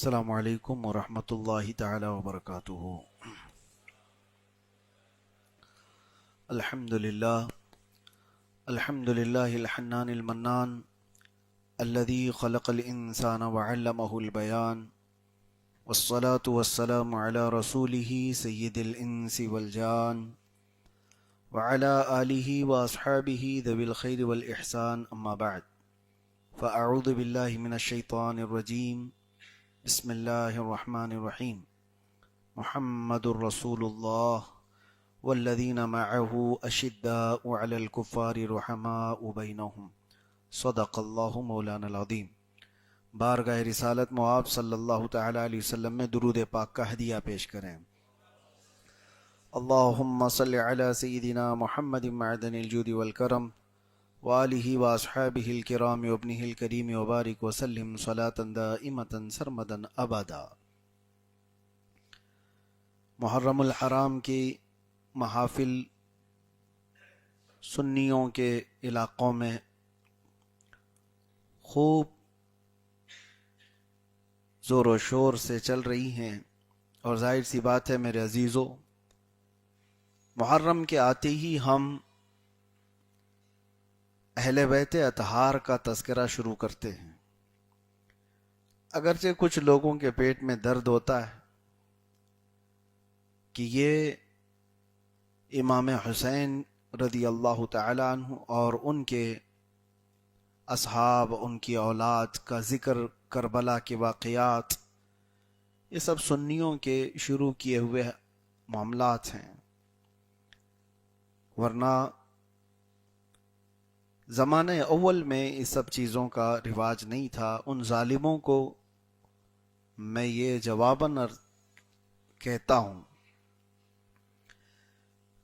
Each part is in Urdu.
السلام علیکم ورحمۃ اللہ تعالی وبرکاتہ۔ الحمد للہ الحنان المنان الذي خلق الانسان وعلمه البیان، والصلاة والسلام على رسوله سید الانس والجان، وعلى آلہ واصحابہ ذوی الخیر والاحسان، اما بعد فاعوذ باللہ من الشیطان الرجیم، بسم اللہ الرحمن الرحیم۔ محمد الرسول اللہ والذین معه اشداء علی الکفار رحماء بینہم، صدق اللہ مولانا العظیم۔ بارگاہ رسالت معاب صلی اللہ تعالی علیہ وسلم میں درود پاک کا ہدیہ پیش کریں۔ اللہم صلی علی سیدنا محمد معدن الجود والکرم وآلہ واصحابہ الکرام وابنہ الکریم وبارک وسلم صلاة دائمة سرمدا ابدا۔ محرم الحرام کی محافل سنیوں کے علاقوں میں خوب زور و شور سے چل رہی ہیں، اور ظاہر سی بات ہے میرے عزیزو، محرم کے آتے ہی ہم اہل بیت اطہار کا تذکرہ شروع کرتے ہیں۔ اگرچہ کچھ لوگوں کے پیٹ میں درد ہوتا ہے کہ یہ امام حسین رضی اللہ تعالی عنہ اور ان کے اصحاب، ان کی اولاد کا ذکر، کربلا کے واقعات، یہ سب سنیوں کے شروع کیے ہوئے معاملات ہیں، ورنہ زمانے اول میں اس سب چیزوں کا رواج نہیں تھا۔ ان ظالموں کو میں یہ جواباً کہتا ہوں،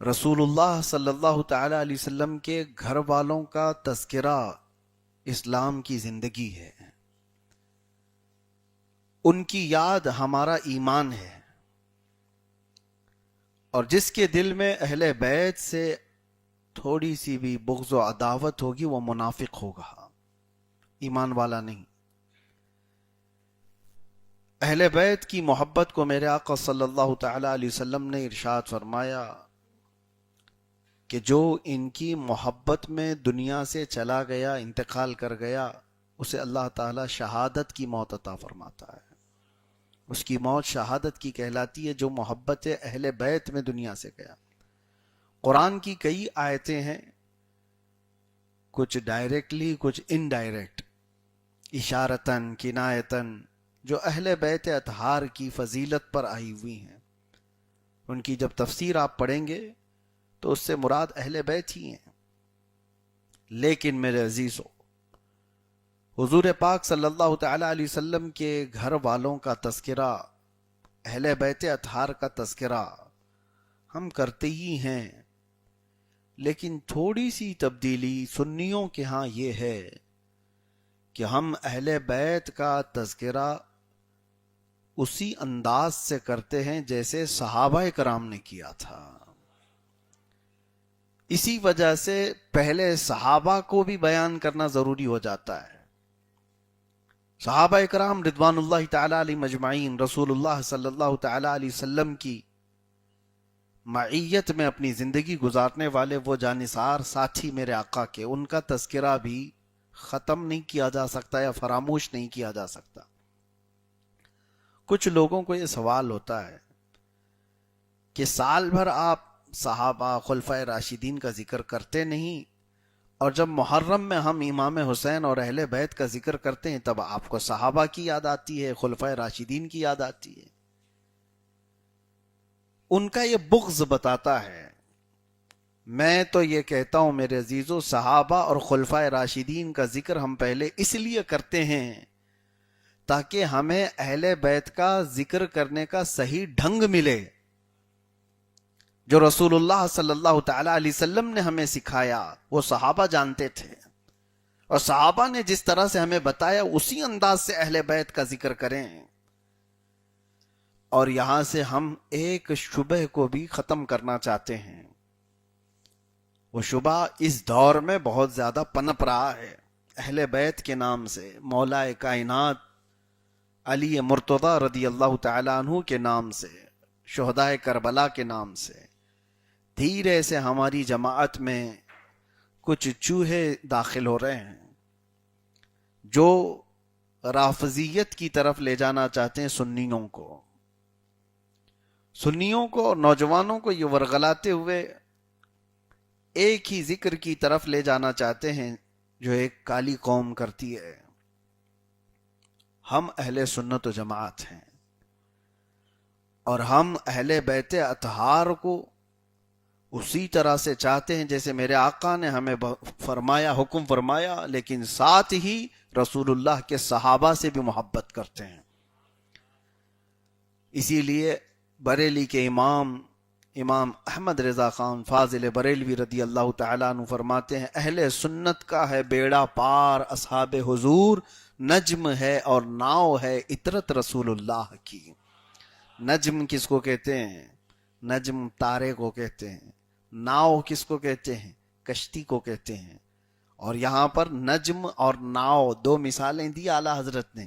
رسول اللہ صلی اللہ تعالی علیہ وسلم کے گھر والوں کا تذکرہ اسلام کی زندگی ہے، ان کی یاد ہمارا ایمان ہے، اور جس کے دل میں اہل بیت سے تھوڑی سی بھی بغض و عداوت ہوگی وہ منافق ہوگا، ایمان والا نہیں۔ اہل بیت کی محبت کو میرے آقا صلی اللہ تعالی علیہ وسلم نے ارشاد فرمایا کہ جو ان کی محبت میں دنیا سے چلا گیا، انتقال کر گیا، اسے اللہ تعالی شہادت کی موت عطا فرماتا ہے۔ اس کی موت شہادت کی کہلاتی ہے، جو محبت اہل بیت میں دنیا سے گیا۔ قرآن کی کئی آیتیں ہیں، کچھ ڈائریکٹلی کچھ انڈائریکٹ، اشارتاً کنایتاً، جو اہل بیت اطہار کی فضیلت پر آئی ہوئی ہیں۔ ان کی جب تفسیر آپ پڑھیں گے تو اس سے مراد اہل بیت ہی ہیں۔ لیکن میرے عزیزو، حضور پاک صلی اللہ تعالی علیہ وسلم کے گھر والوں کا تذکرہ، اہل بیت اطہار کا تذکرہ ہم کرتے ہی ہیں، لیکن تھوڑی سی تبدیلی سنیوں کے ہاں یہ ہے کہ ہم اہل بیت کا تذکرہ اسی انداز سے کرتے ہیں جیسے صحابہ کرام نے کیا تھا۔ اسی وجہ سے پہلے صحابہ کو بھی بیان کرنا ضروری ہو جاتا ہے۔ صحابہ کرام رضوان اللہ تعالی علیہم اجمعین، رسول اللہ صلی اللہ تعالی علیہ وسلم کی معیت میں اپنی زندگی گزارنے والے وہ جانثار ساتھی میرے آقا کے، ان کا تذکرہ بھی ختم نہیں کیا جا سکتا یا فراموش نہیں کیا جا سکتا۔ کچھ لوگوں کو یہ سوال ہوتا ہے کہ سال بھر آپ صحابہ، خلفائے راشدین کا ذکر کرتے نہیں، اور جب محرم میں ہم امام حسین اور اہل بیت کا ذکر کرتے ہیں تب آپ کو صحابہ کی یاد آتی ہے، خلفائے راشدین کی یاد آتی ہے۔ ان کا یہ بغض بتاتا ہے۔ میں تو یہ کہتا ہوں میرے عزیزو، صحابہ اور خلفائے راشدین کا ذکر ہم پہلے اس لیے کرتے ہیں تاکہ ہمیں اہل بیت کا ذکر کرنے کا صحیح ڈھنگ ملے، جو رسول اللہ صلی اللہ تعالی علیہ وسلم نے ہمیں سکھایا وہ صحابہ جانتے تھے، اور صحابہ نے جس طرح سے ہمیں بتایا اسی انداز سے اہل بیت کا ذکر کریں۔ اور یہاں سے ہم ایک شبہ کو بھی ختم کرنا چاہتے ہیں۔ وہ شبہ اس دور میں بہت زیادہ پنپ رہا ہے، اہل بیت کے نام سے مولا کائنات علی مرتضی رضی اللہ تعالیٰ عنہ کے نام سے، شہدائے کربلا کے نام سے دھیرے سے ہماری جماعت میں کچھ چوہے داخل ہو رہے ہیں جو رافضیت کی طرف لے جانا چاہتے ہیں سنیوں کو اور نوجوانوں کو یہ ورغلاتے ہوئے ایک ہی ذکر کی طرف لے جانا چاہتے ہیں جو ایک کالی قوم کرتی ہے۔ ہم اہل سنت و جماعت ہیں اور ہم اہل بیت اطہار کو اسی طرح سے چاہتے ہیں جیسے میرے آقا نے ہمیں فرمایا، حکم فرمایا، لیکن ساتھ ہی رسول اللہ کے صحابہ سے بھی محبت کرتے ہیں۔ اسی لیے بریلی کے امام احمد رضا خان فاضل بریلوی رضی اللہ تعالیٰ عنہ فرماتے ہیں، اہل سنت کا ہے بیڑا پار اصحاب حضور، نجم ہے اور ناؤ ہے عطرت رسول اللہ کی۔ نجم کس کو کہتے ہیں؟ نجم تارے کو کہتے ہیں۔ ناؤ کس کو کہتے ہیں؟ کشتی کو کہتے ہیں۔ اور یہاں پر نجم اور ناؤ دو مثالیں دی اعلیٰ حضرت نے۔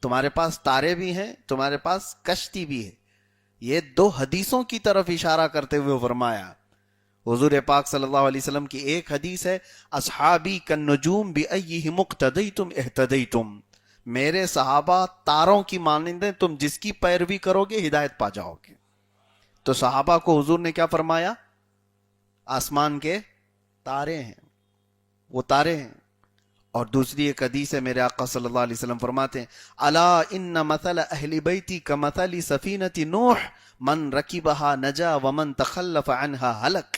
تمہارے پاس تارے بھی ہیں، تمہارے پاس کشتی بھی ہے۔ یہ دو حدیثوں کی طرف اشارہ کرتے ہوئے فرمایا۔ حضور پاک صلی اللہ علیہ وسلم کی ایک حدیث ہے، اصحابی کالنجوم بأیہم اقتدیتم اہتدیتم، میرے صحابہ تاروں کی مانند ہیں، تم جس کی پیروی کرو گے ہدایت پا جاؤ گے۔ تو صحابہ کو حضور نے کیا فرمایا؟ آسمان کے تارے ہیں، وہ تارے ہیں۔ اور دوسری ایک حدیث ہے، میرے آقا صلی اللہ علیہ وسلم فرماتے ہیں، الا ان مثل اہل بیتی کمثل سفینۃ نوح من رکبها نجا ومن تخلف عنها ہلک۔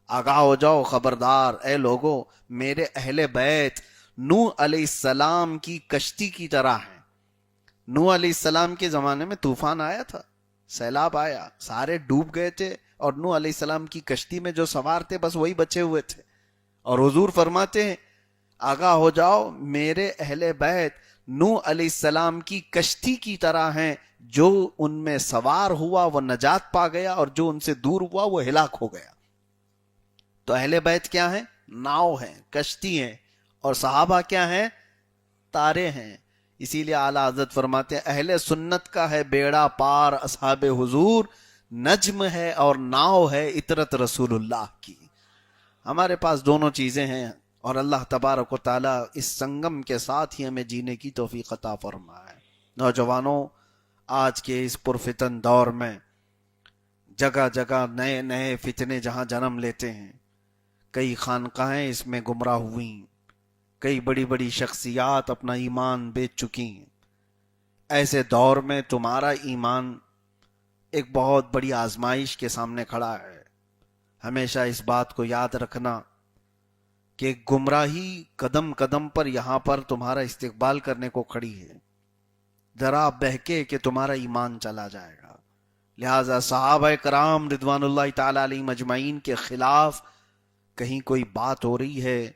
آگاہ ہو جاؤ، خبردار اے لوگو، میرے اہل بیت نوح علیہ السلام کی کشتی کی طرح ہیں۔ نوح علیہ السلام کے زمانے میں طوفان آیا تھا، سیلاب آیا، سارے ڈوب گئے تھے، اور نوح علیہ السلام کی کشتی میں جو سوار تھے بس وہی بچے ہوئے تھے۔ اور حضور فرماتے ہیں، آگاہ ہو جاؤ، میرے اہل بیت نوح علیہ السلام کی کشتی کی طرح ہیں، جو ان میں سوار ہوا وہ نجات پا گیا، اور جو ان سے دور ہوا وہ ہلاک ہو گیا۔ تو اہل بیت کیا ہیں؟ ناؤ ہیں، کشتی ہیں، اور صحابہ کیا ہیں؟ تارے ہیں۔ اسی لیے اعلیٰ حضرت فرماتے ہیں، اہل سنت کا ہے بیڑا پار اصحاب حضور، نجم ہے اور ناؤ ہے عطرت رسول اللہ کی۔ ہمارے پاس دونوں چیزیں ہیں، اور اللہ تبارک و تعالیٰ اس سنگم کے ساتھ ہی ہمیں جینے کی توفیق عطا فرمائے۔ نوجوانوں، آج کے اس پرفتن دور میں جگہ جگہ نئے نئے فتنے جہاں جنم لیتے ہیں، کئی خانقاہیں اس میں گمراہ ہوئیں، کئی بڑی بڑی شخصیات اپنا ایمان بیچ چکی ہیں۔ ایسے دور میں تمہارا ایمان ایک بہت بڑی آزمائش کے سامنے کھڑا ہے۔ ہمیشہ اس بات کو یاد رکھنا کہ گمراہی قدم قدم پر یہاں پر تمہارا استقبال کرنے کو کھڑی ہے، ذرا بہکے کہ تمہارا ایمان چلا جائے گا۔ لہٰذا صحابہ کرام رضوان اللہ تعالی علیہم اجمعین کے خلاف کہیں کوئی بات ہو رہی ہے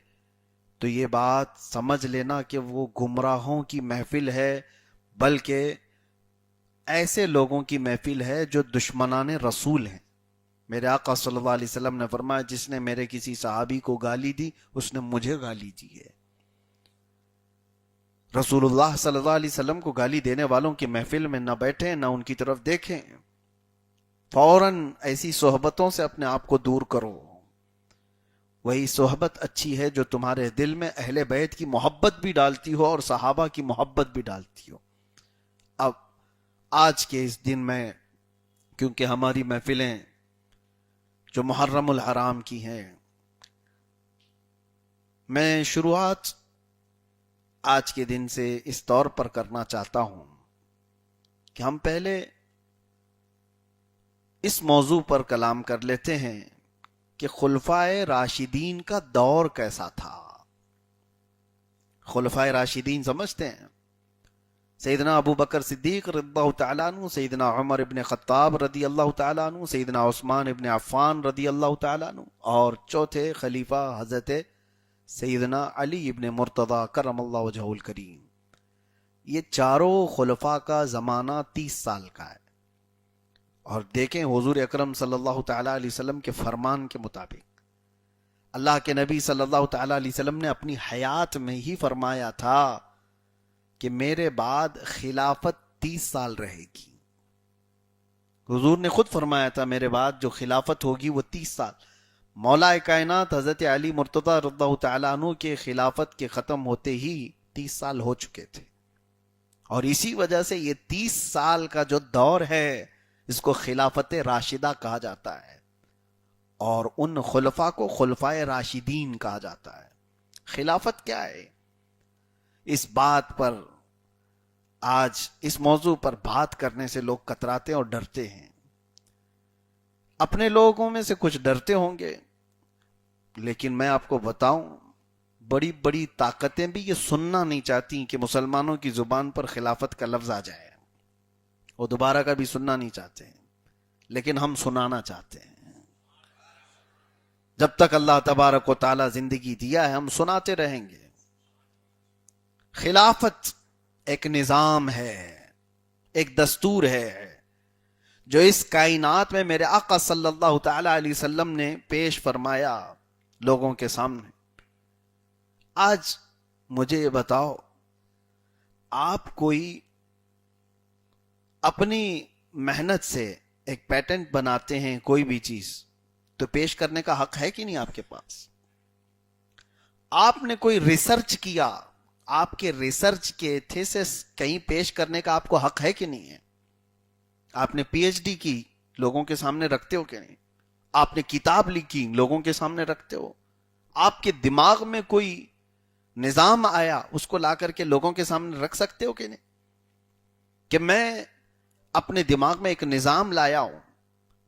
تو یہ بات سمجھ لینا کہ وہ گمراہوں کی محفل ہے، بلکہ ایسے لوگوں کی محفل ہے جو دشمنان رسول ہیں۔ میرے آقا صلی اللہ علیہ وسلم نے فرمایا، جس نے میرے کسی صحابی کو گالی دی اس نے مجھے گالی دی ہے۔ رسول اللہ صلی اللہ علیہ وسلم کو گالی دینے والوں کی محفل میں نہ بیٹھیں، نہ ان کی طرف دیکھیں، فوراً ایسی صحبتوں سے اپنے آپ کو دور کرو۔ وہی صحبت اچھی ہے جو تمہارے دل میں اہل بیت کی محبت بھی ڈالتی ہو اور صحابہ کی محبت بھی ڈالتی ہو۔ اب آج کے اس دن میں کیونکہ ہماری محفلیں جو محرم الحرام کی ہیں، میں شروعات آج کے دن سے اس طور پر کرنا چاہتا ہوں کہ ہم پہلے اس موضوع پر کلام کر لیتے ہیں کہ خلفائے راشدین کا دور کیسا تھا۔ خلفائے راشدین سمجھتے ہیں؟ سیدنا ابو بکر صدیق رضی اللہ تعالیٰ عنہ، سیدنا عمر ابن خطاب رضی اللہ تعالیٰ عنہ، سیدنا عثمان ابن عفان رضی اللہ تعالیٰ عنہ، اور چوتھے خلیفہ حضرت سیدنا علی ابن مرتضی کرم اللہ وجہہ الکریم۔ یہ چاروں خلفاء کا زمانہ 30 سال کا ہے، اور دیکھیں حضور اکرم صلی اللہ تعالیٰ علیہ وسلم کے فرمان کے مطابق اللہ کے نبی صلی اللہ تعالیٰ علیہ وسلم نے اپنی حیات میں ہی فرمایا تھا کہ میرے بعد خلافت 30 سال رہے گی. حضور نے خود فرمایا تھا میرے بعد جو خلافت ہوگی وہ 30 سال. مولا کائنات حضرت علی مرتضی رضی اللہ تعالیٰ عنہ کے خلافت کے ختم ہوتے ہی 30 سال ہو چکے تھے. اور اسی وجہ سے یہ 30 سال کا جو دور ہے اس کو خلافت راشدہ کہا جاتا ہے، اور ان خلفاء کو خلفائے راشدین کہا جاتا ہے. خلافت کیا ہے؟ اس بات پر آج اس موضوع پر بات کرنے سے لوگ کتراتے اور ڈرتے ہیں. اپنے لوگوں میں سے کچھ ڈرتے ہوں گے، لیکن میں آپ کو بتاؤں بڑی بڑی طاقتیں بھی یہ سننا نہیں چاہتی کہ مسلمانوں کی زبان پر خلافت کا لفظ آ جائے. وہ دوبارہ کبھی سننا نہیں چاہتے ہیں، لیکن ہم سنانا چاہتے ہیں. جب تک اللہ تبارک و تعالی زندگی دیا ہے ہم سناتے رہیں گے. خلافت ایک نظام ہے، ایک دستور ہے جو اس کائنات میں میرے آقا صلی اللہ تعالی علیہ وسلم نے پیش فرمایا لوگوں کے سامنے. آج مجھے یہ بتاؤ، آپ کوئی اپنی محنت سے ایک پیٹنٹ بناتے ہیں کوئی بھی چیز تو پیش کرنے کا حق ہے کہ نہیں آپ کے پاس؟ آپ نے کوئی ریسرچ کیا، آپ کے ریسرچ کے تھیسس کہیں پیش کرنے کا آپ کو حق ہے کہ نہیں ہے؟ آپ نے پی ایچ ڈی کی، لوگوں کے سامنے رکھتے ہو کہ نہیں؟ آپ نے کتاب لکھی، لوگوں کے سامنے رکھتے ہو؟ آپ کے دماغ میں کوئی نظام آیا، اس کو لا کر کے لوگوں کے سامنے رکھ سکتے ہو کہ نہیں؟ کہ میں اپنے دماغ میں ایک نظام لایا ہوں.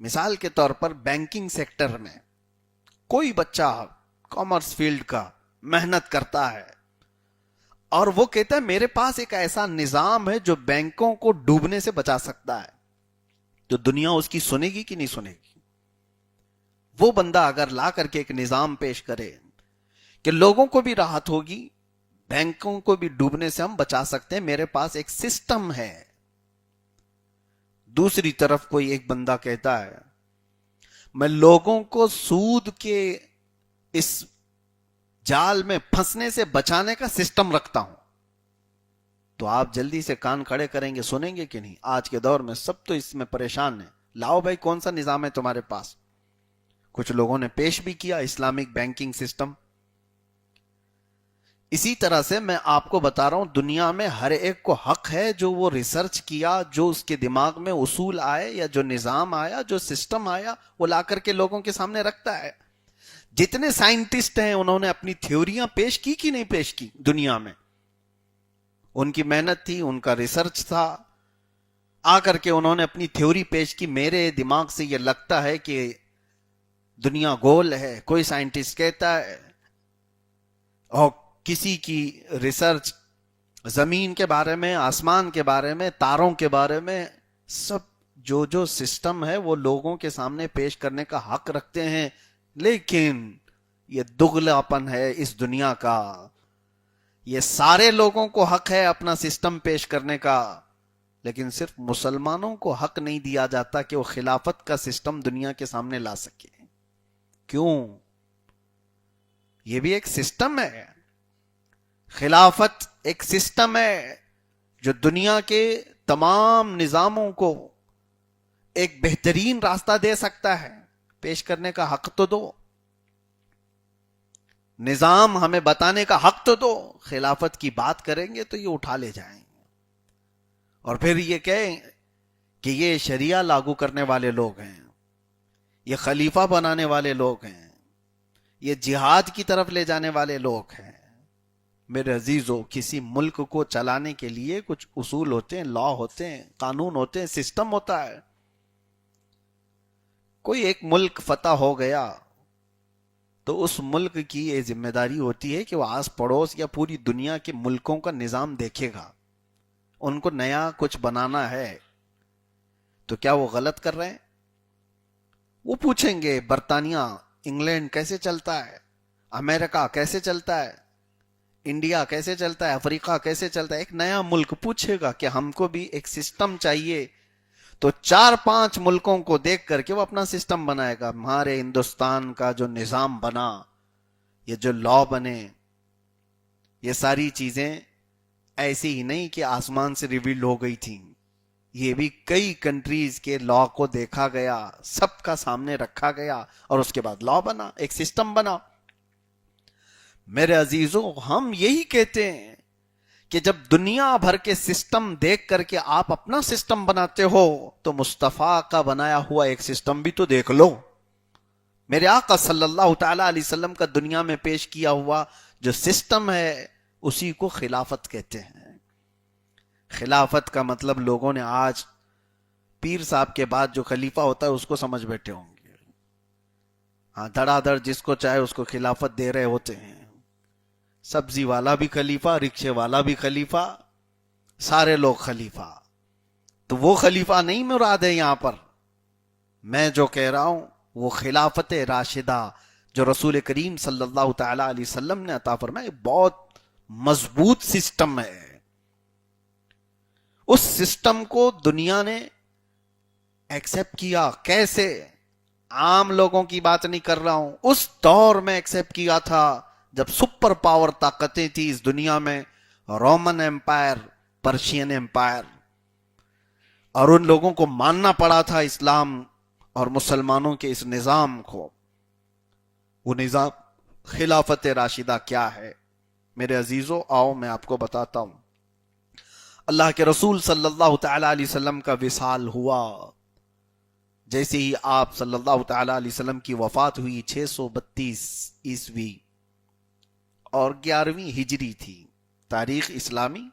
مثال کے طور پر بینکنگ سیکٹر میں کوئی بچہ کامرس فیلڈ کا محنت کرتا ہے اور وہ کہتا ہے میرے پاس ایک ایسا نظام ہے جو بینکوں کو ڈوبنے سے بچا سکتا ہے، تو دنیا اس کی سنے گی کہ نہیں سنے گی؟ وہ بندہ اگر لا کر کے ایک نظام پیش کرے کہ لوگوں کو بھی راحت ہوگی، بینکوں کو بھی ڈوبنے سے ہم بچا سکتے ہیں، میرے پاس ایک سسٹم ہے. دوسری طرف کوئی ایک بندہ کہتا ہے میں لوگوں کو سود کے اس جال میں پھنسنے سے بچانے کا سسٹم رکھتا ہوں، تو آپ جلدی سے کان کھڑے کریں گے، سنیں گے کہ نہیں؟ آج کے دور میں سب تو اس میں پریشان ہیں. لاؤ بھائی کون سا نظام ہے تمہارے پاس؟ کچھ لوگوں نے پیش بھی کیا اسلامک بینکنگ سسٹم. اسی طرح سے میں آپ کو بتا رہا ہوں دنیا میں ہر ایک کو حق ہے جو وہ ریسرچ کیا، جو اس کے دماغ میں اصول آئے یا جو نظام آیا، جو سسٹم آیا، وہ لا کر کے لوگوں کے سامنے رکھتا ہے. جتنے سائنٹسٹ ہیں انہوں نے اپنی تھیوریاں پیش کی کہ نہیں پیش کی؟ دنیا میں ان کی محنت تھی، ان کا ریسرچ تھا، آ کر کے انہوں نے اپنی تھیوری پیش کی. میرے دماغ سے یہ لگتا ہے کہ دنیا گول ہے، کوئی سائنٹسٹ کہتا ہے، اور کسی کی ریسرچ زمین کے بارے میں، آسمان کے بارے میں، تاروں کے بارے میں، سب جو سسٹم ہے وہ لوگوں کے سامنے پیش کرنے کا حق رکھتے ہیں. لیکن یہ دغلاپن ہے اس دنیا کا. یہ سارے لوگوں کو حق ہے اپنا سسٹم پیش کرنے کا، لیکن صرف مسلمانوں کو حق نہیں دیا جاتا کہ وہ خلافت کا سسٹم دنیا کے سامنے لا سکے. کیوں؟ یہ بھی ایک سسٹم ہے. خلافت ایک سسٹم ہے جو دنیا کے تمام نظاموں کو ایک بہترین راستہ دے سکتا ہے. پیش کرنے کا حق تو دو، نظام ہمیں بتانے کا حق تو دو. خلافت کی بات کریں گے تو یہ اٹھا لے جائیں گے اور پھر یہ کہیں کہ یہ شریعہ لاگو کرنے والے لوگ ہیں، یہ خلیفہ بنانے والے لوگ ہیں، یہ جہاد کی طرف لے جانے والے لوگ ہیں. میرے عزیزو، کسی ملک کو چلانے کے لیے کچھ اصول ہوتے ہیں، لا ہوتے ہیں، قانون ہوتے ہیں، سسٹم ہوتا ہے. کوئی ایک ملک فتح ہو گیا تو اس ملک کی یہ ذمہ داری ہوتی ہے کہ وہ آس پڑوس یا پوری دنیا کے ملکوں کا نظام دیکھے گا. ان کو نیا کچھ بنانا ہے تو کیا وہ غلط کر رہے ہیں؟ وہ پوچھیں گے برطانیہ، انگلینڈ کیسے چلتا ہے، امریکہ کیسے چلتا ہے، انڈیا کیسے چلتا ہے، افریقہ کیسے چلتا ہے. ایک نیا ملک پوچھے گا کہ ہم کو بھی ایک سسٹم چاہیے، تو 4-5 ملکوں کو دیکھ کر کے وہ اپنا سسٹم بنائے گا. ہمارے ہندوستان کا جو نظام بنا، یہ جو لا بنے، یہ ساری چیزیں ایسی ہی نہیں کہ آسمان سے ریویل ہو گئی تھی، یہ بھی کئی کنٹریز کے لا کو دیکھا گیا، سب کا سامنے رکھا گیا اور اس کے بعد لا بنا، ایک سسٹم بنا۔ میرے عزیزوں، ہم یہی کہتے ہیں کہ جب دنیا بھر کے سسٹم دیکھ کر کے آپ اپنا سسٹم بناتے ہو تو مصطفیٰ کا بنایا ہوا ایک سسٹم بھی تو دیکھ لو۔ میرے آقا صلی اللہ تعالی علیہ وسلم کا دنیا میں پیش کیا ہوا جو سسٹم ہے اسی کو خلافت کہتے ہیں۔ خلافت کا مطلب لوگوں نے آج پیر صاحب کے بعد جو خلیفہ ہوتا ہے اس کو سمجھ بیٹھے ہوں گے، ہاں دھڑا دھڑ جس کو چاہے اس کو خلافت دے رہے ہوتے ہیں، سبزی والا بھی خلیفہ، رکشے والا بھی خلیفہ، سارے لوگ خلیفہ۔ تو وہ خلیفہ نہیں مراد ہے یہاں پر، میں جو کہہ رہا ہوں وہ خلافت راشدہ جو رسول کریم صلی اللہ تعالی علیہ وسلم نے عطا فرمایا، بہت مضبوط سسٹم ہے۔ اس سسٹم کو دنیا نے ایکسپٹ کیا، کیسے؟ عام لوگوں کی بات نہیں کر رہا ہوں، اس دور میں ایکسپٹ کیا تھا جب سپر پاور طاقتیں تھی اس دنیا میں، رومن امپائر، پرشین امپائر، اور ان لوگوں کو ماننا پڑا تھا اسلام اور مسلمانوں کے اس نظام کو۔ وہ نظام خلافت راشدہ کیا ہے؟ میرے عزیزو، آؤ میں آپ کو بتاتا ہوں۔ اللہ کے رسول صلی اللہ تعالی علیہ وسلم کا وصال ہوا، جیسے ہی آپ صلی اللہ تعالی علیہ وسلم کی وفات ہوئی 632 عیسوی اور 11ویں ہجری تھی، تاریخ اسلامی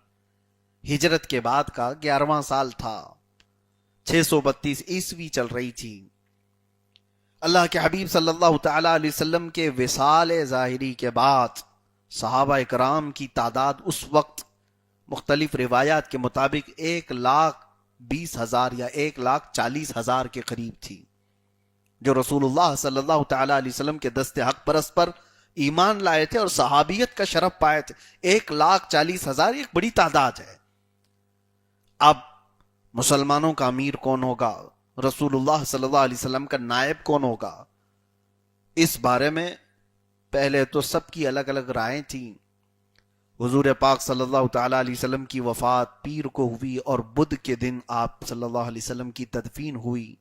ہجرت کے بعد کا 11واں سال تھا، 632 عیسوی چل رہی تھی۔ اللہ کے حبیب صلی اللہ تعالی علیہ وسلم کے وصال ظاہری کے بعد صحابہ اکرام کی تعداد اس وقت مختلف روایات کے مطابق 1,20,000 یا 1,40,000 کے قریب تھی، جو رسول اللہ صلی اللہ تعالی علیہ وسلم کے دست حق پرست پر ایمان لائے تھے اور صحابیت کا شرف پائے تھے۔ 1,40,000 ایک بڑی تعداد ہے۔ اب مسلمانوں کا امیر کون ہوگا؟ رسول اللہ صلی اللہ علیہ وسلم کا نائب کون ہوگا؟ اس بارے میں پہلے تو سب کی الگ الگ رائیں تھیں۔ حضور پاک صلی اللہ تعالی علیہ وسلم کی وفات پیر کو ہوئی اور بدھ کے دن آپ صلی اللہ علیہ وسلم کی تدفین ہوئی۔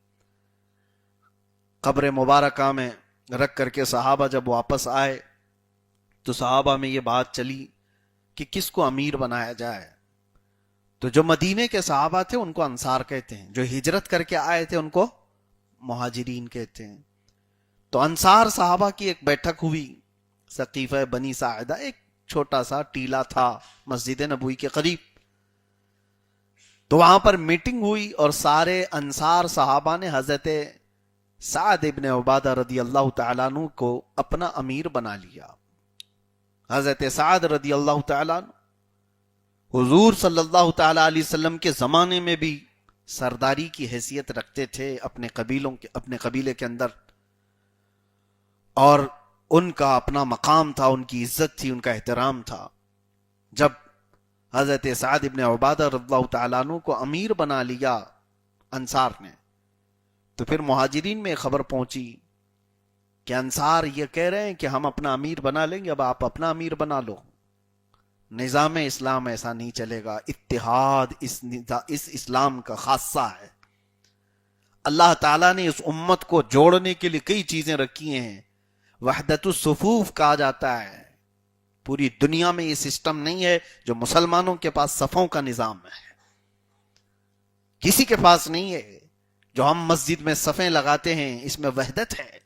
قبر مبارکہ میں رکھ کر کے صحابہ جب واپس آئے تو صحابہ میں یہ بات چلی کہ کس کو امیر بنایا جائے۔ تو جو مدینے کے صحابہ تھے ان کو انصار کہتے ہیں، جو ہجرت کر کے آئے تھے ان کو مہاجرین کہتے ہیں۔ تو انصار صحابہ کی ایک بیٹھک ہوئی سقیفہ بنی ساعدہ، ایک چھوٹا سا ٹیلا تھا مسجد نبوی کے قریب۔ تو وہاں پر میٹنگ ہوئی اور سارے انصار صحابہ نے حضرت سعد ابن عبادہ رضی اللہ تعالیٰ عنہ کو اپنا امیر بنا لیا۔ حضرت سعد رضی اللہ تعالیٰ عنہ حضور صلی اللہ تعالی علیہ وسلم کے زمانے میں بھی سرداری کی حیثیت رکھتے تھے اپنے قبیلے کے اندر، اور ان کا اپنا مقام تھا، ان کی عزت تھی، ان کا احترام تھا۔ جب حضرت سعد ابن عبادہ رضی اللہ تعالیٰ عنہ کو امیر بنا لیا انصار نے، تو پھر مہاجرین میں خبر پہنچی کہ انصار یہ کہہ رہے ہیں کہ ہم اپنا امیر بنا لیں گے، اب آپ اپنا امیر بنا لو۔ نظام اسلام ایسا نہیں چلے گا، اتحاد اس اسلام کا خاصہ ہے۔ اللہ تعالیٰ نے اس امت کو جوڑنے کے لیے کئی چیزیں رکھی ہیں، وحدت الصفوف کہا جاتا ہے۔ پوری دنیا میں یہ سسٹم نہیں ہے جو مسلمانوں کے پاس صفوں کا نظام ہے، کسی کے پاس نہیں ہے۔ جو ہم مسجد میں صفیں لگاتے ہیں اس میں وحدت ہے،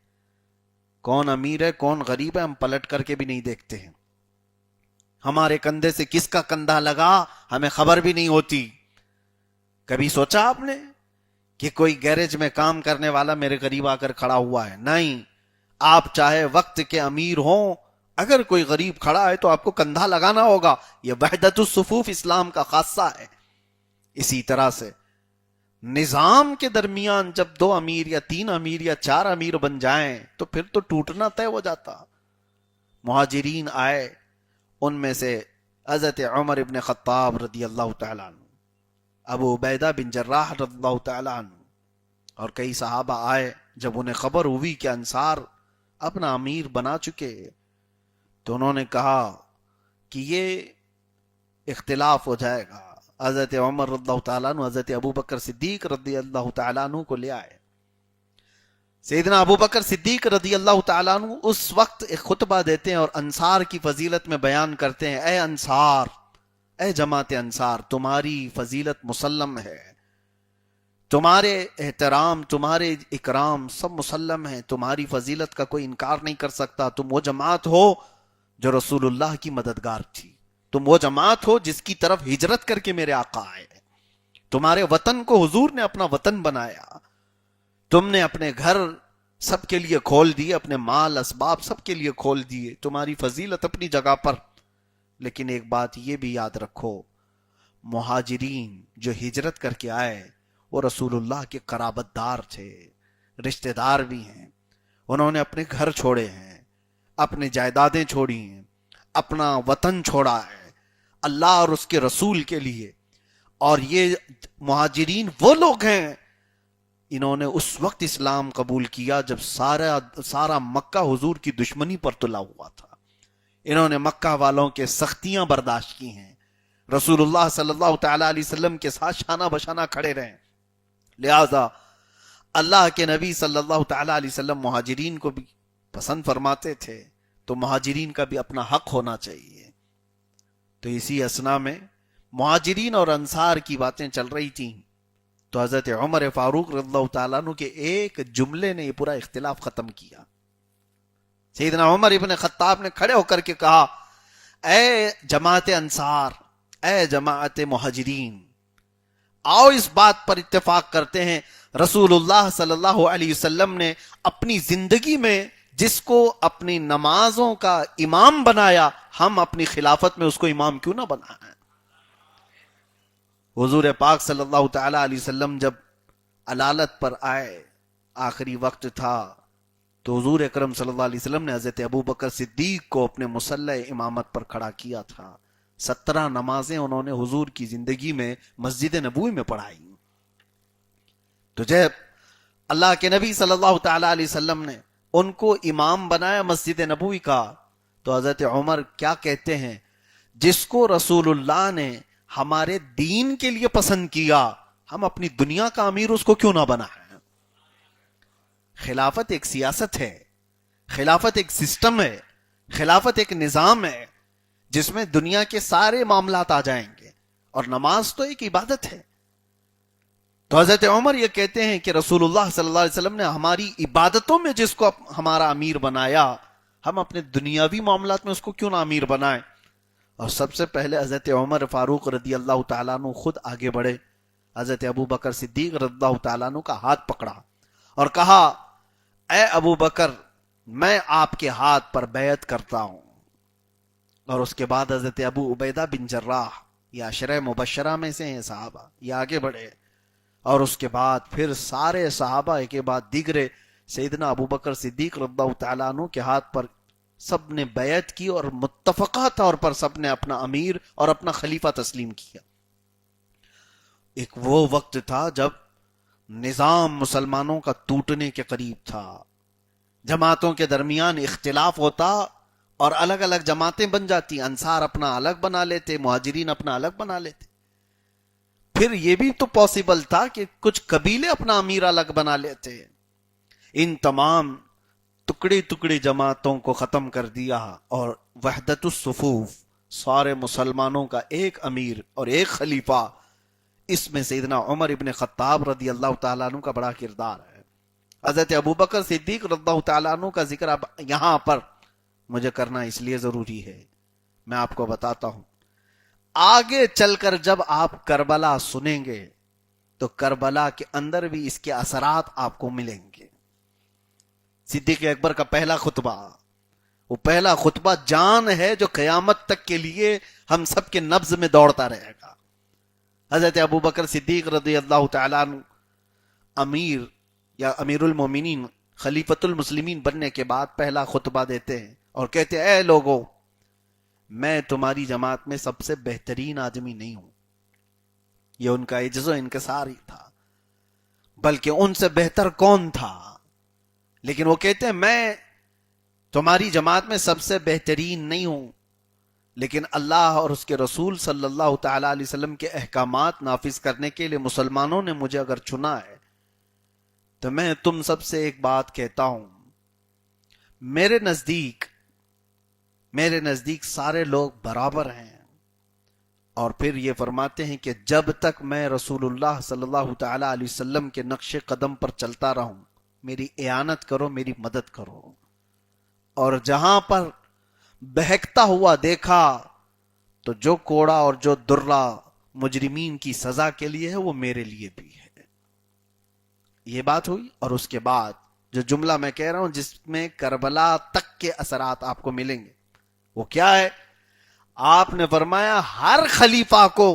کون امیر ہے کون غریب ہے ہم پلٹ کر کے بھی نہیں دیکھتے ہیں، ہمارے کندھے سے کس کا کندھا لگا ہمیں خبر بھی نہیں ہوتی۔ کبھی سوچا آپ نے کہ کوئی گیرج میں کام کرنے والا میرے قریب آ کر کھڑا ہوا ہے؟ نہیں، آپ چاہے وقت کے امیر ہوں، اگر کوئی غریب کھڑا ہے تو آپ کو کندھا لگانا ہوگا۔ یہ وحدت الصفوف اسلام کا خاصہ ہے۔ اسی طرح سے نظام کے درمیان جب 2 امیر یا 3 امیر یا 4 امیر بن جائیں تو پھر تو ٹوٹنا طے ہو جاتا۔ مہاجرین آئے، ان میں سے حضرت عمر ابن خطاب رضی اللہ تعالیٰ عنہ، ابو عبیدہ بن جراح رضی اللہ تعالیٰ عنہ اور کئی صحابہ آئے۔ جب انہیں خبر ہوئی کہ انصار اپنا امیر بنا چکے تو انہوں نے کہا کہ یہ اختلاف ہو جائے گا. حضرت عمر رضی اللہ تعالیٰ عنہ حضرت ابو بکر صدیق رضی اللہ تعالیٰ عنہ کو لے آئے. سیدنا ابو بکر صدیق رضی اللہ تعالیٰ عنہ اس وقت ایک خطبہ دیتے ہیں اور انصار کی فضیلت میں بیان کرتے ہیں. اے انصار، اے جماعت انصار، تمہاری فضیلت مسلم ہے، تمہارے احترام، تمہارے اکرام سب مسلم ہے، تمہاری فضیلت کا کوئی انکار نہیں کر سکتا. تم وہ جماعت ہو جو رسول اللہ کی مددگار تھی، تم وہ جماعت ہو جس کی طرف ہجرت کر کے میرے آقا آئے، تمہارے وطن کو حضور نے اپنا وطن بنایا، تم نے اپنے گھر سب کے لیے کھول دیے، اپنے مال اسباب سب کے لیے کھول دیے، تمہاری فضیلت اپنی جگہ پر. لیکن ایک بات یہ بھی یاد رکھو، مہاجرین جو ہجرت کر کے آئے وہ رسول اللہ کے قرابت دار تھے، رشتہ دار بھی ہیں، انہوں نے اپنے گھر چھوڑے ہیں، اپنے جائیدادیں چھوڑی ہیں، اپنا وطن چھوڑا ہے اللہ اور اس کے رسول کے لیے. اور یہ مہاجرین وہ لوگ ہیں، انہوں نے اس وقت اسلام قبول کیا جب سارا مکہ حضور کی دشمنی پر تلا ہوا تھا. انہوں نے مکہ والوں کے سختیاں برداشت کی ہیں، رسول اللہ صلی اللہ تعالی علیہ وسلم کے ساتھ شانہ بشانہ کھڑے رہے. لہذا اللہ کے نبی صلی اللہ تعالی علیہ وسلم مہاجرین کو بھی پسند فرماتے تھے، تو مہاجرین کا بھی اپنا حق ہونا چاہیے. تو اسی اسنا میں مہاجرین اور انصار کی باتیں چل رہی تھیں تو حضرت عمر فاروق رضی اللہ تعالیٰ عنہ کے ایک جملے نے یہ پورا اختلاف ختم کیا. سیدنا عمر ابن خطاب نے کھڑے ہو کر کے کہا، اے جماعت انصار، اے جماعت مہاجرین، آؤ اس بات پر اتفاق کرتے ہیں رسول اللہ صلی اللہ علیہ وسلم نے اپنی زندگی میں جس کو اپنی نمازوں کا امام بنایا، ہم اپنی خلافت میں اس کو امام کیوں نہ بنائیں. حضور پاک صلی اللہ تعالی علیہ وسلم جب علالت پر آئے، آخری وقت تھا، تو حضور اکرم صلی اللہ علیہ وسلم نے حضرت ابو بکر صدیق کو اپنے مصلی امامت پر کھڑا کیا تھا. 17 نمازیں انہوں نے حضور کی زندگی میں مسجد نبوی میں پڑھائی. تو جب اللہ کے نبی صلی اللہ تعالی علیہ وسلم نے ان کو امام بنایا مسجد نبوی کا، تو حضرت عمر کیا کہتے ہیں، جس کو رسول اللہ نے ہمارے دین کے لیے پسند کیا، ہم اپنی دنیا کا امیر اس کو کیوں نہ بنائیں. خلافت ایک سیاست ہے، خلافت ایک سسٹم ہے، خلافت ایک نظام ہے جس میں دنیا کے سارے معاملات آ جائیں گے، اور نماز تو ایک عبادت ہے. تو حضرت عمر یہ کہتے ہیں کہ رسول اللہ صلی اللہ علیہ وسلم نے ہماری عبادتوں میں جس کو ہمارا امیر بنایا، ہم اپنے دنیاوی معاملات میں اس کو کیوں نہ امیر بنائیں. اور سب سے پہلے حضرت عمر فاروق رضی اللہ تعالیٰ عنہ خود آگے بڑھے، حضرت ابو بکر صدیق رضی اللہ تعالیٰ عنہ کا ہاتھ پکڑا اور کہا، اے ابو بکر، میں آپ کے ہاتھ پر بیعت کرتا ہوں. اور اس کے بعد حضرت ابو عبیدہ بن جراح، یہ عشرہ مبشرہ میں سے ہیں صحابہ، یہ آگے بڑھے. اور اس کے بعد پھر سارے صحابہ کے بعد دیگرے سیدنا ابو بکر صدیق رضی اللہ تعالیٰ عنہ کے ہاتھ پر سب نے بیعت کی، اور متفقہ طور پر سب نے اپنا امیر اور اپنا خلیفہ تسلیم کیا. ایک وہ وقت تھا جب نظام مسلمانوں کا ٹوٹنے کے قریب تھا، جماعتوں کے درمیان اختلاف ہوتا اور الگ الگ جماعتیں بن جاتی، انصار اپنا الگ بنا لیتے، مہاجرین اپنا الگ بنا لیتے. پھر یہ بھی تو پاسبل تھا کہ کچھ قبیلے اپنا امیر الگ بنا لیتے. ان تمام ٹکڑی ٹکڑی جماعتوں کو ختم کر دیا اور وحدت الصفوف، سارے مسلمانوں کا ایک امیر اور ایک خلیفہ. اس میں سیدنا عمر ابن خطاب رضی اللہ تعالیٰ عنہ کا بڑا کردار ہے. حضرت ابو بکر صدیق رضی اللہ تعالیٰ عنہ کا ذکر اب یہاں پر مجھے کرنا اس لیے ضروری ہے، میں آپ کو بتاتا ہوں. آگے چل کر جب آپ کربلا سنیں گے تو کربلا کے اندر بھی اس کے اثرات آپ کو ملیں گے. صدیق اکبر کا پہلا خطبہ، وہ پہلا خطبہ جان ہے جو قیامت تک کے لیے ہم سب کے نبض میں دوڑتا رہے گا. حضرت ابو بکر صدیق رضی اللہ تعالیٰ عنہ امیر یا امیر المومنین، خلیفۃ المسلمین بننے کے بعد پہلا خطبہ دیتے ہیں اور کہتے ہیں، اے لوگو، میں تمہاری جماعت میں سب سے بہترین آدمی نہیں ہوں. یہ ان کا عجز و انکسار ہی تھا، بلکہ ان سے بہتر کون تھا. لیکن وہ کہتے ہیں میں تمہاری جماعت میں سب سے بہترین نہیں ہوں، لیکن اللہ اور اس کے رسول صلی اللہ تعالی علیہ وسلم کے احکامات نافذ کرنے کے لیے مسلمانوں نے مجھے اگر چنا ہے تو میں تم سب سے ایک بات کہتا ہوں، میرے نزدیک سارے لوگ برابر ہیں۔ اور پھر یہ فرماتے ہیں کہ جب تک میں رسول اللہ صلی اللہ تعالی علیہ وسلم کے نقش قدم پر چلتا رہوں، میری اعانت کرو، میری مدد کرو، اور جہاں پر بہکتا ہوا دیکھا تو جو کوڑا اور جو درہ مجرمین کی سزا کے لیے ہے وہ میرے لیے بھی ہے۔ یہ بات ہوئی، اور اس کے بعد جو جملہ میں کہہ رہا ہوں جس میں کربلا تک کے اثرات آپ کو ملیں گے، وہ کیا ہے؟ آپ نے فرمایا ہر خلیفہ کو،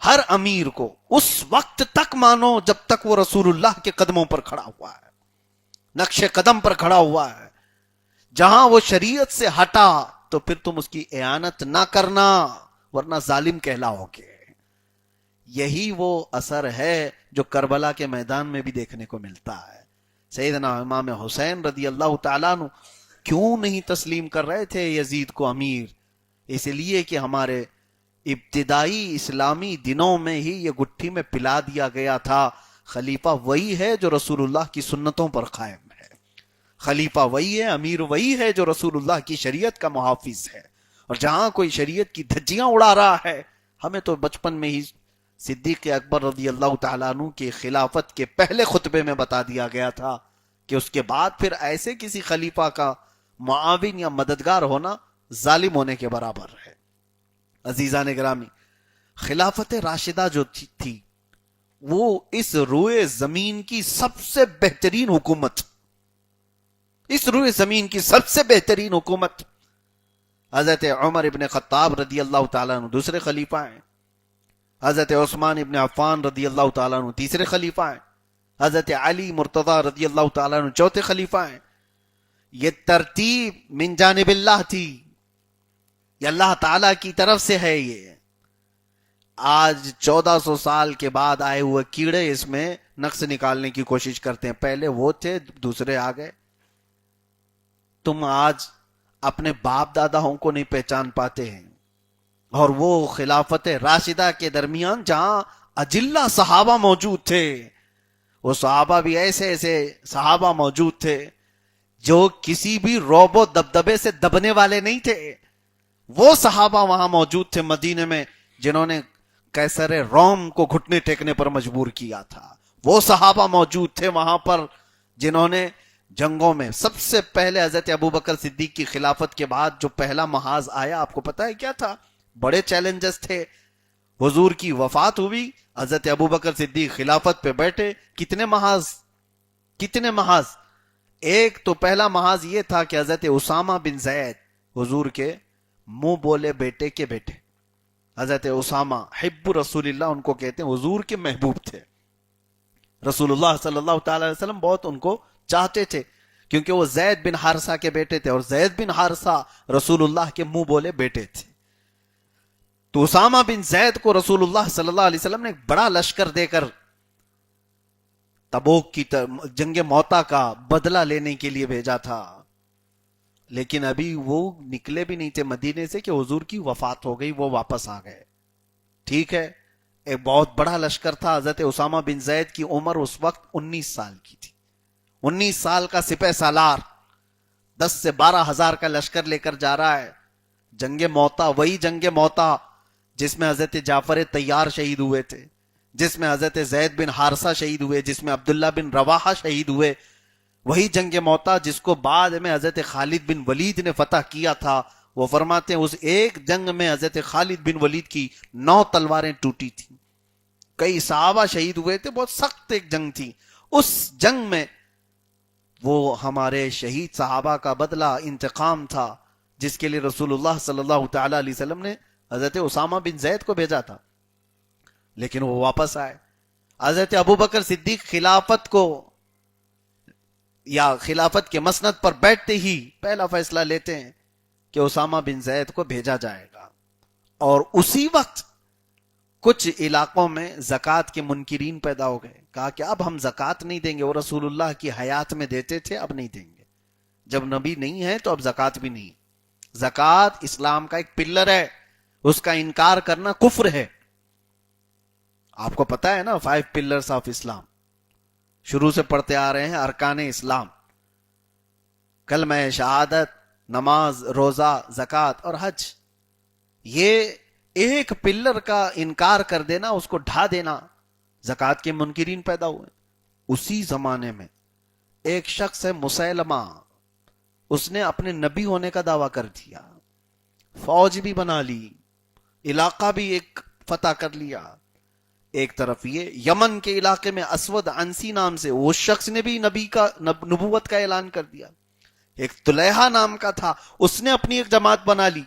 ہر امیر کو اس وقت تک مانو جب تک وہ رسول اللہ کے قدموں پر کھڑا ہوا ہے، نقش قدم پر کھڑا ہوا ہے۔ جہاں وہ شریعت سے ہٹا تو پھر تم اس کی اعانت نہ کرنا، ورنہ ظالم کہلاؤ گے۔ یہی وہ اثر ہے جو کربلا کے میدان میں بھی دیکھنے کو ملتا ہے۔ سیدنا امام حسین رضی اللہ تعالیٰ عنہ کیوں نہیں تسلیم کر رہے تھے یزید کو امیر؟ اس لیے کہ ہمارے ابتدائی اسلامی دنوں میں ہی یہ گٹھی میں پلا دیا گیا تھا، خلیفہ وہی ہے جو رسول اللہ کی سنتوں پر قائم ہے، خلیفہ وہی ہے، امیر وہی ہے جو رسول اللہ کی شریعت کا محافظ ہے۔ اور جہاں کوئی شریعت کی دھجیاں اڑا رہا ہے، ہمیں تو بچپن میں ہی صدیق اکبر رضی اللہ تعالیٰ عنہ کی خلافت کے پہلے خطبے میں بتا دیا گیا تھا کہ اس کے بعد پھر ایسے کسی خلیفہ کا معاون یا مددگار ہونا ظالم ہونے کے برابر ہے۔ عزیزان گرامی، خلافت راشدہ جو تھی وہ اس روئے زمین کی سب سے بہترین حکومت، اس روئے زمین کی سب سے بہترین حکومت۔ حضرت عمر ابن خطاب رضی اللہ تعالیٰ عنہ دوسرے خلیفہ ہیں، حضرت عثمان ابن عفان رضی اللہ تعالیٰ عنہ تیسرے خلیفہ ہیں، حضرت علی مرتضی رضی اللہ تعالیٰ عنہ چوتھے خلیفہ ہیں۔ یہ ترتیب من جانب اللہ تھی، یہ اللہ تعالیٰ کی طرف سے ہے۔ یہ آج 1400 سال کے بعد آئے ہوئے کیڑے اس میں نقص نکالنے کی کوشش کرتے ہیں، پہلے وہ تھے دوسرے آ گئے۔ تم آج اپنے باپ داداؤں کو نہیں پہچان پاتے ہیں، اور وہ خلافت راشدہ کے درمیان جہاں اجلہ صحابہ موجود تھے، وہ صحابہ بھی ایسے ایسے صحابہ موجود تھے جو کسی بھی رعب و دبدبے سے دبنے والے نہیں تھے۔ وہ صحابہ وہاں موجود تھے مدینے میں جنہوں نے قیصر روم کو گھٹنے ٹیکنے پر مجبور کیا تھا۔ وہ صحابہ موجود تھے وہاں پر جنہوں نے جنگوں میں سب سے پہلے حضرت ابوبکر صدیق کی خلافت کے بعد جو پہلا محاذ آیا، آپ کو پتا ہے کیا تھا؟ بڑے چیلنجز تھے۔ حضور کی وفات ہوئی، حضرت ابوبکر صدیق خلافت پہ بیٹھے، کتنے محاذ؟ ایک تو پہلا محاذ یہ تھا کہ حضرت اسامہ بن زید حضور کے منہ بولے بیٹے کے بیٹے، حضرت اسامہ حب رسول اللہ ان کو کہتے ہیں، حضور کے محبوب تھے، رسول اللہ صلی اللہ تعالی علیہ وسلم بہت ان کو چاہتے تھے کیونکہ وہ زید بن حارثہ کے بیٹے تھے، اور زید بن حارثہ رسول اللہ کے منہ بولے بیٹے تھے۔ تو اسامہ بن زید کو رسول اللہ صلی اللہ علیہ وسلم نے ایک بڑا لشکر دے کر تبوک کی جنگ موتا کا بدلہ لینے کے لیے بھیجا تھا، لیکن ابھی وہ نکلے بھی نہیں تھے مدینے سے کہ حضور کی وفات ہو گئی، وہ واپس آ گئے۔ ٹھیک ہے، ایک بہت بڑا لشکر تھا، حضرت اسامہ بن زید کی عمر اس وقت 19 سال کی تھی، 19 سال کا سپہ سالار 10 سے 12 ہزار کا لشکر لے کر جا رہا ہے جنگ موتا، وہی جنگ موتا جس میں حضرت جعفر طیار شہید ہوئے تھے، جس میں حضرت زید بن حارثہ شہید ہوئے، جس میں عبداللہ بن رواحہ شہید ہوئے، وہی جنگ موتا جس کو بعد میں حضرت خالد بن ولید نے فتح کیا تھا۔ وہ فرماتے ہیں اس ایک جنگ میں حضرت خالد بن ولید کی 9 تلواریں ٹوٹی تھیں، کئی صحابہ شہید ہوئے تھے، بہت سخت ایک جنگ تھی۔ اس جنگ میں وہ ہمارے شہید صحابہ کا بدلہ انتقام تھا جس کے لیے رسول اللہ صلی اللہ تعالی علیہ وسلم نے حضرت اسامہ بن زید کو بھیجا تھا، لیکن وہ واپس آئے۔ حضرت ابوبکر صدیق خلافت کو یا خلافت کے مسند پر بیٹھتے ہی پہلا فیصلہ لیتے ہیں کہ اسامہ بن زید کو بھیجا جائے گا، اور اسی وقت کچھ علاقوں میں زکوٰۃ کے منکرین پیدا ہو گئے، کہا کہ اب ہم زکوٰۃ نہیں دیں گے، وہ رسول اللہ کی حیات میں دیتے تھے، اب نہیں دیں گے، جب نبی نہیں ہے تو اب زکوٰۃ بھی نہیں۔ زکوٰۃ اسلام کا ایک پلر ہے، اس کا انکار کرنا کفر ہے۔ آپ کو پتا ہے نا 5 پلرز آف اسلام، شروع سے پڑھتے آ رہے ہیں، ارکان اسلام، کلمہ شہادت، نماز، روزہ، زکوٰۃ اور حج۔ یہ ایک پلر کا انکار کر دینا، اس کو ڈھا دینا، زکوٰۃ کے منکرین پیدا ہوئے۔ اسی زمانے میں ایک شخص ہے مسیلمہ، اس نے اپنے نبی ہونے کا دعویٰ کر دیا، فوج بھی بنا لی، علاقہ بھی ایک فتح کر لیا۔ ایک طرف یہ یمن کے علاقے میں اسود عنسی نام سے اس شخص نے بھی نبوت کا اعلان کر دیا۔ ایک طلیحہ نام کا تھا، اس نے اپنی ایک جماعت بنا لی۔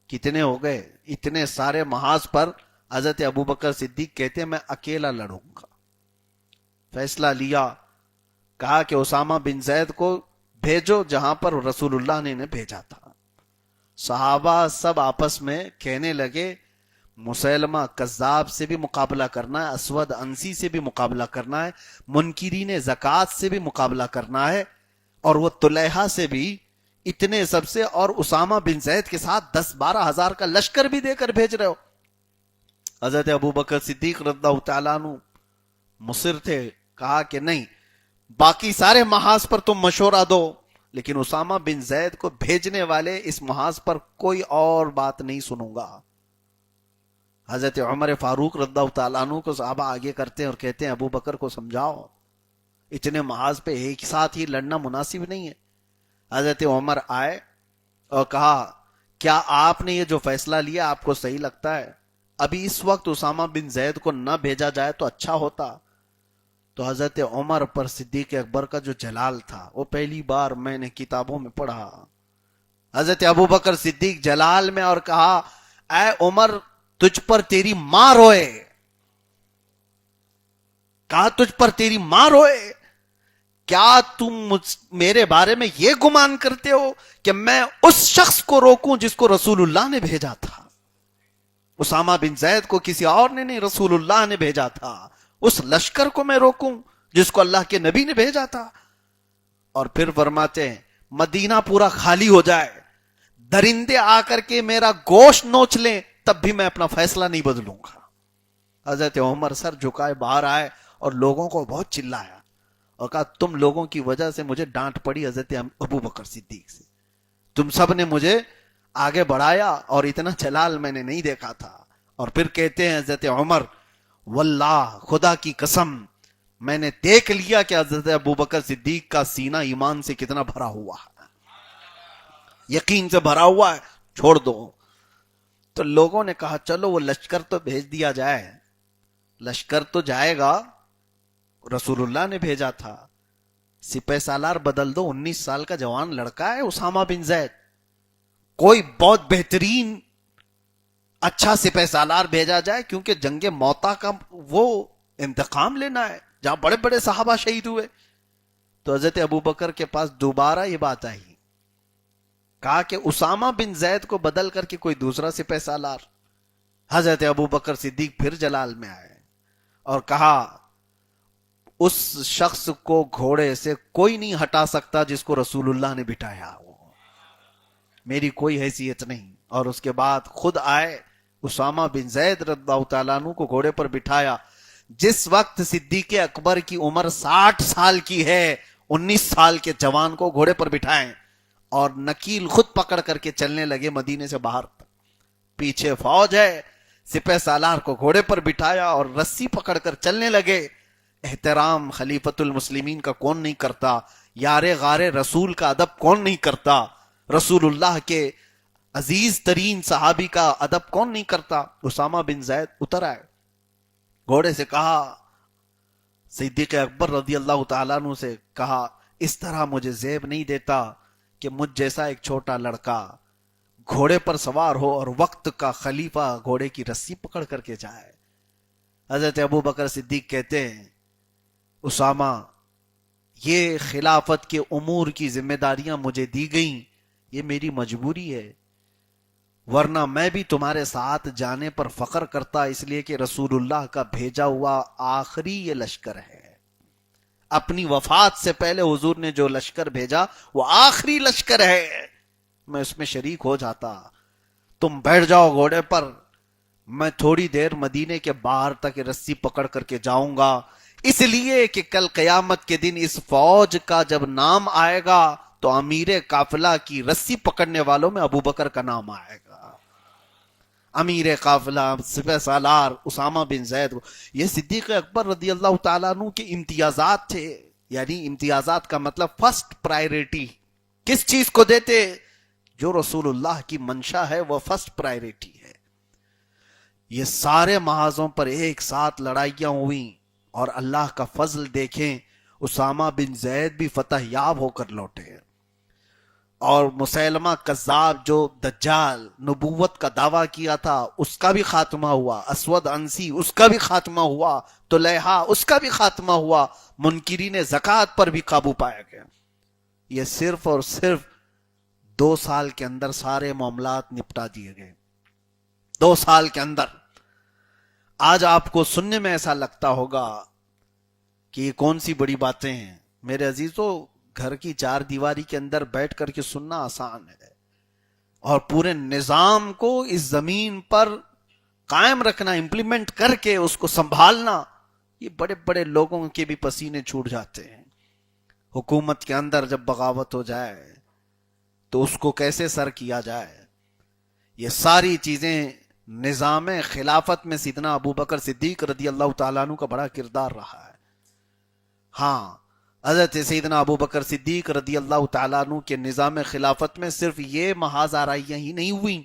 کتنے ہو گئے؟ اتنے سارے محاذ پر حضرت ابوبکر صدیق کہتے ہیں میں اکیلا لڑوں گا۔ فیصلہ لیا، کہا کہ اسامہ بن زید کو بھیجو جہاں پر رسول اللہ نے انہیں بھیجا تھا۔ صحابہ سب آپس میں کہنے لگے مسیلمہ کذاب سے بھی مقابلہ کرنا ہے، اسود عنسی سے بھی مقابلہ کرنا ہے، منکرین زکوٰۃ سے بھی مقابلہ کرنا ہے، اور وہ طلیحہ سے بھی، اتنے سب سے، اور اسامہ بن زید کے ساتھ 10-12 ہزار کا لشکر بھی دے کر بھیج رہے ہو۔ حضرت ابوبکر صدیق رضی اللہ تعالیٰ عنہ مصر تھے، کہا کہ نہیں، باقی سارے محاذ پر تم مشورہ دو، لیکن اسامہ بن زید کو بھیجنے والے اس محاذ پر کوئی اور بات نہیں سنوں گا۔ حضرت عمر فاروق رضی اللہ تعالیٰ عنہ کو صحابہ آگے کرتے ہیں اور کہتے ہیں ابو بکر کو سمجھاؤ، اتنے محاذ پہ ایک ساتھ ہی لڑنا مناسب نہیں ہے۔ حضرت عمر آئے اور کہا کیا آپ نے یہ جو فیصلہ لیا آپ کو صحیح لگتا ہے؟ ابھی اس وقت اسامہ بن زید کو نہ بھیجا جائے تو اچھا ہوتا۔ تو حضرت عمر پر صدیق اکبر کا جو جلال تھا وہ پہلی بار میں نے کتابوں میں پڑھا۔ حضرت ابوبکر صدیق جلال میں، اور کہا اے عمر تجھ پر تیری ماں روئے، کہا تجھ پر تیری ماں روئے، کیا تم میرے بارے میں یہ گمان کرتے ہو کہ میں اس شخص کو روکوں جس کو رسول اللہ نے بھیجا تھا؟ اسامہ بن زید کو کسی اور نے نہیں، رسول اللہ نے بھیجا تھا۔ اس لشکر کو میں روکوں جس کو اللہ کے نبی نے بھیجا تھا؟ اور پھر فرماتے ہیں مدینہ پورا خالی ہو جائے، درندے آ کر کے میرا گوشت نوچ لیں، تب بھی میں اپنا فیصلہ نہیں بدلوں گا۔ حضرت عمر سر جھکائے باہر آئے اور لوگوں کو بہت چلایا اور کہا تم لوگوں کی وجہ سے مجھے ڈانٹ پڑی حضرت ابو بکر صدیق سے، تم سب نے مجھے آگے بڑھایا اور اتنا جلال میں نے نہیں دیکھا تھا۔ اور پھر کہتے ہیں حضرت عمر واللہ خدا کی قسم میں نے دیکھ لیا کہ حضرت ابو بکر صدیق کا سینہ ایمان سے کتنا بھرا ہوا ہے، یقین سے بھرا ہوا ہے، چھوڑ دو۔ تو لوگوں نے کہا چلو وہ لشکر تو بھیج دیا جائے، لشکر تو جائے گا، رسول اللہ نے بھیجا تھا، سپہ سالار بدل دو، 19 سال کا جوان لڑکا ہے اسامہ بن زید، کوئی بہت بہترین اچھا سپہ سالار بھیجا جائے، کیونکہ جنگ موتا کا وہ انتقام لینا ہے جہاں بڑے بڑے صحابہ شہید ہوئے۔ تو حضرت ابوبکر کے پاس دوبارہ یہ بات آئی، کہا کہ اسامہ بن زید کو بدل کر کے کوئی دوسرا سپہ سالار۔ حضرت ابوبکر صدیق پھر جلال میں آئے اور کہا اس شخص کو گھوڑے سے کوئی نہیں ہٹا سکتا جس کو رسول اللہ نے بٹھایا ہو، میری کوئی حیثیت نہیں۔ اور اس کے بعد خود آئے، اسامہ بن زید رضی اللہ تعالیٰ عنہ کو گھوڑے پر بٹھایا۔ جس وقت صدیق اکبر کی عمر 60 سال کی ہے، 19 سال کے جوان کو گھوڑے پر بٹھائیں اور نکیل خود پکڑ کر کے چلنے لگے مدینے سے باہر تک، پیچھے فوج ہے، سپہ سالار کو گھوڑے پر بٹھایا اور رسی پکڑ کر چلنے لگے۔ احترام خلیفۃ المسلمین کا کون نہیں کرتا؟ یار غار رسول کا ادب کون نہیں کرتا؟ رسول اللہ کے عزیز ترین صحابی کا ادب کون نہیں کرتا؟ اسامہ بن زید اتر آئے، گھوڑے سے کہا، صدیق اکبر رضی اللہ تعالیٰ عنہ سے کہا اس طرح مجھے زیب نہیں دیتا کہ مجھ جیسا ایک چھوٹا لڑکا گھوڑے پر سوار ہو اور وقت کا خلیفہ گھوڑے کی رسی پکڑ کر کے جائے۔ حضرت ابو بکر صدیق کہتے ہیں اسامہ یہ خلافت کے امور کی ذمہ داریاں مجھے دی گئیں، یہ میری مجبوری ہے، ورنہ میں بھی تمہارے ساتھ جانے پر فخر کرتا، اس لیے کہ رسول اللہ کا بھیجا ہوا آخری یہ لشکر ہے۔ اپنی وفات سے پہلے حضور نے جو لشکر بھیجا وہ آخری لشکر ہے، میں اس میں شریک ہو جاتا. تم بیٹھ جاؤ گھوڑے پر, میں تھوڑی دیر مدینے کے باہر تک رسی پکڑ کر کے جاؤں گا, اس لیے کہ کل قیامت کے دن اس فوج کا جب نام آئے گا تو امیر قافلہ کی رسی پکڑنے والوں میں ابو بکر کا نام آئے گا. امیر قافلہ سپہ سالار اسامہ بن زید. یہ صدیق اکبر رضی اللہ تعالیٰ عنہ کے امتیازات تھے. یعنی امتیازات کا مطلب فرسٹ پرائیورٹی کس چیز کو دیتے؟ جو رسول اللہ کی منشا ہے وہ فرسٹ پرائیورٹی ہے. یہ سارے محاذوں پر ایک ساتھ لڑائیاں ہوئیں اور اللہ کا فضل دیکھیں, اسامہ بن زید بھی فتح یاب ہو کر لوٹے, اور مسیلمہ کذاب جو دجال نبوت کا دعویٰ کیا تھا اس کا بھی خاتمہ ہوا, اسود انسی اس کا بھی خاتمہ ہوا, طلیحہ اس کا بھی خاتمہ ہوا, منکرین زکوٰۃ پر بھی قابو پایا گیا. یہ صرف اور صرف 2 سال کے اندر سارے معاملات نپٹا دیے گئے. 2 سال کے اندر. آج آپ کو سننے میں ایسا لگتا ہوگا کہ یہ کون سی بڑی باتیں ہیں. میرے عزیزو, گھر کی 4 دیواری کے اندر بیٹھ کر کے سننا آسان ہے, اور پورے نظام کو اس زمین پر قائم رکھنا, امپلیمنٹ کر کے اس کو سنبھالنا, یہ بڑے بڑے لوگوں کے بھی پسینے چھوٹ جاتے ہیں. حکومت کے اندر جب بغاوت ہو جائے تو اس کو کیسے سر کیا جائے, یہ ساری چیزیں نظام خلافت میں سیدنا ابو بکر صدیق رضی اللہ تعالیٰ عنہ کا بڑا کردار رہا ہے. ہاں, حضرت سیدنا ابو بکر صدیق رضی اللہ تعالیٰ عنہ کے نظام خلافت میں صرف یہ محاذ آرائیاں ہی نہیں ہوئیں,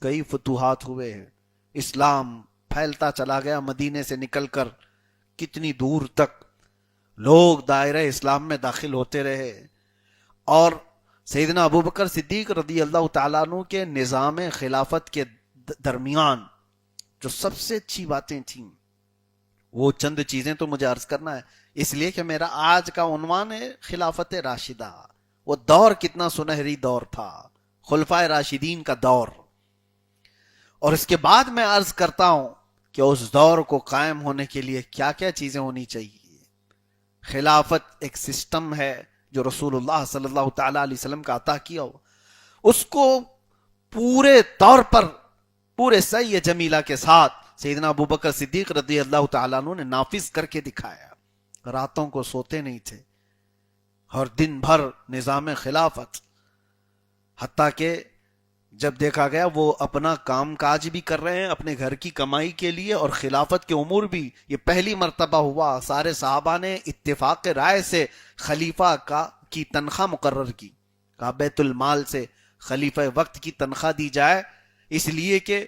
کئی فتوحات ہوئے ہیں. اسلام پھیلتا چلا گیا مدینے سے نکل کر, کتنی دور تک لوگ دائرہ اسلام میں داخل ہوتے رہے. اور سیدنا ابو بکر صدیق رضی اللہ تعالیٰ عنہ کے نظام خلافت کے درمیان جو سب سے اچھی باتیں تھیں وہ چند چیزیں تو مجھے عرض کرنا ہے, اس لیے کہ میرا آج کا عنوان ہے خلافت راشدہ. وہ دور کتنا سنہری دور تھا, خلفائے راشدین کا دور. اور اس کے بعد میں عرض کرتا ہوں کہ اس دور کو قائم ہونے کے لیے کیا کیا چیزیں ہونی چاہیے. خلافت ایک سسٹم ہے جو رسول اللہ صلی اللہ تعالی علیہ وسلم کا عطا کیا ہو, اس کو پورے طور پر پورے صحیح جمیلہ کے ساتھ سیدنا ابو بکر صدیق رضی اللہ تعالیٰ عنہ نے نافذ کر کے دکھایا. راتوں کو سوتے نہیں تھے اور دن بھر نظام خلافت, حتیٰ کہ جب دیکھا گیا وہ اپنا کام کاج بھی کر رہے ہیں اپنے گھر کی کمائی کے لیے, اور خلافت کے امور بھی. یہ پہلی مرتبہ ہوا سارے صحابہ نے اتفاق رائے سے خلیفہ کی تنخواہ مقرر کی, کہا بیت المال سے خلیفہ وقت کی تنخواہ دی جائے, اس لیے کہ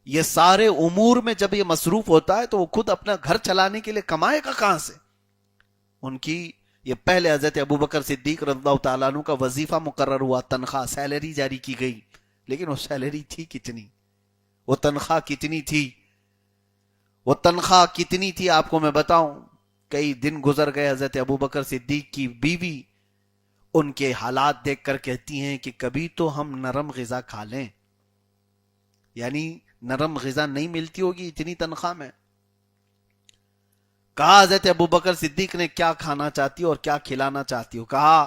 یہ سارے امور میں جب یہ مصروف ہوتا ہے تو وہ خود اپنا گھر چلانے کے لیے کمائے گا کہاں سے. ان کی یہ پہلے حضرت ابو بکر صدیق رضی اللہ تعالیٰ عنہ کا وظیفہ مقرر ہوا, تنخواہ سیلری جاری کی گئی. لیکن وہ سیلری تھی کتنی, وہ تنخواہ کتنی تھی, وہ تنخواہ کتنی تھی آپ کو میں بتاؤں. کئی دن گزر گئے, حضرت ابو بکر صدیق کی بیوی ان کے حالات دیکھ کر کہتی ہیں کہ کبھی تو ہم نرم غذا کھا لیں, یعنی نرم غذا نہیں ملتی ہوگی اتنی تنخواہ میں. کہا حضرت ابو بکر صدیق نے کیا کھانا چاہتی ہو اور کیا کھلانا چاہتی ہو. کہا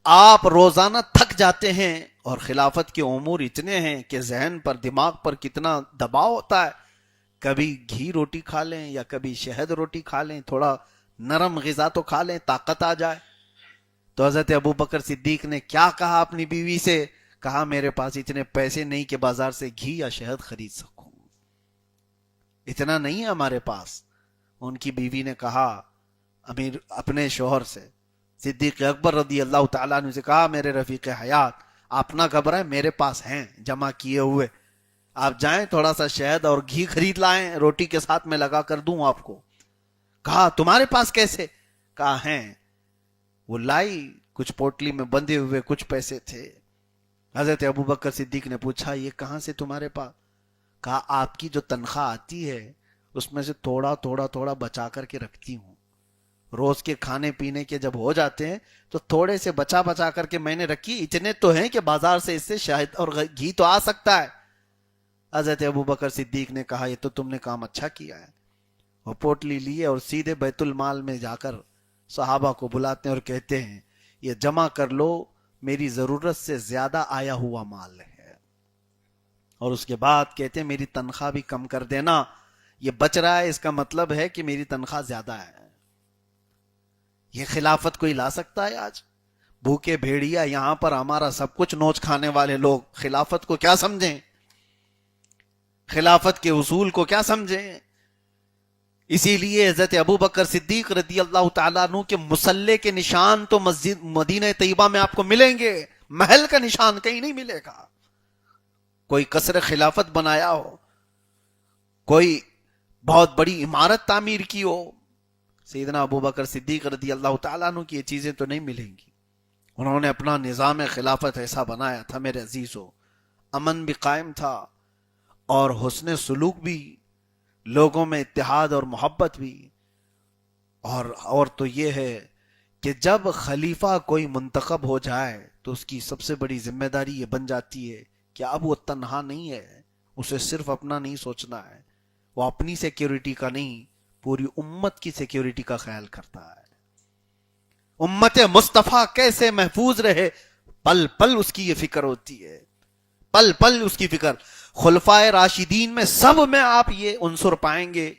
آپ روزانہ تھک جاتے ہیں اور خلافت کے امور اتنے ہیں کہ ذہن پر دماغ پر کتنا دباؤ ہوتا ہے, کبھی گھی روٹی کھا لیں یا کبھی شہد روٹی کھا لیں, تھوڑا نرم غذا تو کھا لیں طاقت آ جائے. تو حضرت ابو بکر صدیق نے کیا کہا اپنی بیوی سے, کہا میرے پاس اتنے پیسے نہیں کہ بازار سے گھی یا شہد خرید سکوں, اتنا نہیں ہے ہمارے پاس. ان کی بیوی نے کہا امیر اپنے شوہر سے, صدیق اکبر رضی اللہ تعالیٰ عنہ سے, کہا میرے رفیق حیات آپ نہ گھبرائیں, میرے پاس ہیں جمع کیے ہوئے, آپ جائیں تھوڑا سا شہد اور گھی خرید لائیں, روٹی کے ساتھ میں لگا کر دوں آپ کو. کہا تمہارے پاس کیسے؟ کہا ہیں. وہ لائی, کچھ پوٹلی میں بندھے ہوئے کچھ پیسے تھے. حضرت ابو بکر صدیق نے پوچھا یہ کہاں سے تمہارے پاس؟ کہا آپ کی جو تنخواہ آتی ہے اس میں سے تھوڑا تھوڑا تھوڑا بچا کر کے رکھتی ہوں, روز کے کھانے پینے کے جب ہو جاتے ہیں تو تھوڑے سے بچا بچا کر کے میں نے رکھی, اتنے تو ہیں کہ بازار سے اس سے شہد اور گھی تو آ سکتا ہے. حضرت ابو بکر صدیق نے کہا یہ تو تم نے کام اچھا کیا ہے. وہ پوٹلی لیے اور سیدھے بیت المال میں جا کر صحابہ کو بلاتے ہیں اور کہتے ہیں یہ جمع کر لو, میری ضرورت سے زیادہ آیا ہوا مال ہے. اور اس کے بعد کہتے ہیں میری تنخواہ بھی کم کر دینا. یہ بچ رہا ہے اس کا مطلب ہے کہ میری تنخواہ زیادہ ہے. یہ خلافت کوئی لا سکتا ہے آج؟ بھوکے بھیڑیا یہاں پر ہمارا سب کچھ نوچ کھانے والے لوگ خلافت کو کیا سمجھیں؟ خلافت کے اصول کو کیا سمجھیں؟ اسی لیے حضرت ابو بکر صدیق رضی اللہ تعالیٰ عنہ کے مسلح کے نشان تو مسجد مدینہ طیبہ میں آپ کو ملیں گے، محل کا نشان کہیں نہیں ملے گا. کوئی قصر خلافت بنایا ہو، کوئی بہت بڑی عمارت تعمیر کی ہو، سیدنا ابو بکر صدیق رضی اللہ تعالیٰ عنہ کی یہ چیزیں تو نہیں ملیں گی. انہوں نے اپنا نظام خلافت ایسا بنایا تھا میرے عزیزو، امن بھی قائم تھا اور حسن سلوک بھی، لوگوں میں اتحاد اور محبت بھی. اور تو یہ ہے کہ جب خلیفہ کوئی منتخب ہو جائے تو اس کی سب سے بڑی ذمہ داری یہ بن جاتی ہے کہ اب وہ تنہا نہیں ہے، اسے صرف اپنا نہیں سوچنا ہے، وہ اپنی سیکیورٹی کا نہیں پوری امت کی سیکیورٹی کا خیال کرتا ہے. امت مصطفیٰ کیسے محفوظ رہے، پل پل اس کی یہ فکر ہوتی ہے، پل پل اس کی فکر. خلفائے راشدین میں سب میں آپ یہ عنصر پائیں گے،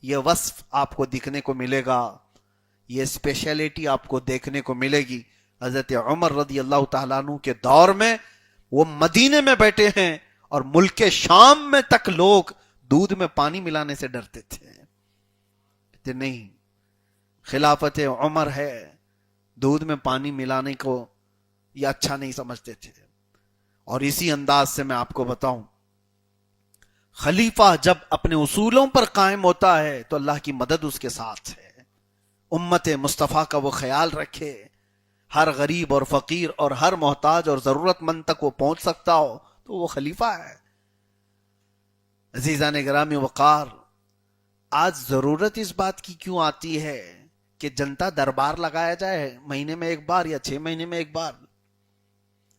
یہ وصف آپ کو دکھنے کو ملے گا، یہ اسپیشلٹی آپ کو دیکھنے کو ملے گی. حضرت عمر رضی اللہ تعالیٰ عنہ کے دور میں وہ مدینے میں بیٹھے ہیں اور ملک شام میں تک لوگ دودھ میں پانی ملانے سے ڈرتے تھے. نہیں، خلافت عمر ہے، دودھ میں پانی ملانے کو یہ اچھا نہیں سمجھتے تھے. اور اسی انداز سے میں آپ کو بتاؤں، خلیفہ جب اپنے اصولوں پر قائم ہوتا ہے تو اللہ کی مدد اس کے ساتھ ہے. امت مصطفیٰ کا وہ خیال رکھے، ہر غریب اور فقیر اور ہر محتاج اور ضرورت مند تک وہ پہنچ سکتا ہو تو وہ خلیفہ ہے. عزیزان گرامی وقار، آج ضرورت اس بات کی کیوں آتی ہے کہ جنتا دربار لگایا جائے مہینے میں ایک بار یا 6 مہینے میں ایک بار،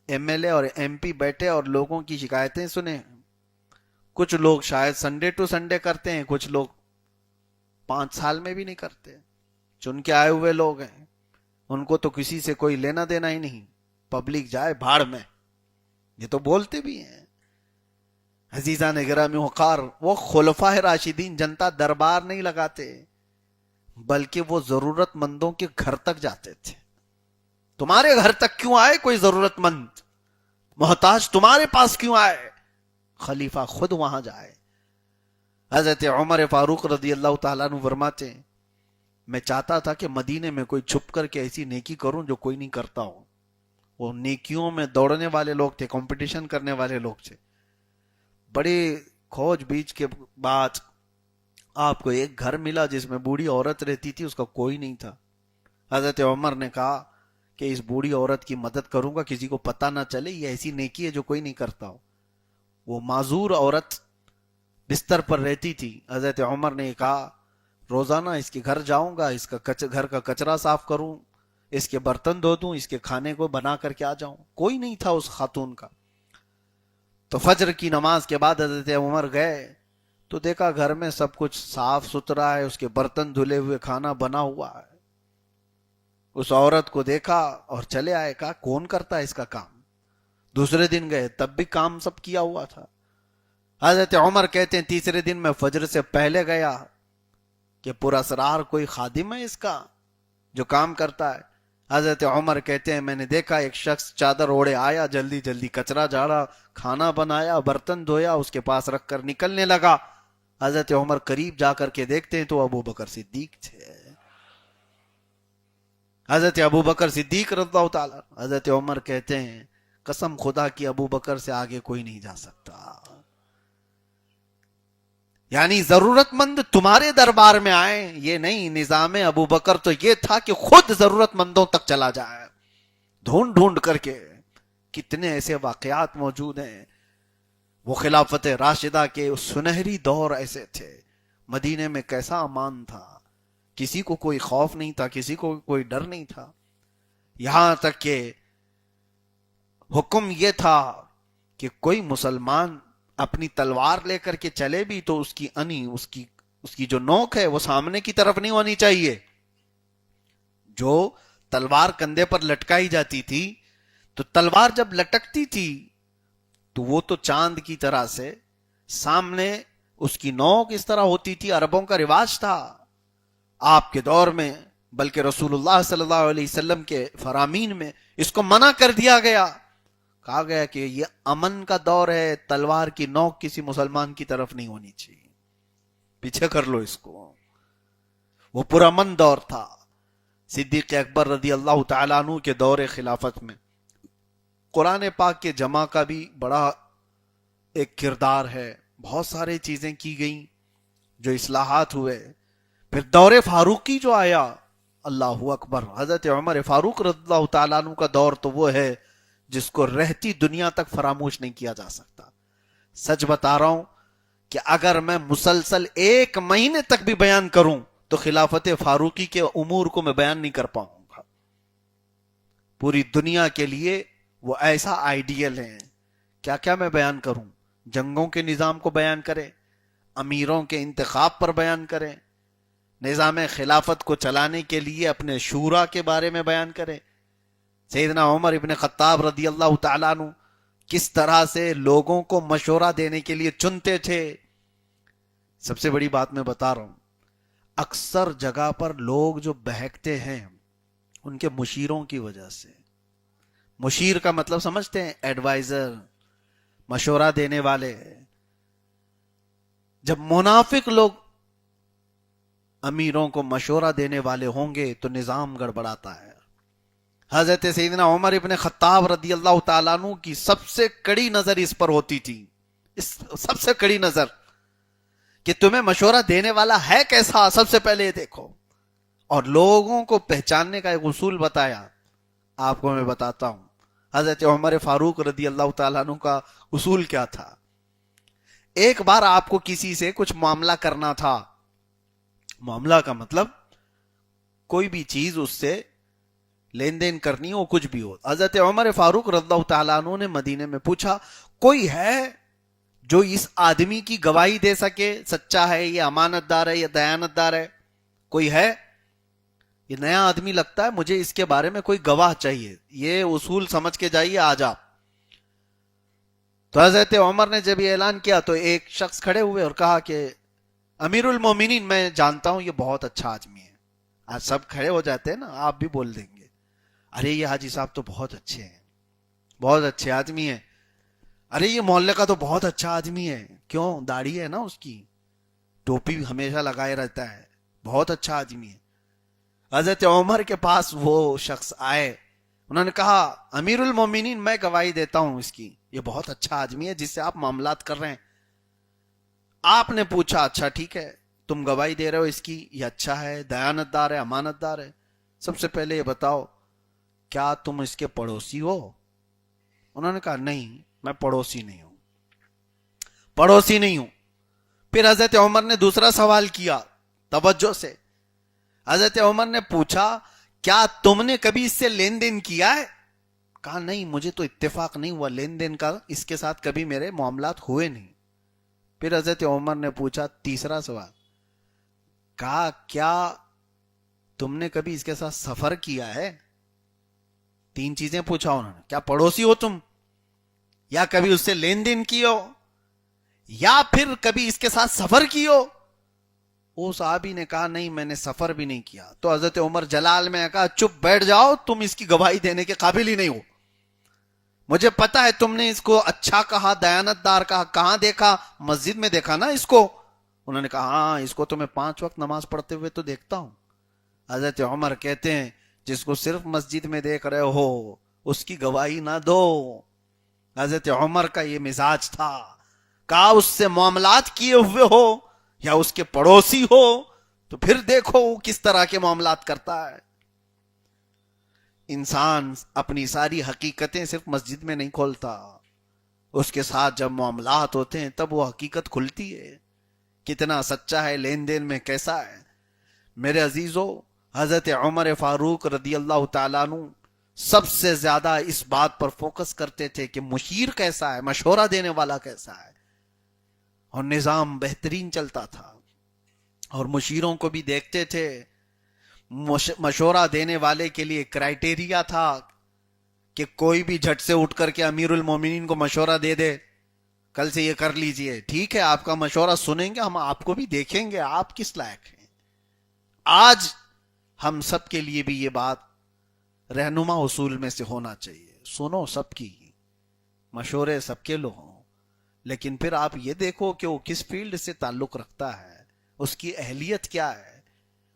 ایم ایل اے اور ایم پی بیٹھے اور لوگوں کی شکایتیں سنیں. کچھ لوگ شاید سنڈے ٹو سنڈے کرتے ہیں، کچھ لوگ 5 سال میں بھی نہیں کرتے. چن کے آئے ہوئے لوگ ہیں، ان کو تو کسی سے کوئی لینا دینا ہی نہیں، پبلک جائے بھاڑ میں، یہ تو بولتے بھی ہیں. عزیزان گرامی وقار، وہ خلفائے راشدین جنتا دربار نہیں لگاتے بلکہ وہ ضرورت مندوں کے گھر تک جاتے تھے. تمہارے گھر تک کیوں آئے کوئی ضرورت مند محتاج، تمہارے پاس کیوں آئے؟ خلیفہ خود وہاں جائے. حضرت عمر فاروق رضی اللہ تعالیٰ عنہ فرماتے ہیں میں چاہتا تھا کہ مدینے میں کوئی چھپ کر کے ایسی نیکی کروں جو کوئی نہیں کرتا ہو. وہ نیکیوں میں دوڑنے والے لوگ تھے، کمپٹیشن کرنے والے لوگ تھے. بڑے کھوج بیچ کے بعد آپ کو ایک گھر ملا جس میں بوڑھی عورت رہتی تھی، اس کا کوئی نہیں تھا. حضرت عمر نے کہا کہ اس بوڑھی عورت کی مدد کروں گا، کسی کو پتہ نہ چلے، یہ ایسی نیکی ہے جو کوئی نہیں کرتا ہو. وہ معذور عورت بستر پر رہتی تھی. حضرت عمر نے کہا روزانہ اس کے گھر جاؤں گا، اس کا گھر کا کچرا صاف کروں، اس کے برتن دھو دوں، اس کے کھانے کو بنا کر کے آ جاؤں. کوئی نہیں تھا اس خاتون کا. تو فجر کی نماز کے بعد حضرت عمر گئے تو دیکھا گھر میں سب کچھ صاف ستھرا ہے، اس کے برتن دھلے ہوئے، کھانا بنا ہوا ہے. اس عورت کو دیکھا اور چلے آئے. کہا کون کرتا ہے اس کا کام؟ دوسرے دن گئے تب بھی کام سب کیا ہوا تھا. حضرت عمر کہتے ہیں تیسرے دن میں فجر سے پہلے گیا کہ پراسرار کوئی خادم ہے اس کا جو کام کرتا ہے. حضرت عمر کہتے ہیں میں نے دیکھا ایک شخص چادر اوڑے آیا، جلدی جلدی کچرا جھاڑا، کھانا بنایا، برتن دھویا، اس کے پاس رکھ کر نکلنے لگا. حضرت عمر قریب جا کر کے دیکھتے ہیں تو ابو بکر صدیق تھے. حضرت ابو بکر صدیق رضی اللہ تعالی. حضرت عمر کہتے ہیں قسم خدا کی ابو بکر سے آگے کوئی نہیں جا سکتا. یعنی ضرورت مند تمہارے دربار میں آئے، یہ نہیں. نظام ابو بکر تو یہ تھا کہ خود ضرورت مندوں تک چلا جائے ڈھونڈ ڈھونڈ کر کے. کتنے ایسے واقعات موجود ہیں. وہ خلافت راشدہ کے سنہری دور ایسے تھے. مدینے میں کیسا امان تھا، کسی کو کوئی خوف نہیں تھا، کسی کو کوئی ڈر نہیں تھا. یہاں تک کہ حکم یہ تھا کہ کوئی مسلمان اپنی تلوار لے کر کے چلے بھی تو اس کی انی، اس کی جو نوک ہے وہ سامنے کی طرف نہیں ہونی چاہیے. جو تلوار کندھے پر لٹکائی جاتی تھی تو تلوار جب لٹکتی تھی تو وہ تو چاند کی طرح سے سامنے اس کی نوک اس طرح ہوتی تھی. عربوں کا رواج تھا آپ کے دور میں, بلکہ رسول اللہ صلی اللہ علیہ وسلم کے فرامین میں اس کو منع کر دیا گیا. کہا گیا کہ یہ امن کا دور ہے, تلوار کی نوک کسی مسلمان کی طرف نہیں ہونی چاہیے, پیچھے کر لو اس کو. وہ پرامن دور تھا. صدیق اکبر رضی اللہ تعالیٰ عنہ کے دور خلافت میں قرآن پاک کے جمع کا بھی بڑا ایک کردار ہے. بہت سارے چیزیں کی گئیں جو اصلاحات ہوئے. پھر دور فاروقی جو آیا, اللہ اکبر, حضرت عمر فاروق رضی اللہ تعالیٰ عنہ کا دور تو وہ ہے جس کو رہتی دنیا تک فراموش نہیں کیا جا سکتا. سچ بتا رہا ہوں کہ اگر میں مسلسل 1 مہینے تک بھی بیان کروں تو خلافت فاروقی کے امور کو میں بیان نہیں کر پاؤں گا. پوری دنیا کے لیے وہ ایسا آئیڈیل ہے. کیا کیا میں بیان کروں, جنگوں کے نظام کو بیان کریں, امیروں کے انتخاب پر بیان کریں, نظام خلافت کو چلانے کے لیے اپنے شورا کے بارے میں بیان کریں. سیدنا عمر ابن خطاب رضی اللہ تعالیٰ عنہ کس طرح سے لوگوں کو مشورہ دینے کے لیے چنتے تھے. سب سے بڑی بات میں بتا رہا ہوں, اکثر جگہ پر لوگ جو بہکتے ہیں ان کے مشیروں کی وجہ سے. مشیر کا مطلب سمجھتے ہیں, ایڈوائزر, مشورہ دینے والے. جب منافق لوگ امیروں کو مشورہ دینے والے ہوں گے تو نظام گڑبڑاتا ہے. حضرت سیدنا عمر ابن خطاب رضی اللہ تعالیٰ عنہ کی سب سے کڑی نظر اس پر ہوتی تھی, سب سے کڑی نظر, کہ تمہیں مشورہ دینے والا ہے کیسا, سب سے پہلے یہ دیکھو. اور لوگوں کو پہچاننے کا ایک اصول بتایا, آپ کو میں بتاتا ہوں. حضرت عمر فاروق رضی اللہ تعالیٰ عنہ کا اصول کیا تھا. ایک بار آپ کو کسی سے کچھ معاملہ کرنا تھا. معاملہ کا مطلب کوئی بھی چیز اس سے لین دین کرنی ہو, کچھ بھی ہو. حضرت عمر فاروق رضی اللہ تعالیٰ عنہ نے مدینے میں پوچھا, کوئی ہے جو اس آدمی کی گواہی دے سکے, سچا ہے, یہ امانت دار ہے, یہ دیانت دار ہے, کوئی ہے؟ یہ نیا آدمی لگتا ہے, مجھے اس کے بارے میں کوئی گواہ چاہیے, یہ اصول سمجھ کے جائیے, آج آپ. تو حضرت عمر نے جب یہ اعلان کیا تو ایک شخص کھڑے ہوئے اور کہا کہ امیر المومنین, میں جانتا ہوں یہ بہت اچھا آدمی ہے. آج سب کھڑے ہو جاتے ہیں نا, آپ بھی بول دیں گے, ارے یہ حاجی صاحب تو بہت اچھے ہیں, بہت اچھے آدمی ہیں. ارے یہ محلے کا تو بہت اچھا آدمی ہے, کیوں, داڑھی ہے نا اس کی, ٹوپی ہمیشہ لگائے رہتا ہے, بہت اچھا آدمی ہے. حضرت عمر کے پاس وہ شخص آئے, انہوں نے کہا, امیر المومنین میں گواہی دیتا ہوں اس کی, یہ بہت اچھا آدمی ہے جس سے آپ معاملات کر رہے ہیں. آپ نے پوچھا, اچھا ٹھیک ہے, تم گواہی دے رہے ہو اس کی, یہ اچھا ہے, دیانت دار ہے, امانت دار ہے, سب سے پہلے یہ بتاؤ کیا تم اس کے پڑوسی ہو؟ انہوں نے کہا, نہیں میں پڑوسی نہیں ہوں, پڑوسی نہیں ہوں. پھر حضرت عمر نے دوسرا سوال کیا توجہ سے. حضرت عمر نے پوچھا, کیا تم نے کبھی اس سے لین دین کیا ہے؟ کہا, نہیں مجھے تو اتفاق نہیں ہوا لین دین کا, اس کے ساتھ کبھی میرے معاملات ہوئے نہیں. پھر حضرت عمر نے پوچھا تیسرا سوال, کہا کیا تم نے کبھی اس کے ساتھ سفر کیا ہے؟ 3 چیزیں پوچھا انہوں نے, کیا پڑوسی ہو تم, یا کبھی اس سے لین دین کی ہو, یا پھر کبھی اس کے ساتھ سفر کی ہو. وہ صحابی نے کہا, نہیں میں نے سفر بھی نہیں کیا. تو حضرت عمر جلال میں کہا, چپ بیٹھ جاؤ, تم اس کی گواہی دینے کے قابل ہی نہیں ہو. مجھے پتا ہے تم نے اس کو اچھا کہا, دیانت دار کہا, کہاں دیکھا, مسجد میں دیکھا نا اس کو. انہوں نے کہا, ہاں اس کو تو میں 5 وقت نماز پڑھتے ہوئے تو دیکھتا ہوں. حضرت عمر کہتے ہیں, جس کو صرف مسجد میں دیکھ رہے ہو اس کی گواہی نہ دو. حضرت عمر کا یہ مزاج تھا, کہا اس سے معاملات کیے ہوئے ہو یا اس کے پڑوسی ہو تو پھر دیکھو کس طرح کے معاملات کرتا ہے. انسان اپنی ساری حقیقتیں صرف مسجد میں نہیں کھولتا, اس کے ساتھ جب معاملات ہوتے ہیں تب وہ حقیقت کھلتی ہے, کتنا سچا ہے, لین دین میں کیسا ہے. میرے عزیزو, حضرت عمر فاروق رضی اللہ تعالیٰ عنہ سب سے زیادہ اس بات پر فوکس کرتے تھے کہ مشیر کیسا ہے, مشورہ دینے والا کیسا ہے, اور نظام بہترین چلتا تھا. اور مشیروں کو بھی دیکھتے تھے, مشورہ دینے والے کے لیے کرائٹیریا تھا کہ کوئی بھی جھٹ سے اٹھ کر کے امیر المومنین کو مشورہ دے دے کل سے یہ کر لیجئے. ٹھیک ہے آپ کا مشورہ سنیں گے, ہم آپ کو بھی دیکھیں گے آپ کس لائق ہیں. آج ہم سب کے لیے بھی یہ بات رہنما اصول میں سے ہونا چاہیے. سنو سب کی, مشورے سب کے لو ہوں, لیکن پھر آپ یہ دیکھو کہ وہ کس فیلڈ سے تعلق رکھتا ہے, اس کی اہلیت کیا ہے,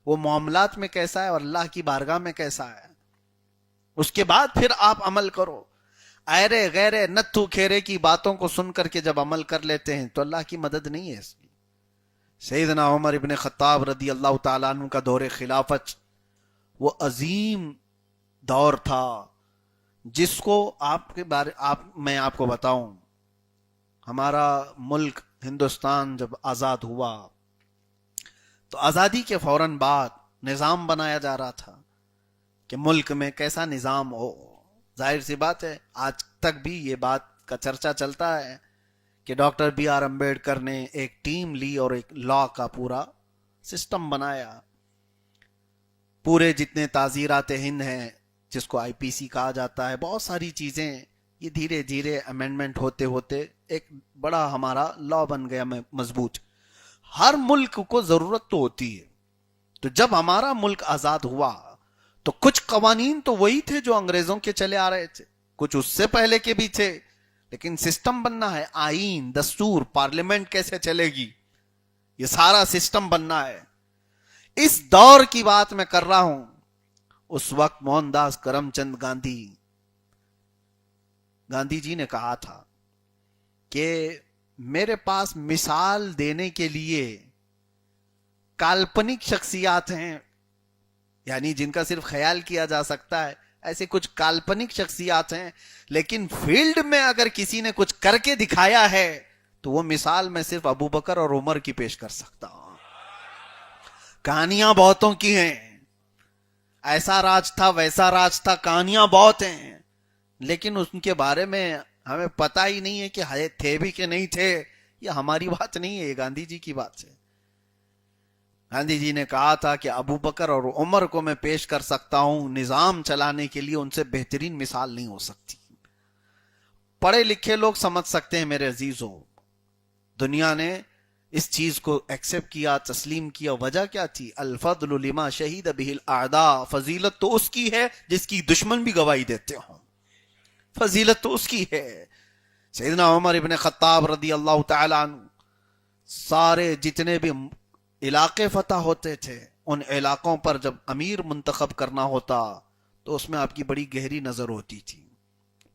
وہ معاملات میں کیسا ہے اور اللہ کی بارگاہ میں کیسا ہے. اس کے بعد پھر آپ عمل کرو. ایرے غیرے نتھو کھیرے کی باتوں کو سن کر کے جب عمل کر لیتے ہیں تو اللہ کی مدد نہیں ہے اس کی. سیدنا عمر ابن خطاب رضی اللہ تعالیٰ عنہ کا دور خلافت وہ عظیم دور تھا جس کو میں آپ کو بتاؤں. ہمارا ملک ہندوستان جب آزاد ہوا تو آزادی کے فوراً بعد نظام بنایا جا رہا تھا کہ ملک میں کیسا نظام ہو. ظاہر سی بات ہے آج تک بھی یہ بات کا چرچا چلتا ہے کہ ڈاکٹر بی آر امبیڈکر نے ایک ٹیم لی اور ایک لا کا پورا سسٹم بنایا. پورے جتنے تعزیرات ہند ہیں جس کو آئی پی سی کہا جاتا ہے, بہت ساری چیزیں یہ دھیرے دھیرے امینڈمنٹ ہوتے ہوتے ایک بڑا ہمارا لا بن گیا مضبوط. ہر ملک کو ضرورت تو ہوتی ہے. تو جب ہمارا ملک آزاد ہوا تو کچھ قوانین تو وہی تھے جو انگریزوں کے چلے آ رہے تھے, کچھ اس سے پہلے کے بھی تھے, لیکن سسٹم بننا ہے, آئین, دستور, پارلیمنٹ کیسے چلے گی, یہ سارا سسٹم بننا ہے. اس دور کی بات میں کر رہا ہوں. اس وقت موہن داس کرم چند گاندھی جی نے کہا تھا کہ میرے پاس مثال دینے کے لیے کالپنک شخصیات ہیں, یعنی جن کا صرف خیال کیا جا سکتا ہے, ایسے کچھ کالپنک شخصیات ہیں, لیکن فیلڈ میں اگر کسی نے کچھ کر کے دکھایا ہے تو وہ مثال میں صرف ابو بکر اور عمر کی پیش کر سکتا ہوں. کہانیاں بہتوں کی ہیں, ایسا راج تھا ویسا راج تھا, کہانیاں بہت ہیں, لیکن ان کے بارے میں ہمیں پتہ ہی نہیں ہے کہ تھے بھی کہ نہیں تھے. یہ ہماری بات نہیں ہے, یہ گاندھی جی کی بات ہے. گاندھی جی نے کہا تھا کہ ابو بکر اور عمر کو میں پیش کر سکتا ہوں نظام چلانے کے لیے, ان سے بہترین مثال نہیں ہو سکتی. پڑھے لکھے لوگ سمجھ سکتے ہیں میرے عزیزوں, دنیا نے اس چیز کو ایکسپٹ کیا, تسلیم کیا. وجہ کیا تھی؟ الفضل لما شہید بہ الاعداء, فضیلت تو اس کی ہے جس کی دشمن بھی گواہی دیتے ہوں, فضیلت تو اس کی ہے. سیدنا عمر ابن خطاب رضی اللہ تعالی عنہ سارے جتنے بھی علاقے فتح ہوتے تھے, ان علاقوں پر جب امیر منتخب کرنا ہوتا تو اس میں آپ کی بڑی گہری نظر ہوتی تھی,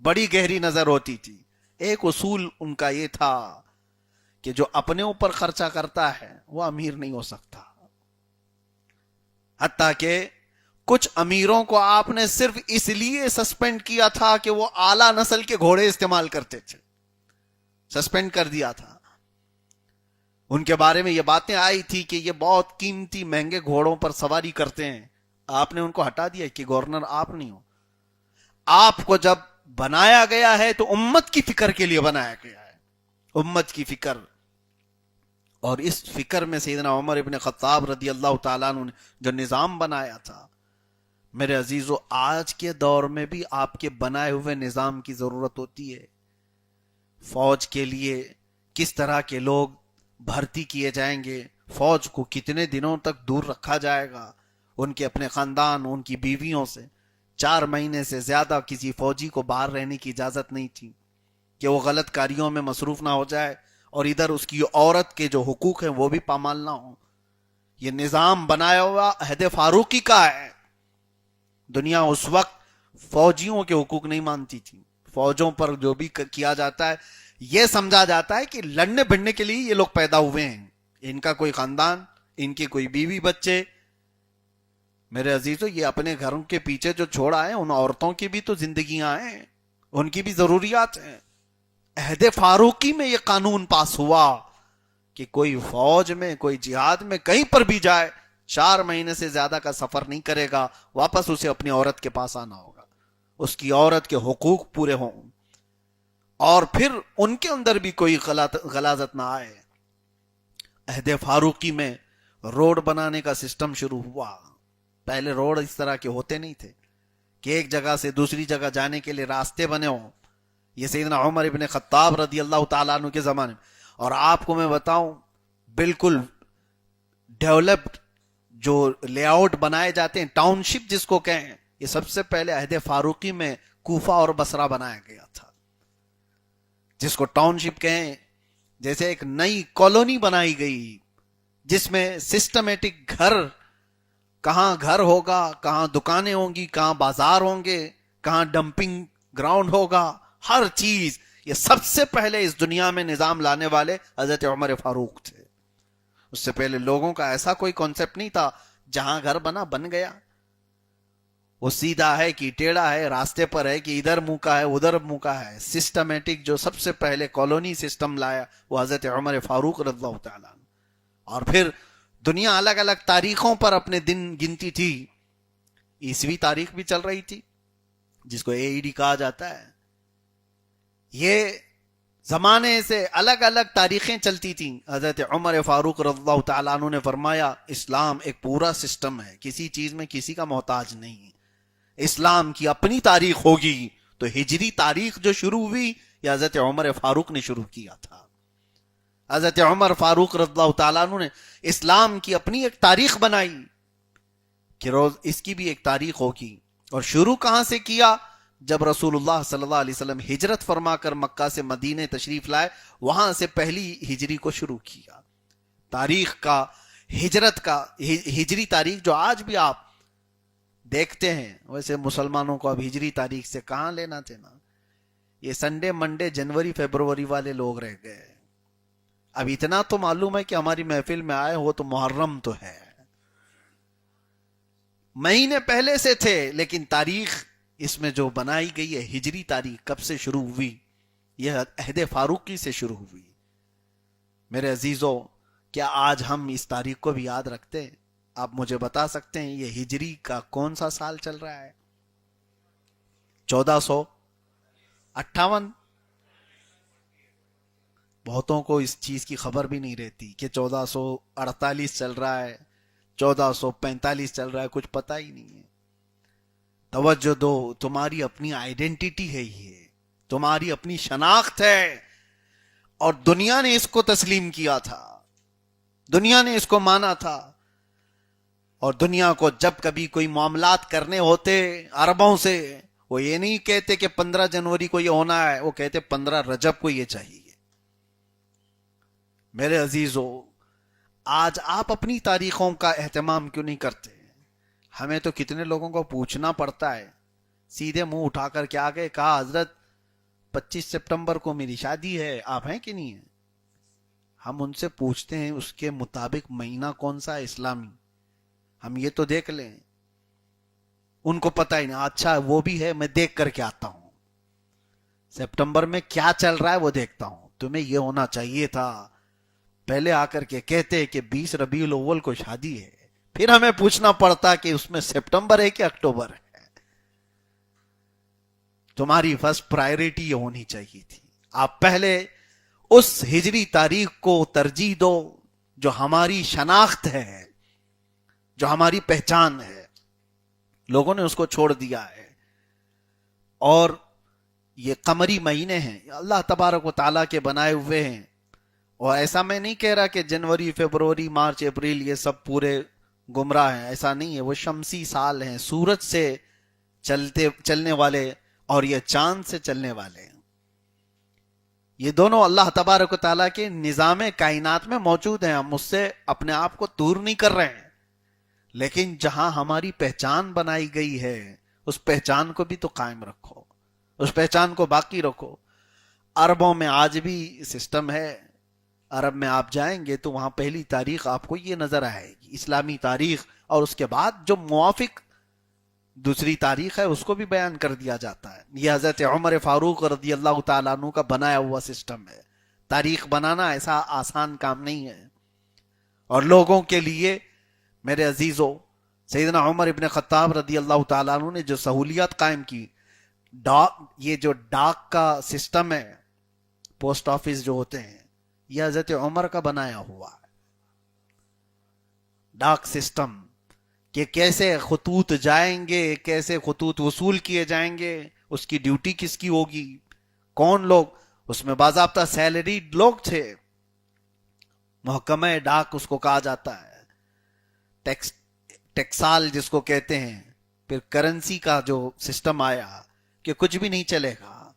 بڑی گہری نظر ہوتی تھی. ایک اصول ان کا یہ تھا کہ جو اپنے اوپر خرچہ کرتا ہے وہ امیر نہیں ہو سکتا. حتیٰ کہ کچھ امیروں کو آپ نے صرف اس لیے سسپینڈ کیا تھا کہ وہ اعلیٰ نسل کے گھوڑے استعمال کرتے تھے, سسپینڈ کر دیا تھا. ان کے بارے میں یہ باتیں آئی تھی کہ یہ بہت قیمتی مہنگے گھوڑوں پر سواری کرتے ہیں, آپ نے ان کو ہٹا دیا کہ گورنر آپ نہیں ہو. آپ کو جب بنایا گیا ہے تو امت کی فکر کے لیے بنایا گیا ہے, امت کی فکر. اور اس فکر میں سیدنا عمر ابن خطاب رضی اللہ تعالیٰ عنہ نے جو نظام بنایا تھا, میرے عزیزو آج کے دور میں بھی آپ کے بنائے ہوئے نظام کی ضرورت ہوتی ہے. فوج کے لیے کس طرح کے لوگ بھرتی کیے جائیں گے, فوج کو کتنے دنوں تک دور رکھا جائے گا ان کے اپنے خاندان, ان کی بیویوں سے. 4 مہینے سے زیادہ کسی فوجی کو باہر رہنے کی اجازت نہیں تھی کہ وہ غلط کاریوں میں مصروف نہ ہو جائے اور ادھر اس کی عورت کے جو حقوق ہیں وہ بھی پامال نہ ہوں. یہ نظام بنایا ہوا عہد فاروقی کا ہے. دنیا اس وقت فوجیوں کے حقوق نہیں مانتی تھی. فوجوں پر جو بھی کیا جاتا ہے یہ سمجھا جاتا ہے کہ لڑنے بھڑنے کے لیے یہ لوگ پیدا ہوئے ہیں, ان کا کوئی خاندان, ان کی کوئی بیوی بچے. میرے عزیزو یہ اپنے گھروں کے پیچھے جو چھوڑ آئے ان عورتوں کی بھی تو زندگیاں ہیں, ان کی بھی ضروریات ہیں. عہد فاروقی میں یہ قانون پاس ہوا کہ کوئی فوج میں, کوئی جہاد میں کہیں پر بھی جائے 4 مہینے سے زیادہ کا سفر نہیں کرے گا, واپس اسے اپنی عورت کے پاس آنا ہوگا, اس کی عورت کے حقوق پورے ہوں, اور پھر ان کے اندر بھی کوئی غلاظت نہ آئے. عہد فاروقی میں روڈ بنانے کا سسٹم شروع ہوا. پہلے روڈ اس طرح کے ہوتے نہیں تھے کہ ایک جگہ سے دوسری جگہ جانے کے لیے راستے بنے ہوں. یہ سیدنا عمر ابن خطاب رضی اللہ تعالیٰ عنہ کے زمانے میں. اور آپ کو میں بتاؤں بالکل ڈیولپڈ جو لے آؤٹ بنائے جاتے ہیں ٹاؤن شپ جس کو کہیں, یہ سب سے پہلے عہد فاروقی میں کوفہ اور بصرہ بنایا گیا تھا, جس کو ٹاؤن شپ کہیں. جیسے ایک نئی کالونی بنائی گئی جس میں سسٹمیٹک گھر, کہاں گھر ہوگا, کہاں دکانیں ہوں گی, کہاں بازار ہوں گے, کہاں ڈمپنگ گراؤنڈ ہوگا, ہر چیز. یہ سب سے پہلے اس دنیا میں نظام لانے والے حضرت عمر فاروق تھے. اس سے پہلے لوگوں کا ایسا کوئی کانسیپٹ نہیں تھا, جہاں گھر بنا بن گیا, وہ سیدھا ہے کہ ٹیڑھا ہے, راستے پر ہے کہ ادھر منہ کا ہے ادھر منہ کا ہے. سسٹمیٹک جو سب سے پہلے کالونی سسٹم لایا وہ حضرت عمر فاروق رضی اللہ تعالیٰ. اور پھر دنیا الگ الگ تاریخوں پر اپنے دن گنتی تھی. عیسوی تاریخ بھی چل رہی تھی جس کو AED کہا جاتا ہے. یہ زمانے سے الگ الگ تاریخیں چلتی تھیں. حضرت عمر فاروق رضی اللہ تعالیٰ عنہ نے فرمایا اسلام ایک پورا سسٹم ہے, کسی چیز میں کسی کا محتاج نہیں. اسلام کی اپنی تاریخ ہوگی تو ہجری تاریخ جو شروع ہوئی یہ حضرت عمر فاروق نے شروع کیا تھا. حضرت عمر فاروق رضی اللہ تعالیٰ عنہ نے اسلام کی اپنی ایک تاریخ بنائی کہ روز اس کی بھی ایک تاریخ ہوگی. اور شروع کہاں سے کیا؟ جب رسول اللہ صلی اللہ علیہ وسلم ہجرت فرما کر مکہ سے مدینے تشریف لائے, وہاں سے پہلی ہجری کو شروع کیا. تاریخ کا, ہجرت کا, ہجری تاریخ جو آج بھی آپ دیکھتے ہیں, ویسے مسلمانوں کو اب ہجری تاریخ سے کہاں لینا دینا. یہ سنڈے منڈے جنوری فیبروری والے لوگ رہ گئے. اب اتنا تو معلوم ہے کہ ہماری محفل میں آئے ہو تو محرم تو ہے, مہینے پہلے سے تھے, لیکن تاریخ اس میں جو بنائی گئی ہے ہجری تاریخ کب سے شروع ہوئی؟ یہ عہد فاروقی سے شروع ہوئی. میرے عزیزوں, کیا آج ہم اس تاریخ کو بھی یاد رکھتے ہیں؟ آپ مجھے بتا سکتے ہیں یہ ہجری کا کون سا سال چل رہا ہے؟ 1458. بہتوں کو اس چیز کی خبر بھی نہیں رہتی کہ 1448 چل رہا ہے, 1445 چل رہا ہے, کچھ پتہ ہی نہیں ہے. توجہ دو, تمہاری اپنی آئیڈینٹی ہے, یہ تمہاری اپنی شناخت ہے, اور دنیا نے اس کو تسلیم کیا تھا, دنیا نے اس کو مانا تھا. اور دنیا کو جب کبھی کوئی معاملات کرنے ہوتے عربوں سے, وہ یہ نہیں کہتے کہ 15 جنوری کو یہ ہونا ہے, وہ کہتے 15 رجب کو یہ چاہیے. میرے عزیزو, آج آپ اپنی تاریخوں کا اہتمام کیوں نہیں کرتے؟ ہمیں تو کتنے لوگوں کو پوچھنا پڑتا ہے, سیدھے منہ اٹھا کر کے آگے کہا حضرت 25 سپٹمبر کو میری شادی ہے, آپ ہیں کہ نہیں ہیں؟ ہم ان سے پوچھتے ہیں اس کے مطابق مہینہ کون سا ہے اسلامی, ہم یہ تو دیکھ لیں. ان کو پتہ ہی نہیں, اچھا وہ بھی ہے, میں دیکھ کر کے آتا ہوں, سپٹمبر میں کیا چل رہا ہے وہ دیکھتا ہوں. تمہیں یہ ہونا چاہیے تھا پہلے آ کر کے کہتے کہ 20 ربیع الاول کو شادی ہے, پھر ہمیں پوچھنا پڑتا کہ اس میں سپٹمبر ہے کہ اکتوبر ہے. تمہاری فرسٹ پرائیورٹی یہ ہونی چاہیے تھی, آپ پہلے اس ہجری تاریخ کو ترجیح دو جو ہماری شناخت ہے, جو ہماری پہچان ہے. لوگوں نے اس کو چھوڑ دیا ہے. اور یہ قمری مہینے ہیں, اللہ تبارک و تعالیٰ کے بنائے ہوئے ہیں. اور ایسا میں نہیں کہہ رہا کہ جنوری فروری مارچ اپریل یہ سب پورے گمراہ ہیں, ایسا نہیں ہے. وہ شمسی سال ہیں, سورج سے چلنے والے اور یہ چاند سے چلنے والے ہیں. یہ دونوں اللہ تبارک و تعالیٰ کے نظام کائنات میں موجود ہیں. ہم اس سے اپنے آپ کو دور نہیں کر رہے ہیں, لیکن جہاں ہماری پہچان بنائی گئی ہے اس پہچان کو بھی تو قائم رکھو, اس پہچان کو باقی رکھو. عربوں میں آج بھی سسٹم ہے, عرب میں آپ جائیں گے تو وہاں پہلی تاریخ آپ کو یہ نظر آئے گی اسلامی تاریخ, اور اس کے بعد جو موافق دوسری تاریخ ہے اس کو بھی بیان کر دیا جاتا ہے. یہ حضرت عمر فاروق رضی اللہ تعالیٰ عنہ کا بنایا ہوا سسٹم ہے. تاریخ بنانا ایسا آسان کام نہیں ہے. اور لوگوں کے لیے میرے عزیزو, سیدنا عمر ابن خطاب رضی اللہ تعالیٰ عنہ نے جو سہولیات قائم کی, یہ جو ڈاک کا سسٹم ہے, پوسٹ آفس جو ہوتے ہیں, یہ حضرت عمر کا بنایا ہوا ہے. ڈاک سسٹم کہ کیسے خطوط جائیں گے، کیسے خطوط وصول کیے جائیں گے، اس کی ڈیوٹی کس کی ہوگی، کون لوگ اس میں باضابطہ سیلریڈ لوگ تھے، محکمہ ڈاک اس کو کہا جاتا ہے، ٹیکسال جس کو کہتے ہیں، پھر کرنسی کا جو سسٹم آیا کہ کچھ بھی نہیں چلے گا،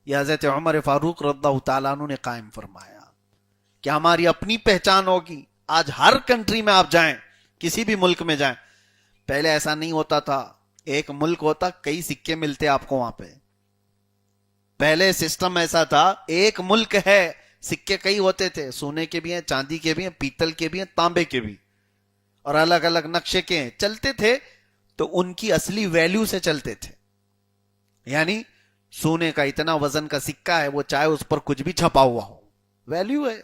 یہ حضرت عمر فاروق رضی اللہ تعالیٰ عنہ نے قائم فرمایا کہ ہماری اپنی پہچان ہوگی۔ آج ہر کنٹری میں آپ جائیں، کسی بھی ملک میں جائیں، پہلے ایسا نہیں ہوتا تھا، ایک ملک ہوتا کئی سکے ملتے آپ کو وہاں پہ، پہلے سسٹم ایسا تھا ایک ملک ہے سکے کئی ہوتے تھے، سونے کے بھی ہیں، چاندی کے بھی ہیں، پیتل کے بھی ہیں، تانبے کے بھی، اور الگ الگ نقشے کے ہیں، چلتے تھے تو ان کی اصلی ویلیو سے چلتے تھے، یعنی سونے کا اتنا وزن کا سکہ ہے، وہ چاہے اس پر کچھ بھی چھپا ہوا ہو، ویلیو ہے۔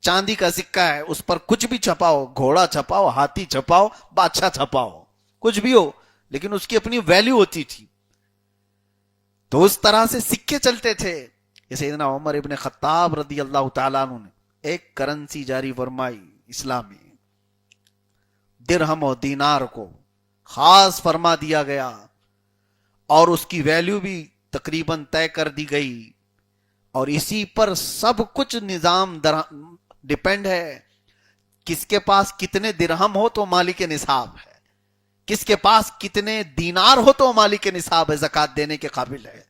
چاندی کا سکہ ہے، اس پر کچھ بھی چھپاؤ، گھوڑا چھپاؤ، ہاتھی چھپاؤ، بادشاہ چھپاؤ، کچھ بھی ہو، لیکن اس کی اپنی ویلیو ہوتی تھی۔ تو اس طرح سے سکے چلتے تھے۔ یہ سیدنا عمر ابن خطاب رضی اللہ تعالیٰ عنہ نے ایک کرنسی جاری فرمائی اسلامی، درہم و دینار کو خاص فرما دیا گیا، اور اس کی ویلیو بھی تقریباً طے کر دی گئی، اور اسی پر سب کچھ نظام ڈیپینڈ ہے۔ کس کے پاس کتنے درہم ہو تو مالک نصاب ہے، کس کے پاس کتنے دینار ہو تو مالک نصاب ہے، زکوٰۃ دینے کے قابل ہے۔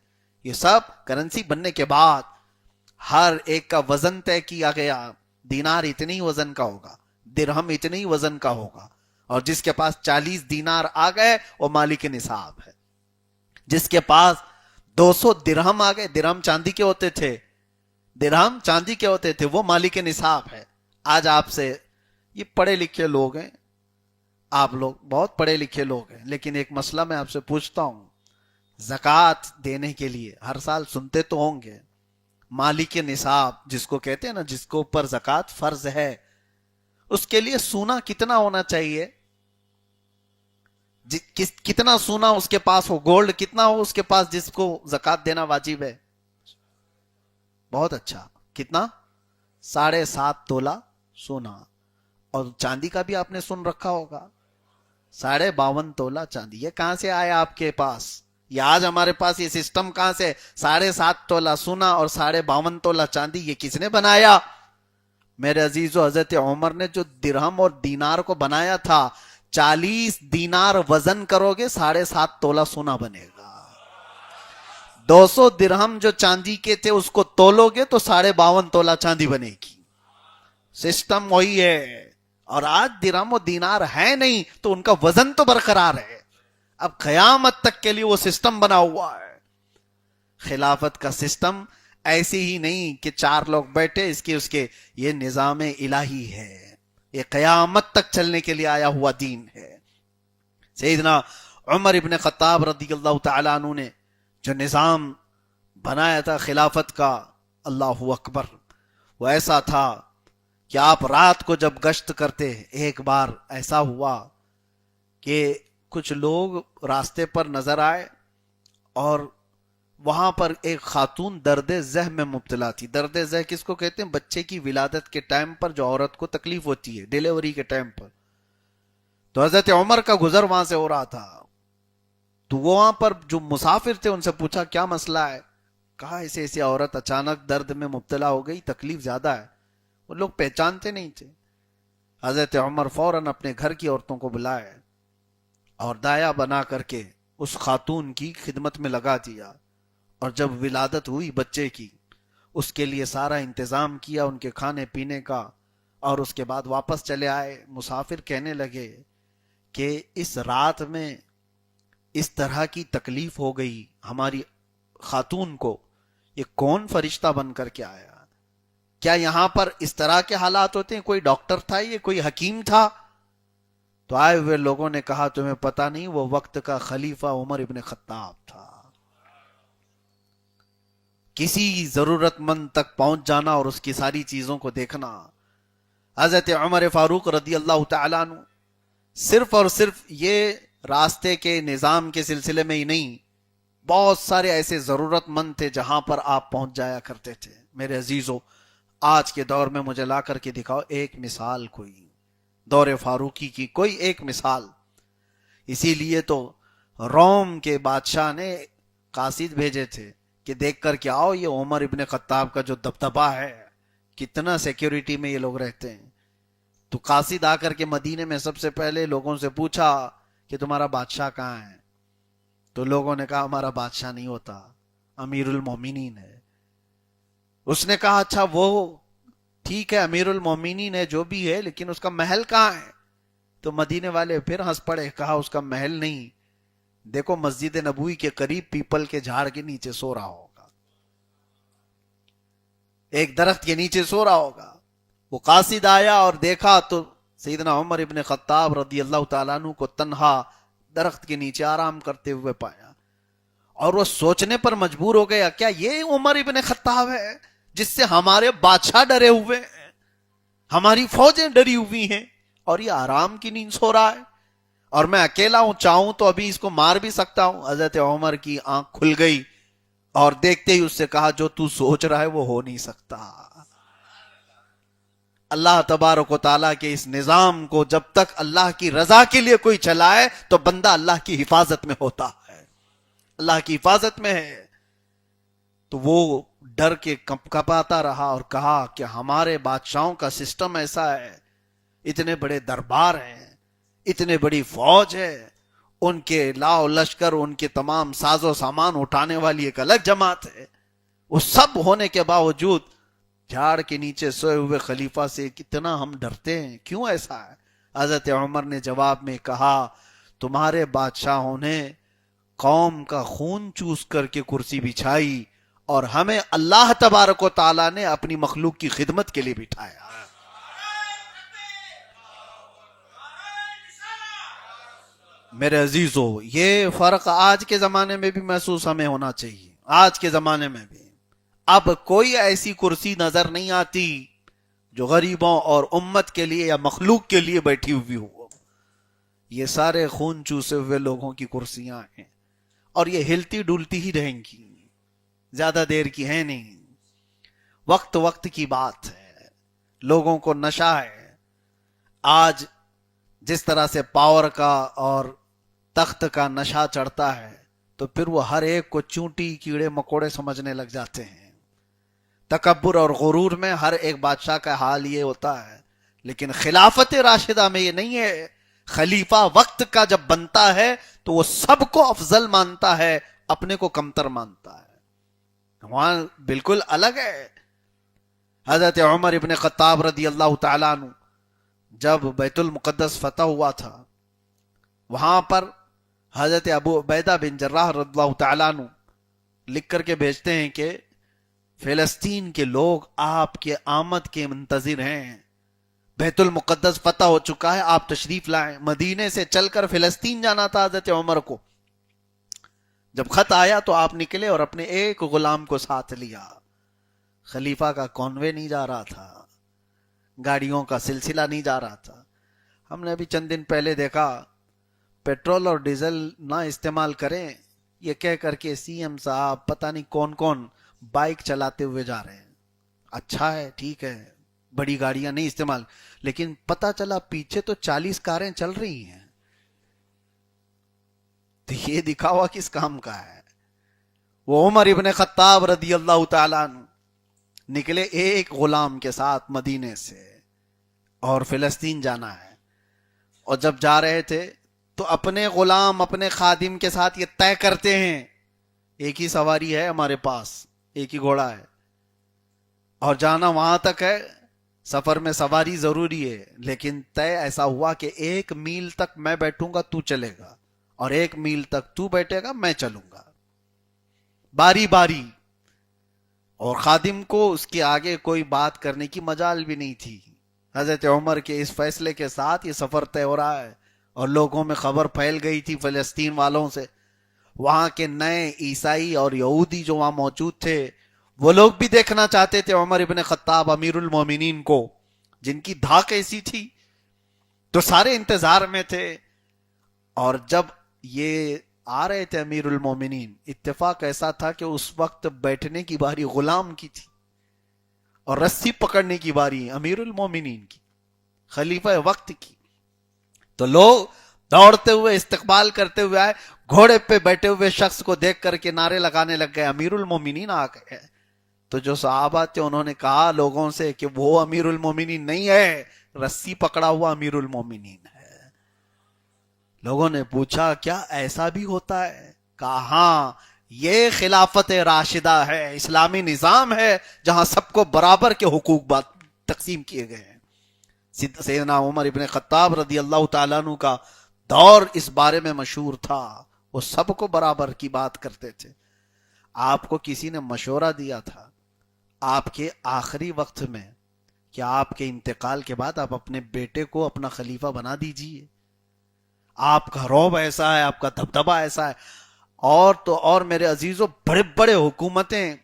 یہ سب کرنسی بننے کے بعد ہر ایک کا وزن طے کیا گیا، دینار اتنے ہی وزن کا ہوگا، درہم اتنے ہی وزن کا ہوگا، اور جس کے پاس 40 دینار آ گئے وہ مالک نصاب ہے، جس کے پاس 200 درہم آ گئے، درہم چاندی کے ہوتے تھے، درہم چاندی کے ہوتے تھے، وہ مالک نصاب ہے۔ آج آپ سے، یہ پڑھے لکھے لوگ ہیں، آپ لوگ بہت پڑھے لکھے لوگ ہیں، لیکن ایک مسئلہ میں آپ سے پوچھتا ہوں، زکوٰۃ دینے کے لیے ہر سال سنتے تو ہوں گے، مالک نصاب جس کو کہتے ہیں نا، جس کو اوپر زکوٰۃ فرض ہے، اس کے لیے سونا کتنا ہونا چاہیے؟ کتنا سونا اس کے پاس ہو، گولڈ کتنا ہو اس کے پاس جس کو زکوٰۃ دینا واجب ہے؟ بہت اچھا، کتنا؟ 7.5 تولہ سونا، اور چاندی کا بھی آپ نے سن رکھا ہوگا 52.5 تولہ چاندی۔ یہ کہاں سے آیا آپ کے پاس؟ یہ آج ہمارے پاس یہ سسٹم کہاں سے؟ 7.5 تولہ سونا اور 52.5 تولہ چاندی، یہ کس نے بنایا؟ میرے عزیزو، حضرت عمر نے جو درہم اور دینار کو بنایا تھا، 40 دینار وزن کرو گے 7.5 تولہ سونا بنے گا، 200 درہم جو چاندی کے تھے اس کو تولو گے تو 52.5 تولہ چاندی بنے گی۔ سسٹم وہی ہے، اور آج درہم و دینار ہے نہیں تو ان کا وزن تو برقرار ہے، اب قیامت تک کے لیے وہ سسٹم بنا ہوا ہے۔ خلافت کا سسٹم ایسے ہی نہیں کہ 4 لوگ بیٹھے اس کے، یہ نظام الہی ہے، یہ قیامت تک چلنے کے لیے آیا ہوا دین ہے۔ سیدنا عمر ابن خطاب رضی اللہ تعالیٰ عنہ نے جو نظام بنایا تھا خلافت کا، اللہ اکبر، وہ ایسا تھا کہ آپ رات کو جب گشت کرتے، ایک بار ایسا ہوا کہ کچھ لوگ راستے پر نظر آئے، اور وہاں پر ایک خاتون درد ذہ میں مبتلا تھی۔ درد ذہ کس کو کہتے ہیں؟ بچے کی ولادت کے ٹائم پر جو عورت کو تکلیف ہوتی ہے، ڈیلیوری کے ٹائم پر۔ تو حضرت عمر کا گزر وہاں سے ہو رہا تھا، تو وہاں پر جو مسافر تھے ان سے پوچھا کیا مسئلہ ہے؟ کہا ایسے ایسے عورت اچانک درد میں مبتلا ہو گئی، تکلیف زیادہ ہے۔ وہ لوگ پہچانتے نہیں تھے۔ حضرت عمر فوراً اپنے گھر کی عورتوں کو بلائے اور دایا بنا کر کے اس خاتون کی خدمت میں لگا دیا، اور جب ولادت ہوئی بچے کی، اس کے لیے سارا انتظام کیا ان کے کھانے پینے کا، اور اس کے بعد واپس چلے آئے۔ مسافر کہنے لگے کہ اس رات میں اس طرح کی تکلیف ہو گئی ہماری خاتون کو، یہ کون فرشتہ بن کر کے آیا؟ کیا یہاں پر اس طرح کے حالات ہوتے ہیں؟ کوئی ڈاکٹر تھا، یہ کوئی حکیم تھا؟ تو آئے ہوئے لوگوں نے کہا تمہیں پتہ نہیں، وہ وقت کا خلیفہ عمر ابن خطاب تھا۔ کسی ضرورت مند تک پہنچ جانا اور اس کی ساری چیزوں کو دیکھنا۔ حضرت عمر فاروق رضی اللہ تعالیٰ عنہ صرف اور صرف یہ راستے کے نظام کے سلسلے میں ہی نہیں، بہت سارے ایسے ضرورت مند تھے جہاں پر آپ پہنچ جایا کرتے تھے۔ میرے عزیزو، آج کے دور میں مجھے لا کر کے دکھاؤ ایک مثال، کوئی دور فاروقی کی کوئی ایک مثال اسی لیے تو روم کے بادشاہ نے قاصد بھیجے تھے کہ دیکھ کر کے آؤ یہ عمر ابن خطاب کا جو دبدبہ ہے، کتنا سیکیورٹی میں یہ لوگ رہتے ہیں۔ تو قاصد آ کر کے مدینے میں سب سے پہلے لوگوں سے پوچھا کہ تمہارا بادشاہ کہاں ہے؟ تو لوگوں نے کہا ہمارا بادشاہ نہیں ہوتا، امیر المومنین ہے۔ اس نے کہا اچھا وہ ٹھیک ہے، امیر المومنین ہے جو بھی ہے، لیکن اس کا محل کہاں ہے؟ تو مدینے والے پھر ہنس پڑے، کہا اس کا محل نہیں، دیکھو مسجد نبوی کے قریب پیپل کے جھاڑ کے نیچے سو رہا ہوگا، ایک درخت کے نیچے سو رہا ہوگا۔ وہ قاصد آیا اور دیکھا تو سیدنا عمر ابن خطاب رضی اللہ تعالیٰ عنہ کو تنہا درخت کے نیچے آرام کرتے ہوئے پایا، اور وہ سوچنے پر مجبور ہو گیا کیا یہ عمر ابن خطاب ہے جس سے ہمارے بادشاہ ڈرے ہوئے ہیں، ہماری فوجیں ڈری ہوئی ہیں، اور یہ آرام کی نیند سو رہا ہے، اور میں اکیلا ہوں، چاہوں تو ابھی اس کو مار بھی سکتا ہوں۔ حضرت عمر کی آنکھ کھل گئی اور دیکھتے ہی اس سے کہا جو تو سوچ رہا ہے وہ ہو نہیں سکتا۔ اللہ تبارک و تعالیٰ کے اس نظام کو جب تک اللہ کی رضا کے لیے کوئی چلائے تو بندہ اللہ کی حفاظت میں ہوتا ہے، اللہ کی حفاظت میں ہے۔ تو وہ ڈر کے کپاتا رہا اور کہا کہ ہمارے بادشاہوں کا سسٹم ایسا ہے، اتنے بڑے دربار ہیں، اتنے بڑی فوج ہے، ان کے لاؤ لشکر، ان کے تمام ساز و سامان اٹھانے والی ایک الگ جماعت ہے، وہ سب ہونے کے باوجود جھاڑ کے نیچے سوئے ہوئے خلیفہ سے کتنا ہم ڈرتے ہیں، کیوں ایسا ہے؟ حضرت عمر نے جواب میں کہا تمہارے بادشاہوں نے قوم کا خون چوس کر کے کرسی بچھائی، اور ہمیں اللہ تبارک و تعالیٰ نے اپنی مخلوق کی خدمت کے لیے بٹھایا۔ میرے عزیزو، یہ فرق آج کے زمانے میں بھی محسوس ہمیں ہونا چاہیے۔ آج کے زمانے میں بھی اب کوئی ایسی کرسی نظر نہیں آتی جو غریبوں اور امت کے لیے یا مخلوق کے لیے بیٹھی ہوئی ہو۔ یہ سارے خون چوسے ہوئے لوگوں کی کرسیاں ہیں، اور یہ ہلتی ڈولتی ہی رہیں گی، زیادہ دیر کی ہے نہیں، وقت وقت کی بات ہے۔ لوگوں کو نشہ ہے، آج جس طرح سے پاور کا اور تخت کا نشہ چڑھتا ہے تو پھر وہ ہر ایک کو چونٹی کیڑے مکوڑے سمجھنے لگ جاتے ہیں۔ تکبر اور غرور میں ہر ایک بادشاہ کا حال یہ ہوتا ہے، لیکن خلافت راشدہ میں یہ نہیں ہے۔ خلیفہ وقت کا جب بنتا ہے تو وہ سب کو افضل مانتا ہے، اپنے کو کمتر مانتا ہے، وہاں بالکل الگ ہے۔ حضرت عمر ابن خطاب رضی اللہ تعالیٰ عنہ جب بیت المقدس فتح ہوا تھا، وہاں پر حضرت ابو عبیدہ بن جراح رضی اللہ تعالیٰ عنہ لکھ کر کے بھیجتے ہیں کہ فلسطین کے لوگ آپ کے آمد کے منتظر ہیں، بیت المقدس فتح ہو چکا ہے، آپ تشریف لائیں۔ مدینے سے چل کر فلسطین جانا تھا حضرت عمر کو، جب خط آیا تو آپ نکلے اور اپنے ایک غلام کو ساتھ لیا۔ خلیفہ کا کانوے نہیں جا رہا تھا، گاڑیوں کا سلسلہ نہیں جا رہا تھا۔ ہم نے ابھی چند دن پہلے دیکھا پیٹرول اور ڈیزل نہ استعمال کریں یہ کہہ کر کے سی ایم صاحب پتہ نہیں کون کون بائک چلاتے ہوئے جا رہے ہیں۔ اچھا ہے، ٹھیک ہے، بڑی گاڑیاں نہیں استعمال، لیکن پتہ چلا پیچھے تو 40 کاریں چل رہی ہیں، تو یہ دکھاوا کس کام کا ہے؟ وہ عمر ابن خطاب رضی اللہ تعالیٰ عنہ نکلے ایک غلام کے ساتھ مدینے سے، اور فلسطین جانا ہے، اور جب جا رہے تھے تو اپنے غلام اپنے خادم کے ساتھ یہ طے کرتے ہیں ایک ہی سواری ہے ہمارے پاس، ایک ہی گھوڑا ہے، اور جانا وہاں تک ہے، سفر میں سواری ضروری ہے، لیکن طے ایسا ہوا کہ 1 میل تک میں بیٹھوں گا تو چلے گا، اور 1 میل تک تو بیٹھے گا میں چلوں گا، باری باری۔ اور خادم کو اس کے آگے کوئی بات کرنے کی مجال بھی نہیں تھی۔ حضرت عمر کے اس فیصلے کے ساتھ یہ سفر طے ہو رہا ہے، اور لوگوں میں خبر پھیل گئی تھی فلسطین والوں سے، وہاں کے نئے عیسائی اور یہودی جو وہاں موجود تھے وہ لوگ بھی دیکھنا چاہتے تھے عمر ابن خطاب امیر المومنین کو، جن کی دھاک ایسی تھی، تو سارے انتظار میں تھے۔ اور جب یہ آ رہے تھے امیر المومنین، اتفاق ایسا تھا کہ اس وقت بیٹھنے کی باری غلام کی تھی اور رسی پکڑنے کی باری امیر المومنین کی، خلیفہ وقت کی۔ تو لوگ دوڑتے ہوئے استقبال کرتے ہوئے آئے, گھوڑے پہ بیٹھے ہوئے شخص کو دیکھ کر کے نعرے لگانے لگ گئے, امیر المومنین آ گئے. تو جو صحابہ تھے انہوں نے کہا لوگوں سے کہ وہ امیر المومنین نہیں ہے, رسی پکڑا ہوا امیر المومنین ہے. لوگوں نے پوچھا کیا ایسا بھی ہوتا ہے؟ کہا ہاں, یہ خلافت راشدہ ہے, اسلامی نظام ہے جہاں سب کو برابر کے حقوق تقسیم کیے گئے ہیں. سیدنا عمر ابن خطاب رضی اللہ تعالیٰ عنہ کا دور اس بارے میں مشہور تھا, وہ سب کو برابر کی بات کرتے تھے. آپ کو کسی نے مشورہ دیا تھا آپ کے آخری وقت میں کہ آپ کے انتقال کے بعد آپ اپنے بیٹے کو اپنا خلیفہ بنا دیجئے, آپ کا رعب ایسا ہے, آپ کا دبدبہ ایسا ہے. اور تو اور میرے عزیزوں, بڑے بڑے حکومتیں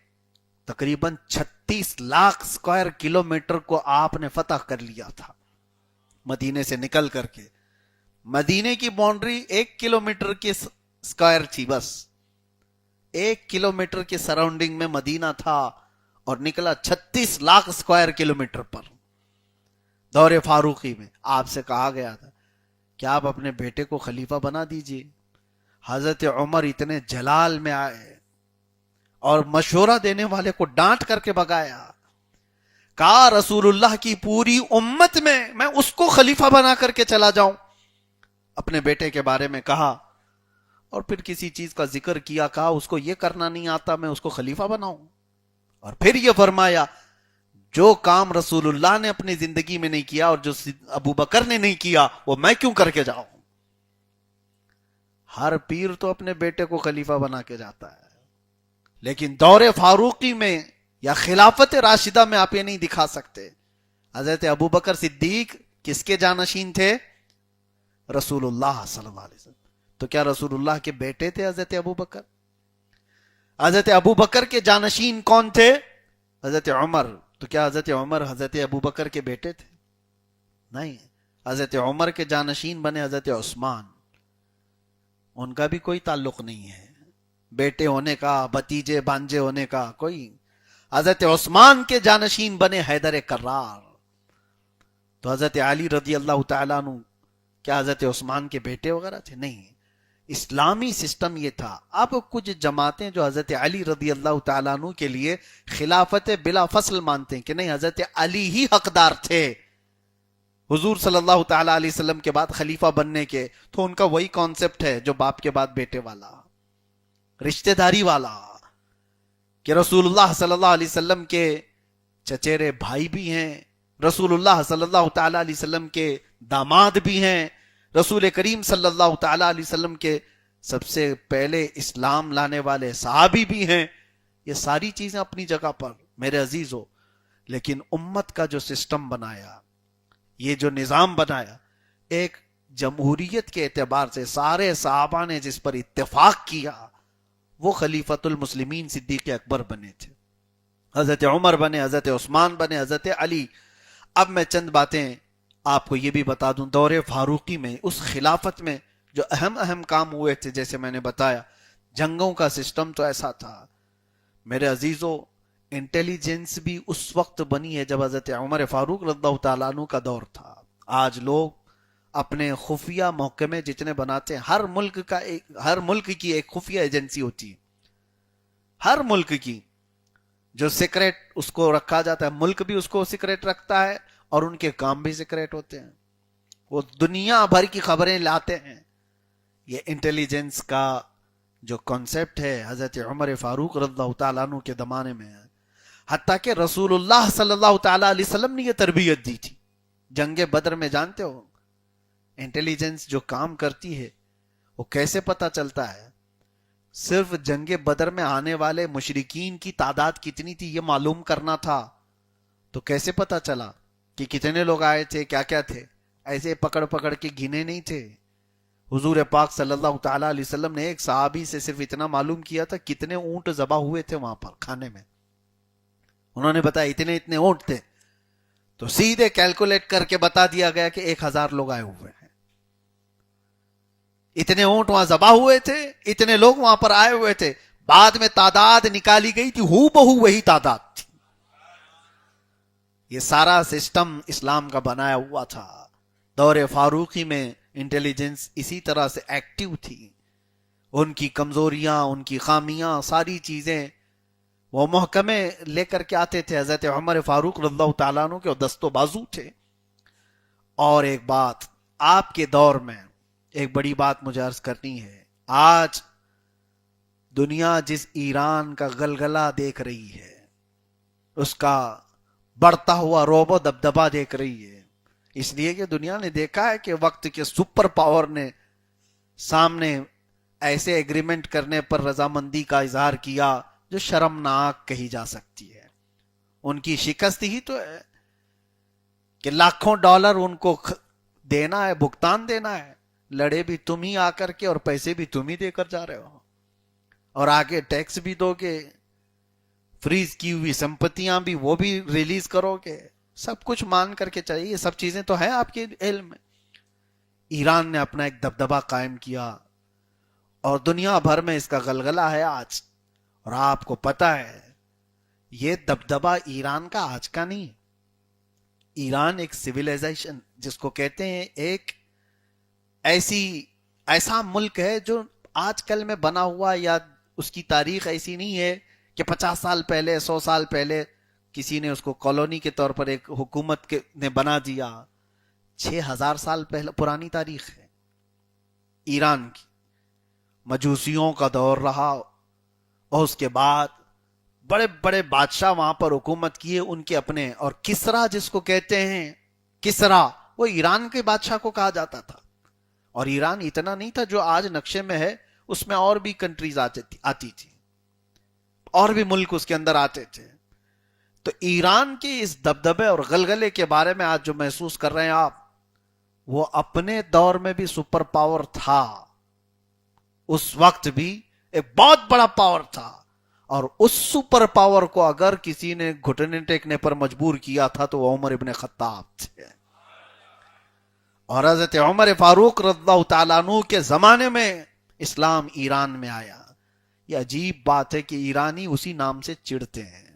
تقریباً 36 لاکھ اسکوائر کلومیٹر کو آپ نے فتح کر لیا تھا مدینے سے نکل کر کے. مدینے کی باؤنڈری 1 کلومیٹر کی اسکوائر تھی, بس 1 کلومیٹر کے سراؤنڈنگ میں مدینہ تھا, اور نکلا 36 لاکھ اسکوائر کلومیٹر پر. دور فاروقی میں آپ سے کہا گیا تھا کہ آپ اپنے بیٹے کو خلیفہ بنا دیجئے. حضرت عمر اتنے جلال میں آئے اور مشورہ دینے والے کو ڈانٹ کر کے بگایا. کہا رسول اللہ کی پوری امت میں اس کو خلیفہ بنا کر کے چلا جاؤں. اپنے بیٹے کے بارے میں کہا, اور پھر کسی چیز کا ذکر کیا, کہا اس کو یہ کرنا نہیں آتا, میں اس کو خلیفہ بناؤں. اور پھر یہ فرمایا جو کام رسول اللہ نے اپنی زندگی میں نہیں کیا اور جو ابو بکر نے نہیں کیا وہ میں کیوں کر کے جاؤں. ہر پیر تو اپنے بیٹے کو خلیفہ بنا کے جاتا ہے, لیکن دور فاروقی میں یا خلافت راشدہ میں آپ یہ نہیں دکھا سکتے. حضرت ابو بکر صدیق کس کے جانشین تھے؟ رسول اللہ صلی اللہ علیہ وسلم. تو کیا رسول اللہ کے بیٹے تھے حضرت ابو بکر؟ حضرت ابو بکر کے جانشین کون تھے؟ حضرت عمر. تو کیا حضرت عمر حضرت ابو بکر کے بیٹے تھے؟ نہیں. حضرت عمر کے جانشین بنے حضرت عثمان, ان کا بھی کوئی تعلق نہیں ہے بیٹے ہونے کا, بھتیجے بھانجے ہونے کا کوئی. حضرت عثمان کے جانشین بنے حیدر کرار. تو حضرت علی رضی اللہ تعالیٰ عنہ کیا حضرت عثمان کے بیٹے وغیرہ تھے؟ نہیں. اسلامی سسٹم یہ تھا. اب کچھ جماعتیں جو حضرت علی رضی اللہ تعالیٰ عنہ کے لیے خلافت بلا فصل مانتے ہیں کہ نہیں حضرت علی ہی حقدار تھے حضور صلی اللہ تعالیٰ علیہ وسلم کے بعد خلیفہ بننے کے. تو ان کا وہی کانسیپٹ ہے جو باپ کے بعد بیٹے والا, رشتہ داری والا, کہ رسول اللہ صلی اللہ علیہ وسلم کے چچیرے بھائی بھی ہیں, رسول اللہ صلی اللہ تعالیٰ علیہ وسلم کے داماد بھی ہیں, رسول کریم صلی اللہ تعالیٰ علیہ وسلم کے سب سے پہلے اسلام لانے والے صحابی بھی ہیں. یہ ساری چیزیں اپنی جگہ پر میرے عزیزو, لیکن امت کا جو سسٹم بنایا, یہ جو نظام بنایا, ایک جمہوریت کے اعتبار سے سارے صحابہ نے جس پر اتفاق کیا وہ خلیفۃ المسلمین صدیق اکبر بنے تھے. حضرت عمر بنے, حضرت عثمان بنے, حضرت علی. اب میں چند باتیں آپ کو یہ بھی بتا دوں, دور فاروقی میں اس خلافت میں جو اہم کام ہوئے تھے, جیسے میں نے بتایا جنگوں کا سسٹم تو ایسا تھا میرے عزیزو. انٹیلیجنس بھی اس وقت بنی ہے جب حضرت عمر فاروق رضی اللہ تعالیٰ عنہ کا دور تھا. آج لوگ اپنے خفیہ محکمے جتنے بناتے ہیں, ہر ملک کی ایک خفیہ ایجنسی ہوتی ہے, ہر ملک کی جو سیکریٹ اس کو رکھا جاتا ہے, ملک بھی اس کو سیکریٹ رکھتا ہے اور ان کے کام بھی سیکریٹ ہوتے ہیں. وہ دنیا بھر کی خبریں لاتے ہیں. یہ انٹیلیجنس کا جو کانسیپٹ ہے حضرت عمر فاروق رضی اللہ تعالیٰ عنہ کے زمانے میں ہے, حتیٰ کہ رسول اللہ صلی اللہ تعالیٰ علیہ وسلم نے یہ تربیت دی تھی. جنگ بدر میں جانتے ہو انٹیلیجنس جو کام کرتی ہے وہ کیسے پتا چلتا ہے؟ صرف جنگ بدر میں آنے والے مشرکین کی تعداد کتنی تھی یہ معلوم کرنا تھا. تو کیسے پتا چلا کہ کتنے لوگ آئے تھے, کیا کیا تھے؟ ایسے پکڑ پکڑ کے گنے نہیں تھے. حضور پاک صلی اللہ تعالیٰ علیہ وسلم نے ایک صحابی سے صرف اتنا معلوم کیا تھا کتنے اونٹ ذبح ہوئے تھے وہاں پر کھانے میں. انہوں نے بتایا اتنے اونٹ تھے, تو سیدھے کیلکولیٹ کر کے بتا دیا گیا کہ 1000 لوگ آئے ہوئے ہیں. اتنے اونٹ وہاں ذبح ہوئے تھے, اتنے لوگ وہاں پر آئے ہوئے تھے. بعد میں تعداد نکالی گئی تھی, ہو بہو وہی تعداد تھی. یہ سارا سسٹم اسلام کا بنایا ہوا تھا. دور فاروقی میں انٹیلیجنس اسی طرح سے ایکٹیو تھی. ان کی کمزوریاں، ان کی خامیاں، ساری چیزیں وہ محکمے لے کر کے آتے تھے. حضرت عمر فاروق رضی اللہ تعالیٰ عنہ کے دست و بازو تھے. اور ایک بات آپ کے دور میں، ایک بڑی بات مجھے عرض کرنی ہے. آج دنیا جس ایران کا غلغلہ دیکھ رہی ہے، اس کا بڑھتا ہوا روب و دبدبا دیکھ رہی ہے، اس لیے کہ دنیا نے دیکھا ہے کہ وقت کے سپر پاور نے سامنے ایسے ایگریمنٹ کرنے پر رضامندی کا اظہار کیا جو شرمناک کہی جا سکتی ہے. ان کی شکست ہی تو ہے کہ لاکھوں ڈالر ان کو دینا ہے، بھگتان دینا ہے. لڑے بھی تم ہی آ کر کے اور پیسے بھی تم ہی دے کر جا رہے ہو، اور آگے ٹیکس بھی دو گے، فریز کی ہوئی سمپتیاں بھی وہ بھی ریلیز کرو گے، سب کچھ مان کر کے چاہیے. یہ سب چیزیں تو ہیں آپ کے علم میں. ایران نے اپنا ایک دبدبا قائم کیا اور دنیا بھر میں اس کا غلغلہ ہے آج. اور آپ کو پتا ہے یہ دبدبا ایران کا آج کا نہیں. ایران ایک سویلائزیشن جس کو کہتے ہیں، ایک ایسا ملک ہے جو آج کل میں بنا ہوا، یا اس کی تاریخ ایسی نہیں ہے کہ 50 سال پہلے 100 سال پہلے کسی نے اس کو کالونی کے طور پر ایک حکومت نے بنا دیا. 6000 سال پہلے پرانی تاریخ ہے ایران کی. مجوسیوں کا دور رہا اور اس کے بعد بڑے بڑے بادشاہ وہاں پر حکومت کیے ان کے اپنے. اور کسرا جس کو کہتے ہیں، کسرا وہ ایران کے بادشاہ کو کہا جاتا تھا. اور ایران اتنا نہیں تھا جو آج نقشے میں ہے، اس میں اور بھی کنٹریز آتی تھی، اور بھی ملک اس کے اندر آتے تھے. تو ایران کے اس دبدبے اور غلغلے کے بارے میں آج جو محسوس کر رہے ہیں آپ، وہ اپنے دور میں بھی سپر پاور تھا. اس وقت بھی ایک بہت بڑا پاور تھا. اور اس سپر پاور کو اگر کسی نے گھٹنے ٹیکنے پر مجبور کیا تھا تو وہ عمر ابن خطاب تھے. اور حضرت عمر فاروق رضی اللہ تعالیٰ عنہ کے زمانے میں اسلام ایران میں آیا. یہ عجیب بات ہے کہ ایرانی اسی نام سے چڑھتے ہیں،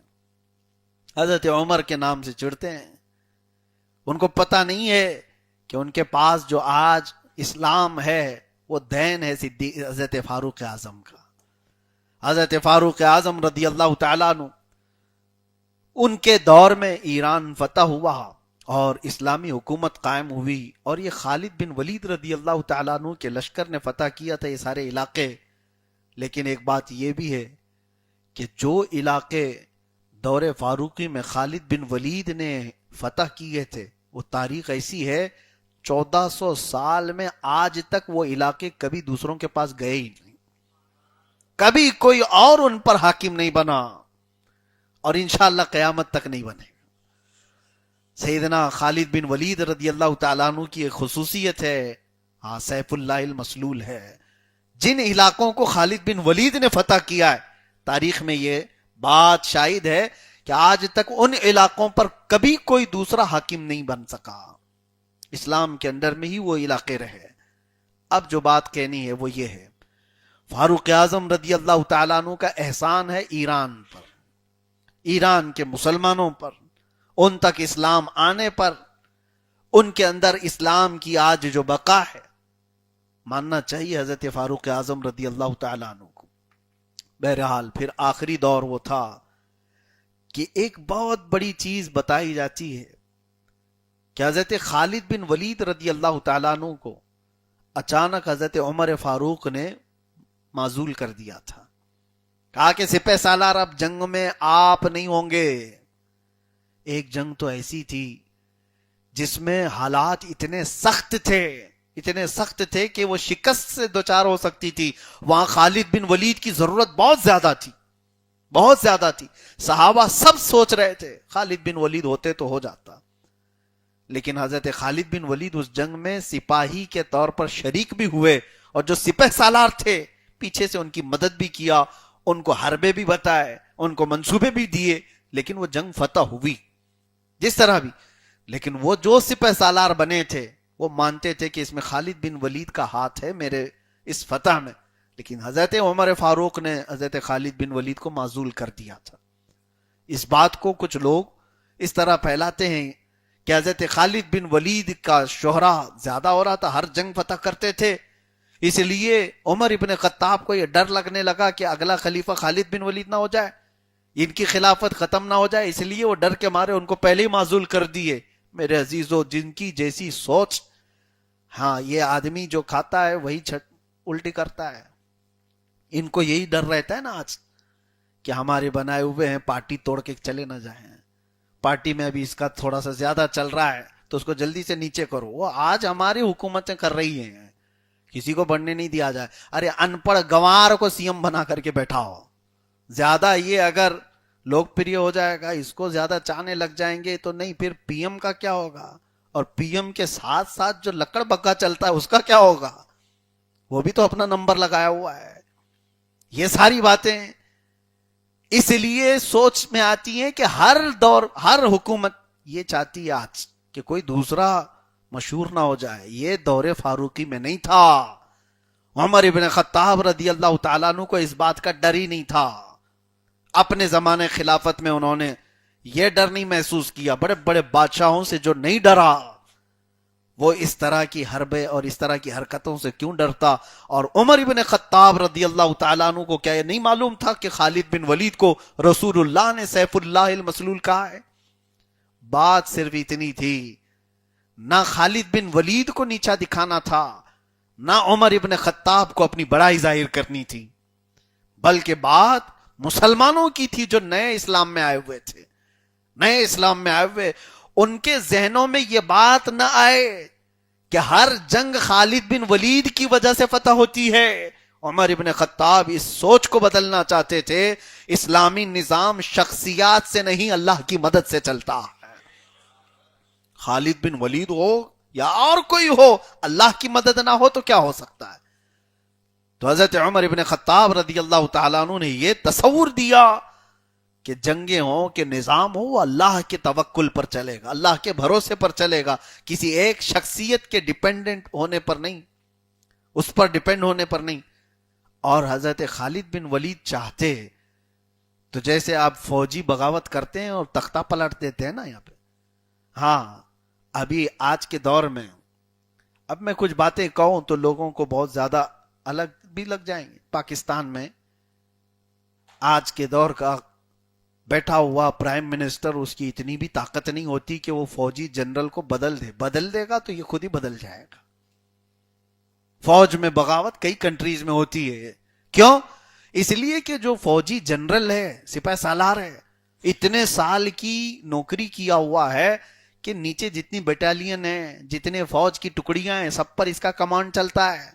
حضرت عمر کے نام سے چڑھتے ہیں. ان کو پتہ نہیں ہے کہ ان کے پاس جو آج اسلام ہے وہ دین ہے حضرت فاروق اعظم کا. حضرت فاروق اعظم رضی اللہ تعالیٰ عنہ، ان کے دور میں ایران فتح ہوا اور اسلامی حکومت قائم ہوئی. اور یہ خالد بن ولید رضی اللہ تعالیٰ عنہ کے لشکر نے فتح کیا تھا یہ سارے علاقے. لیکن ایک بات یہ بھی ہے کہ جو علاقے دور فاروقی میں خالد بن ولید نے فتح کیے تھے، وہ تاریخ ایسی ہے 1400 سال میں آج تک وہ علاقے کبھی دوسروں کے پاس گئے ہی نہیں، کبھی کوئی اور ان پر حاکم نہیں بنا، اور انشاءاللہ قیامت تک نہیں بنے. سیدنا خالد بن ولید رضی اللہ تعالیٰ عنہ کی ایک خصوصیت ہے، ہاں سیف اللہ المسلول ہے. جن علاقوں کو خالد بن ولید نے فتح کیا ہے، تاریخ میں یہ بات شاہد ہے کہ آج تک ان علاقوں پر کبھی کوئی دوسرا حاکم نہیں بن سکا. اسلام کے اندر میں ہی وہ علاقے رہے. اب جو بات کہنی ہے وہ یہ ہے، فاروق اعظم رضی اللہ تعالیٰ عنہ کا احسان ہے ایران پر، ایران کے مسلمانوں پر، ان تک اسلام آنے پر، ان کے اندر اسلام کی آج جو بقا ہے. ماننا چاہیے حضرت فاروق اعظم رضی اللہ تعالیٰ عنہ کو. بہرحال پھر آخری دور وہ تھا کہ ایک بہت بڑی چیز بتائی جاتی ہے کہ حضرت خالد بن ولید رضی اللہ تعالیٰ عنہ کو اچانک حضرت عمر فاروق نے معزول کر دیا تھا. کہا کہ سپہ سالار اب جنگ میں آپ نہیں ہوں گے. ایک جنگ تو ایسی تھی جس میں حالات اتنے سخت تھے کہ وہ شکست سے دوچار ہو سکتی تھی. وہاں خالد بن ولید کی ضرورت بہت زیادہ تھی. صحابہ سب سوچ رہے تھے خالد بن ولید ہوتے تو ہو جاتا، لیکن حضرت خالد بن ولید اس جنگ میں سپاہی کے طور پر شریک بھی ہوئے، اور جو سپہ سالار تھے پیچھے سے ان کی مدد بھی کیا، ان کو حربے بھی بتائے، ان کو منصوبے بھی دیے. لیکن وہ جنگ فتح ہوئی جس طرح بھی. لیکن وہ جو سپہ سالار بنے تھے وہ مانتے تھے کہ اس میں خالد بن ولید کا ہاتھ ہے میرے اس فتح میں. لیکن حضرت عمر فاروق نے حضرت خالد بن ولید کو معزول کر دیا تھا. اس بات کو کچھ لوگ اس طرح پھیلاتے ہیں کہ حضرت خالد بن ولید کا شہرہ زیادہ ہو رہا تھا، ہر جنگ فتح کرتے تھے، اس لیے عمر ابن خطاب کو یہ ڈر لگنے لگا کہ اگلا خلیفہ خالد بن ولید نہ ہو جائے، ان کی خلافت ختم نہ ہو جائے، اس لیے وہ ڈر کے مارے ان کو پہلے ہی معزول کر دیے۔ میرے عزیزو، جن کی جیسی سوچ، ہاں یہ آدمی جو کھاتا ہے وہی الٹی کرتا ہے۔ ان کو یہی ڈر رہتا ہے نا آج کہ ہمارے بنائے ہوئے ہیں پارٹی توڑ کے چلے نہ جائیں، پارٹی میں ابھی اس کا تھوڑا سا زیادہ چل رہا ہے تو اس کو جلدی سے نیچے کرو۔ وہ آج ہماری حکومتیں کر رہی ہیں، کسی کو بڑھنے نہیں دیا جائے۔ ارے ان پڑھ گوار کو سی ایم بنا کر کے بیٹھا ہو، زیادہ یہ اگر لوگ پریہ ہو جائے گا، اس کو زیادہ چاہنے لگ جائیں گے تو نہیں، پھر پی ایم کا کیا ہوگا؟ اور پی ایم کے ساتھ ساتھ جو لکڑ بگا چلتا ہے اس کا کیا ہوگا؟ وہ بھی تو اپنا نمبر لگایا ہوا ہے۔ یہ ساری باتیں اس لیے سوچ میں آتی ہیں کہ ہر دور، ہر حکومت یہ چاہتی ہے آج کہ کوئی دوسرا مشہور نہ ہو جائے۔ یہ دور فاروقی میں نہیں تھا، عمر ابن خطاب رضی اللہ تعالیٰ عنہ کو اس بات کا ڈر ہی نہیں تھا۔ اپنے زمانے خلافت میں انہوں نے یہ ڈر نہیں محسوس کیا۔ بڑے بڑے بادشاہوں سے جو نہیں ڈرا، وہ اس طرح کی حربیں اور اس طرح کی حرکتوں سے کیوں ڈرتا؟ اور عمر ابن خطاب رضی اللہ تعالیٰ عنہ کو کیا یہ نہیں معلوم تھا کہ خالد بن ولید کو رسول اللہ نے سیف اللہ المسلول کہا ہے؟ بات صرف اتنی تھی، نہ خالد بن ولید کو نیچا دکھانا تھا، نہ عمر ابن خطاب کو اپنی بڑائی ظاہر کرنی تھی، بلکہ بات مسلمانوں کی تھی جو نئے اسلام میں آئے ہوئے تھے۔ نئے اسلام میں آئے ہوئے ان کے ذہنوں میں یہ بات نہ آئے کہ ہر جنگ خالد بن ولید کی وجہ سے فتح ہوتی ہے۔ عمر ابن خطاب اس سوچ کو بدلنا چاہتے تھے، اسلامی نظام شخصیات سے نہیں اللہ کی مدد سے چلتا ہے۔ خالد بن ولید ہو یا اور کوئی ہو، اللہ کی مدد نہ ہو تو کیا ہو سکتا ہے؟ تو حضرت عمر ابن خطاب رضی اللہ تعالیٰ عنہ نے یہ تصور دیا کہ جنگیں ہوں کہ نظام ہو، وہ اللہ کے توکل پر چلے گا، اللہ کے بھروسے پر چلے گا، کسی ایک شخصیت کے ڈیپینڈنٹ ہونے پر نہیں، اس پر ڈیپینڈ ہونے پر نہیں۔ اور حضرت خالد بن ولید چاہتے تو جیسے آپ فوجی بغاوت کرتے ہیں اور تختہ پلٹ دیتے ہیں نا یہاں پہ، ہاں ابھی آج کے دور میں، اب میں کچھ باتیں کہوں تو لوگوں کو بہت زیادہ الگ بھی لگ جائیں گے۔ پاکستان میں آج کے دور کا بیٹھا ہوا پرائم منسٹر، اس کی اتنی بھی طاقت نہیں ہوتی کہ وہ فوجی جنرل کو بدل دے گا تو یہ خود ہی بدل جائے گا۔ فوج میں بغاوت کئی کنٹریز میں ہوتی ہے، کیوں؟ اس لیے کہ جو فوجی جنرل ہے، سپہ سالار ہے، اتنے سال کی نوکری کیا ہوا ہے کہ نیچے جتنی بٹالین ہیں، جتنے فوج کی ٹکڑیاں ہیں، سب پر اس کا کمانڈ چلتا ہے۔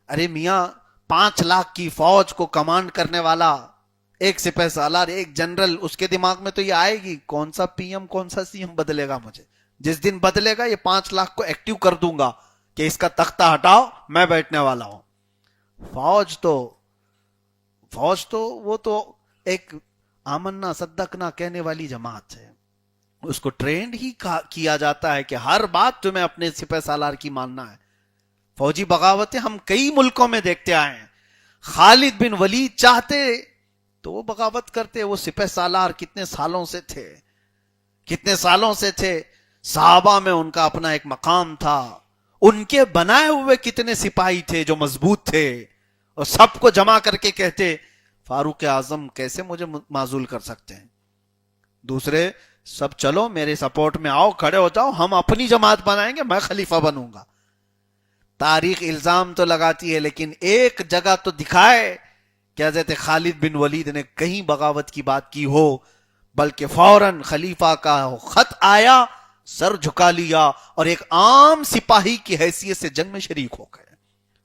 ارے میاں 5 لاکھ کی فوج کو کمانڈ کرنے والا ایک سپہ سالار، ایک جنرل، اس کے دماغ میں تو یہ آئے گی کون سا پی ایم کون سا سی ایم بدلے گا مجھے، جس دن بدلے گا یہ 5 لاکھ کو ایکٹیو کر دوں گا کہ اس کا تختہ ہٹاؤ، میں بیٹھنے والا ہوں۔ فوج تو وہ تو ایک آمنا صدقنا کہنے والی جماعت ہے، اس کو ٹرینڈ ہی کیا جاتا ہے کہ ہر بات تمہیں اپنے سپہ سالار کی ماننا ہے۔ فوجی بغاوتیں ہم کئی ملکوں میں دیکھتے آئے ہیں۔ خالد بن ولید چاہتے تو وہ بغاوت کرتے، وہ سپہ سالار کتنے سالوں سے تھے، صحابہ میں ان کا اپنا ایک مقام تھا، ان کے بنائے ہوئے کتنے سپاہی تھے جو مضبوط تھے، اور سب کو جمع کر کے کہتے فاروق اعظم کیسے مجھے معزول کر سکتے ہیں، دوسرے سب چلو میرے سپورٹ میں آؤ، کھڑے ہو جاؤ، ہم اپنی جماعت بنائیں گے، میں خلیفہ بنوں گا۔ تاریخ الزام تو لگاتی ہے لیکن ایک جگہ تو دکھائے کہ حضرت خالد بن ولید نے کہیں بغاوت کی بات کی ہو، بلکہ فوراً خلیفہ کا خط آیا، سر جھکا لیا اور ایک عام سپاہی کی حیثیت سے جنگ میں شریک ہو گئے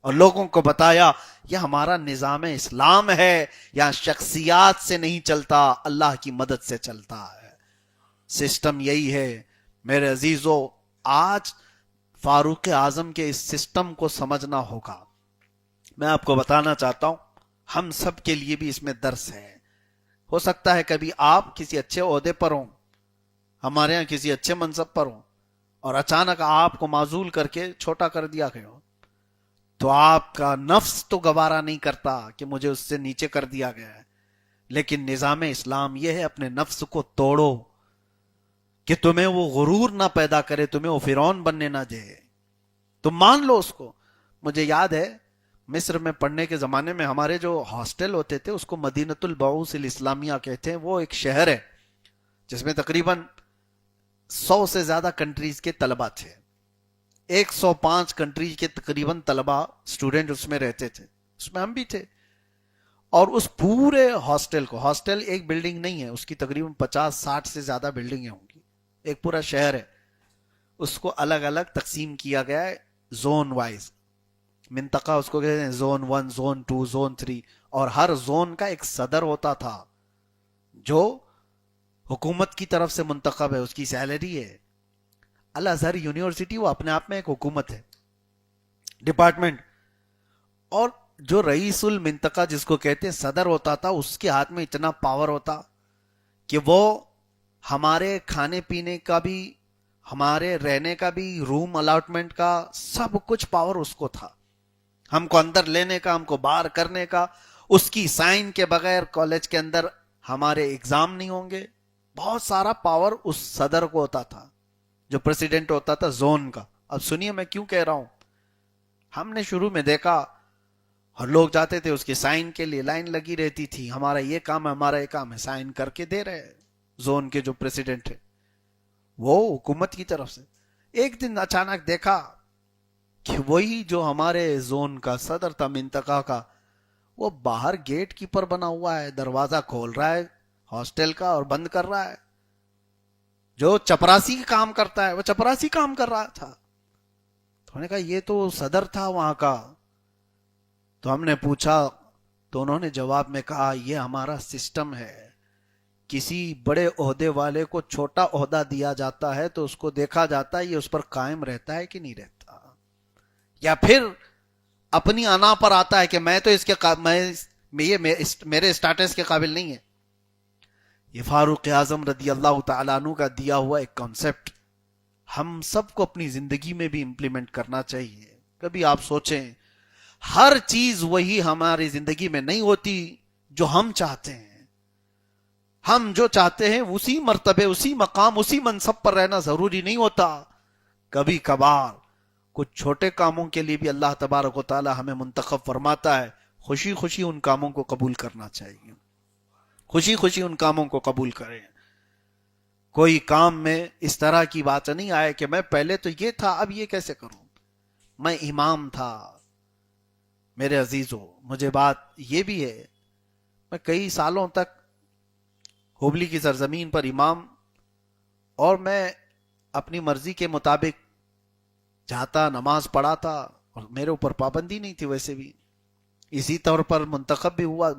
اور لوگوں کو بتایا یہ ہمارا نظام اسلام ہے، یہاں شخصیات سے نہیں چلتا، اللہ کی مدد سے چلتا ہے۔ سسٹم یہی ہے میرے عزیزو۔ آج فاروق اعظم کے اس سسٹم کو سمجھنا ہوگا۔ میں آپ کو بتانا چاہتا ہوں، ہم سب کے لیے بھی اس میں درس ہے۔ ہو سکتا ہے کبھی آپ کسی اچھے عہدے پر ہوں، ہمارے ہاں کسی اچھے منصب پر ہوں، اور اچانک آپ کو معزول کر کے چھوٹا کر دیا گیا ہو، تو آپ کا نفس تو گوارا نہیں کرتا کہ مجھے اس سے نیچے کر دیا گیا ہے، لیکن نظام اسلام یہ ہے اپنے نفس کو توڑو، کہ تمہیں وہ غرور نہ پیدا کرے, تمہیں وہ فرعون بننے نہ دے, تم مان لو اس کو. مجھے یاد ہے مصر میں پڑھنے کے زمانے میں ہمارے جو ہاسٹل ہوتے تھے اس کو مدینۃ البعوث الاسلامیہ کہتے ہیں. وہ ایک شہر ہے جس میں تقریباً 100 سے زیادہ کنٹریز کے طلبہ تھے. 105 کنٹریز کے تقریباً طلبہ اسٹوڈنٹ اس میں رہتے تھے, اس میں ہم بھی تھے. اور اس پورے ہاسٹل کو, ہاسٹل ایک بلڈنگ نہیں ہے, اس کی تقریباً 50-60 سے زیادہ بلڈنگیں ہوں گی, ایک پورا شہر ہے. اس کو الگ الگ تقسیم کیا گیا ہے زون وائز, منطقہ اس کو کہتے ہیں زون 1, زون 2, زون 3. اور ہر زون کا ایک صدر ہوتا تھا جو حکومت کی طرف سے منتخب ہے, اس کی سیلری ہے. الازہر یونیورسٹی وہ اپنے آپ میں ایک حکومت ہے, ڈپارٹمنٹ. اور جو رئیس المنطقہ جس کو کہتے ہیں صدر ہوتا تھا, اس کے ہاتھ میں اتنا پاور ہوتا کہ وہ ہمارے کھانے پینے کا بھی, ہمارے رہنے کا بھی, روم الاٹمنٹ کا, سب کچھ پاور اس کو تھا. ہم کو اندر لینے کا, ہم کو باہر کرنے کا, اس کی سائن کے بغیر کالج کے اندر ہمارے ایگزام نہیں ہوں گے. بہت سارا پاور اس صدر کو ہوتا تھا جو پریزیڈنٹ ہوتا تھا زون کا. اب سنیے میں کیوں کہہ رہا ہوں. ہم نے شروع میں دیکھا اور لوگ جاتے تھے اس کے سائن کے لیے, لائن لگی رہتی تھی, ہمارا یہ کام ہے, ہمارا یہ کام ہے, سائن کر کے دے رہے زون کے جو پریزیڈنٹ ہے وہ حکومت کی طرف سے. ایک دن اچانک دیکھا کہ وہی جو ہمارے زون کا صدر تھا منطقہ کا, وہ باہر گیٹ کیپر بنا ہوا ہے, دروازہ کھول رہا ہے ہاسٹل کا اور بند کر رہا ہے. جو چپراسی کام کرتا ہے وہ چپراسی کام کر رہا تھا. تو نے کہا یہ تو صدر تھا وہاں کا. تو ہم نے پوچھا تو انہوں نے جواب میں کہا یہ ہمارا سسٹم ہے, کسی بڑے عہدے والے کو چھوٹا عہدہ دیا جاتا ہے تو اس کو دیکھا جاتا ہے یہ اس پر قائم رہتا ہے کہ نہیں رہتا, یا پھر اپنی انا پر آتا ہے کہ میں تو اس کے میرے اسٹیٹس کے قابل نہیں ہے. یہ فاروق اعظم رضی اللہ تعالیٰ عنہ کا دیا ہوا ایک کانسیپٹ ہم سب کو اپنی زندگی میں بھی امپلیمنٹ کرنا چاہیے. کبھی آپ سوچیں, ہر چیز وہی ہماری زندگی میں نہیں ہوتی جو ہم چاہتے ہیں. ہم جو چاہتے ہیں اسی مرتبے, اسی مقام, اسی منصب پر رہنا ضروری نہیں ہوتا. کبھی کبھار کچھ چھوٹے کاموں کے لیے بھی اللہ تبارک و تعالی ہمیں منتخب فرماتا ہے. خوشی خوشی ان کاموں کو قبول کرنا چاہیے, خوشی خوشی ان کاموں کو قبول کریں. کوئی کام میں اس طرح کی بات نہیں آئے کہ میں پہلے تو یہ تھا اب یہ کیسے کروں, میں امام تھا. میرے عزیزو, مجھے بات یہ بھی ہے, میں کئی سالوں تک ہوبلی کی سرزمین پر امام, اور میں اپنی مرضی کے مطابق جاتا, نماز پڑھاتا, اور میرے اوپر پابندی نہیں تھی ویسے بھی. اسی طور پر منتخب بھی ہوا,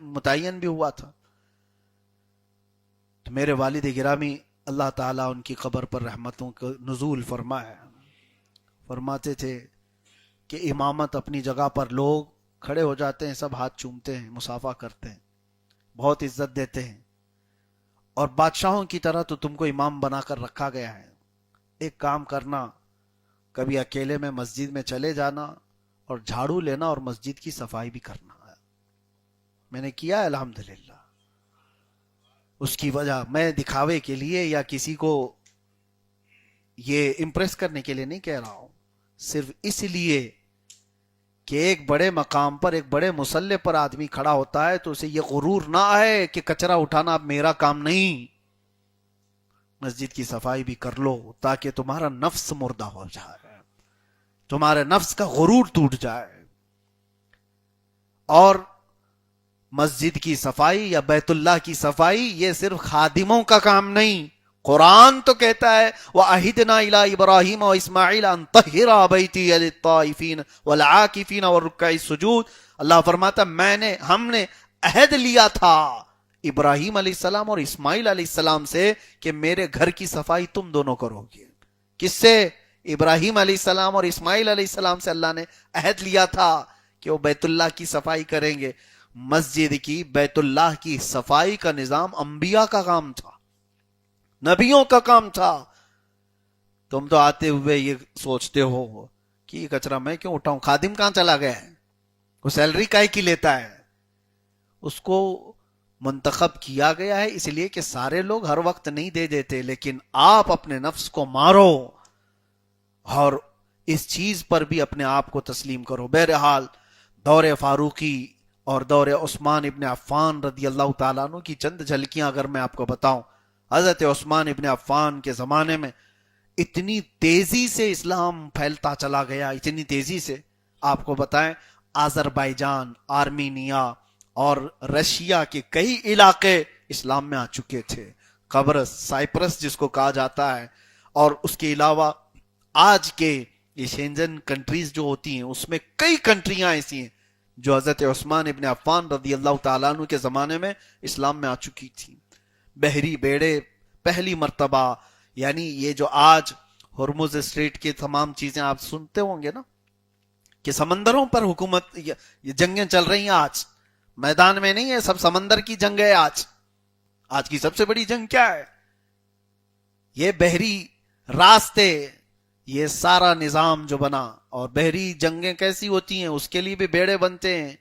متعین بھی ہوا تھا. تو میرے والد گرامی اللہ تعالیٰ ان کی قبر پر رحمتوں کو نزول فرمائے, فرماتے تھے کہ امامت اپنی جگہ پر لوگ کھڑے ہو جاتے ہیں, سب ہاتھ چومتے ہیں, مصافحہ کرتے ہیں, بہت عزت دیتے ہیں, اور بادشاہوں کی طرح تو تم کو امام بنا کر رکھا گیا ہے. ایک کام کرنا, کبھی اکیلے میں مسجد میں چلے جانا اور جھاڑو لینا اور مسجد کی صفائی بھی کرنا. میں نے کیا الحمدللہ. اس کی وجہ میں دکھاوے کے لیے یا کسی کو یہ امپریس کرنے کے لیے نہیں کہہ رہا ہوں, صرف اس لیے کہ ایک بڑے مقام پر, ایک بڑے مسلح پر آدمی کھڑا ہوتا ہے تو اسے یہ غرور نہ آئے کہ کچرا اٹھانا اب میرا کام نہیں. مسجد کی صفائی بھی کر لو تاکہ تمہارا نفس مردہ ہو جائے, تمہارے نفس کا غرور ٹوٹ جائے. اور مسجد کی صفائی یا بیت اللہ کی صفائی یہ صرف خادموں کا کام نہیں. قرآن تو کہتا ہے وَأَهِدْنَا إِلَىٰ إِبْرَاهِيمَ وَإِسْمَاعِيلَ أَن طَهِّرَا بَيْتِيَ لِلطَّائِفِينَ وَالْعَاكِفِينَ وَالرُّكَّعِ السُّجُودِ. اللہ فرماتا ہم نے عہد لیا تھا ابراہیم علیہ السلام اور اسماعیل علیہ السلام سے کہ میرے گھر کی صفائی تم دونوں کرو گے. کس سے؟ ابراہیم علیہ السلام اور اسماعیل علیہ السلام سے اللہ نے عہد لیا تھا کہ وہ بیت اللہ کی صفائی کریں گے. مسجد کی, بیت اللہ کی صفائی کا نظام انبیاء کا کام تھا, نبیوں کا کام تھا. تم تو آتے ہوئے یہ سوچتے ہو کہ یہ کچرا میں کیوں اٹھاؤں, خادم کہاں چلا گیا ہے, وہ سیلری کائے کی لیتا ہے, اس کو منتخب کیا گیا ہے اس لیے کہ سارے لوگ ہر وقت نہیں دے دیتے، لیکن آپ اپنے نفس کو مارو اور اس چیز پر بھی اپنے آپ کو تسلیم کرو۔ بہرحال دور فاروقی اور دور عثمان ابن عفان رضی اللہ تعالیٰ عنہ کی چند جھلکیاں اگر میں آپ کو بتاؤں، حضرت عثمان ابن عفان کے زمانے میں اتنی تیزی سے اسلام پھیلتا چلا گیا، اتنی تیزی سے، آپ کو بتائیں آذربائیجان، آرمینیا اور رشیا کے کئی علاقے اسلام میں آ چکے تھے، قبرص، سائپرس جس کو کہا جاتا ہے، اور اس کے علاوہ آج کے یہ شینجن کنٹریز جو ہوتی ہیں اس میں کئی کنٹریاں ایسی ہیں جو حضرت عثمان ابن عفان رضی اللہ تعالیٰ عنہ کے زمانے میں اسلام میں آ چکی تھی۔ بحری بیڑے پہلی مرتبہ، یعنی یہ جو آج ہرمز اسٹریٹ کی تمام چیزیں آپ سنتے ہوں گے نا کہ سمندروں پر حکومت، یہ جنگیں چل رہی ہیں آج، میدان میں نہیں ہے، سب سمندر کی جنگ ہے آج کی سب سے بڑی جنگ کیا ہے؟ یہ بحری راستے، یہ سارا نظام جو بنا، اور بحری جنگیں کیسی ہوتی ہیں اس کے لیے بھی بیڑے بنتے ہیں،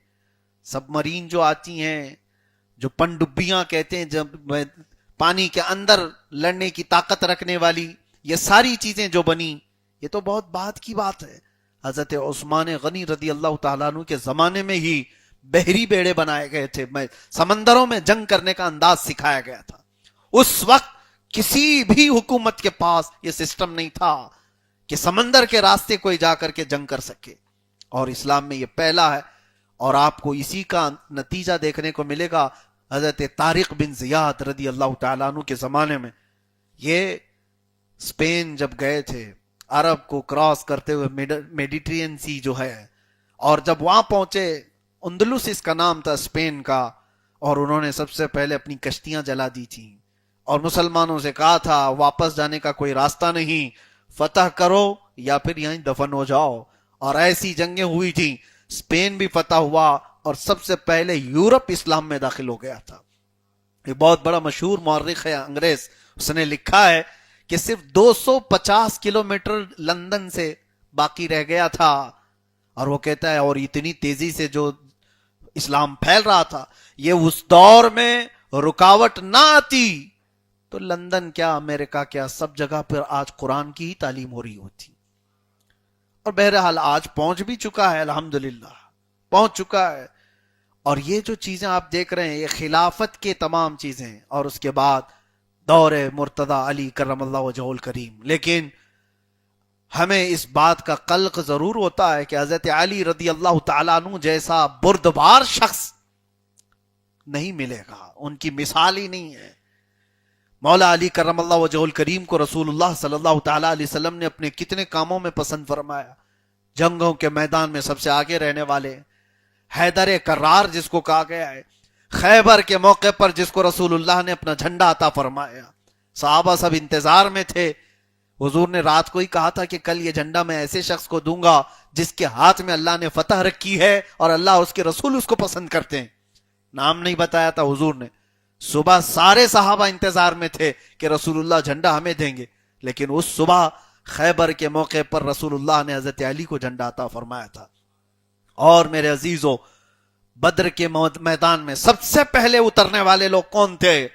سب مرین جو آتی ہیں، جو پنڈبیاں کہتے ہیں، جب پانی کے اندر لڑنے کی طاقت رکھنے والی، یہ ساری چیزیں جو بنی، یہ تو بہت بعد کی بات ہے۔ حضرت عثمان غنی رضی اللہ تعالیٰ عنہ کے زمانے میں ہی بحری بیڑے بنائے گئے تھے، سمندروں میں جنگ کرنے کا انداز سکھایا گیا تھا۔ اس وقت کسی بھی حکومت کے پاس یہ سسٹم نہیں تھا کہ سمندر کے راستے کوئی جا کر کے جنگ کر سکے، اور اسلام میں یہ پہلا ہے، اور آپ کو اسی کا نتیجہ دیکھنے کو ملے گا۔ حضرت طارق بن زیاد رضی اللہ تعالیٰ عنہ کے زمانے میں یہ اسپین جب گئے تھے، عرب کو کراس کرتے ہوئے میڈیٹرین سی جو ہے، اور جب وہاں پہنچے، اندلس اس کا نام تھا اسپین کا، اور انہوں نے سب سے پہلے اپنی کشتیاں جلا دی تھیں اور مسلمانوں سے کہا تھا واپس جانے کا کوئی راستہ نہیں، فتح کرو یا پھر یہیں دفن ہو جاؤ، اور ایسی جنگیں ہوئی تھیں، اسپین بھی فتح ہوا اور سب سے پہلے یورپ اسلام میں داخل ہو گیا تھا۔ یہ بہت بڑا مشہور مورخ ہے انگریز، اس نے لکھا ہے کہ صرف 250 کلومیٹر لندن سے باقی رہ گیا تھا، اور وہ کہتا ہے اور اتنی تیزی سے جو اسلام پھیل رہا تھا، یہ اس دور میں رکاوٹ نہ آتی تو لندن کیا، امریکہ کیا، سب جگہ پر آج قرآن کی ہی تعلیم ہو رہی ہوتی۔ اور بہرحال آج پہنچ بھی چکا ہے، الحمدللہ پہنچ چکا ہے۔ اور یہ جو چیزیں آپ دیکھ رہے ہیں یہ خلافت کے تمام چیزیں، اور اس کے بعد دور مرتضی علی کرم اللہ وجہہ الکریم۔ لیکن ہمیں اس بات کا قلق ضرور ہوتا ہے کہ حضرت علی رضی اللہ تعالیٰ عنہ جیسا بردبار شخص نہیں ملے گا، ان کی مثال ہی نہیں ہے۔ مولا علی کرم اللہ وجہہ الکریم کو رسول اللہ صلی اللہ تعالیٰ علیہ وسلم نے اپنے کتنے کاموں میں پسند فرمایا، جنگوں کے میدان میں سب سے آگے رہنے والے، حیدر کرار جس کو کہا گیا ہے، خیبر کے موقع پر جس کو رسول اللہ نے اپنا جھنڈا عطا فرمایا، صحابہ سب انتظار میں تھے، حضور نے رات کو ہی کہا تھا کہ کل یہ جھنڈا میں ایسے شخص کو دوں گا جس کے ہاتھ میں اللہ نے فتح رکھی ہے اور اللہ اور اس کے رسول اس کو پسند کرتے ہیں۔ نام نہیں بتایا تھا حضور نے، صبح سارے صحابہ انتظار میں تھے کہ رسول اللہ جھنڈا ہمیں دیں گے، لیکن اس صبح خیبر کے موقع پر رسول اللہ نے حضرت علی کو جھنڈا عطا فرمایا تھا۔ اور میرے عزیزو، بدر کے میدان میں سب سے پہلے اترنے والے لوگ کون تھے؟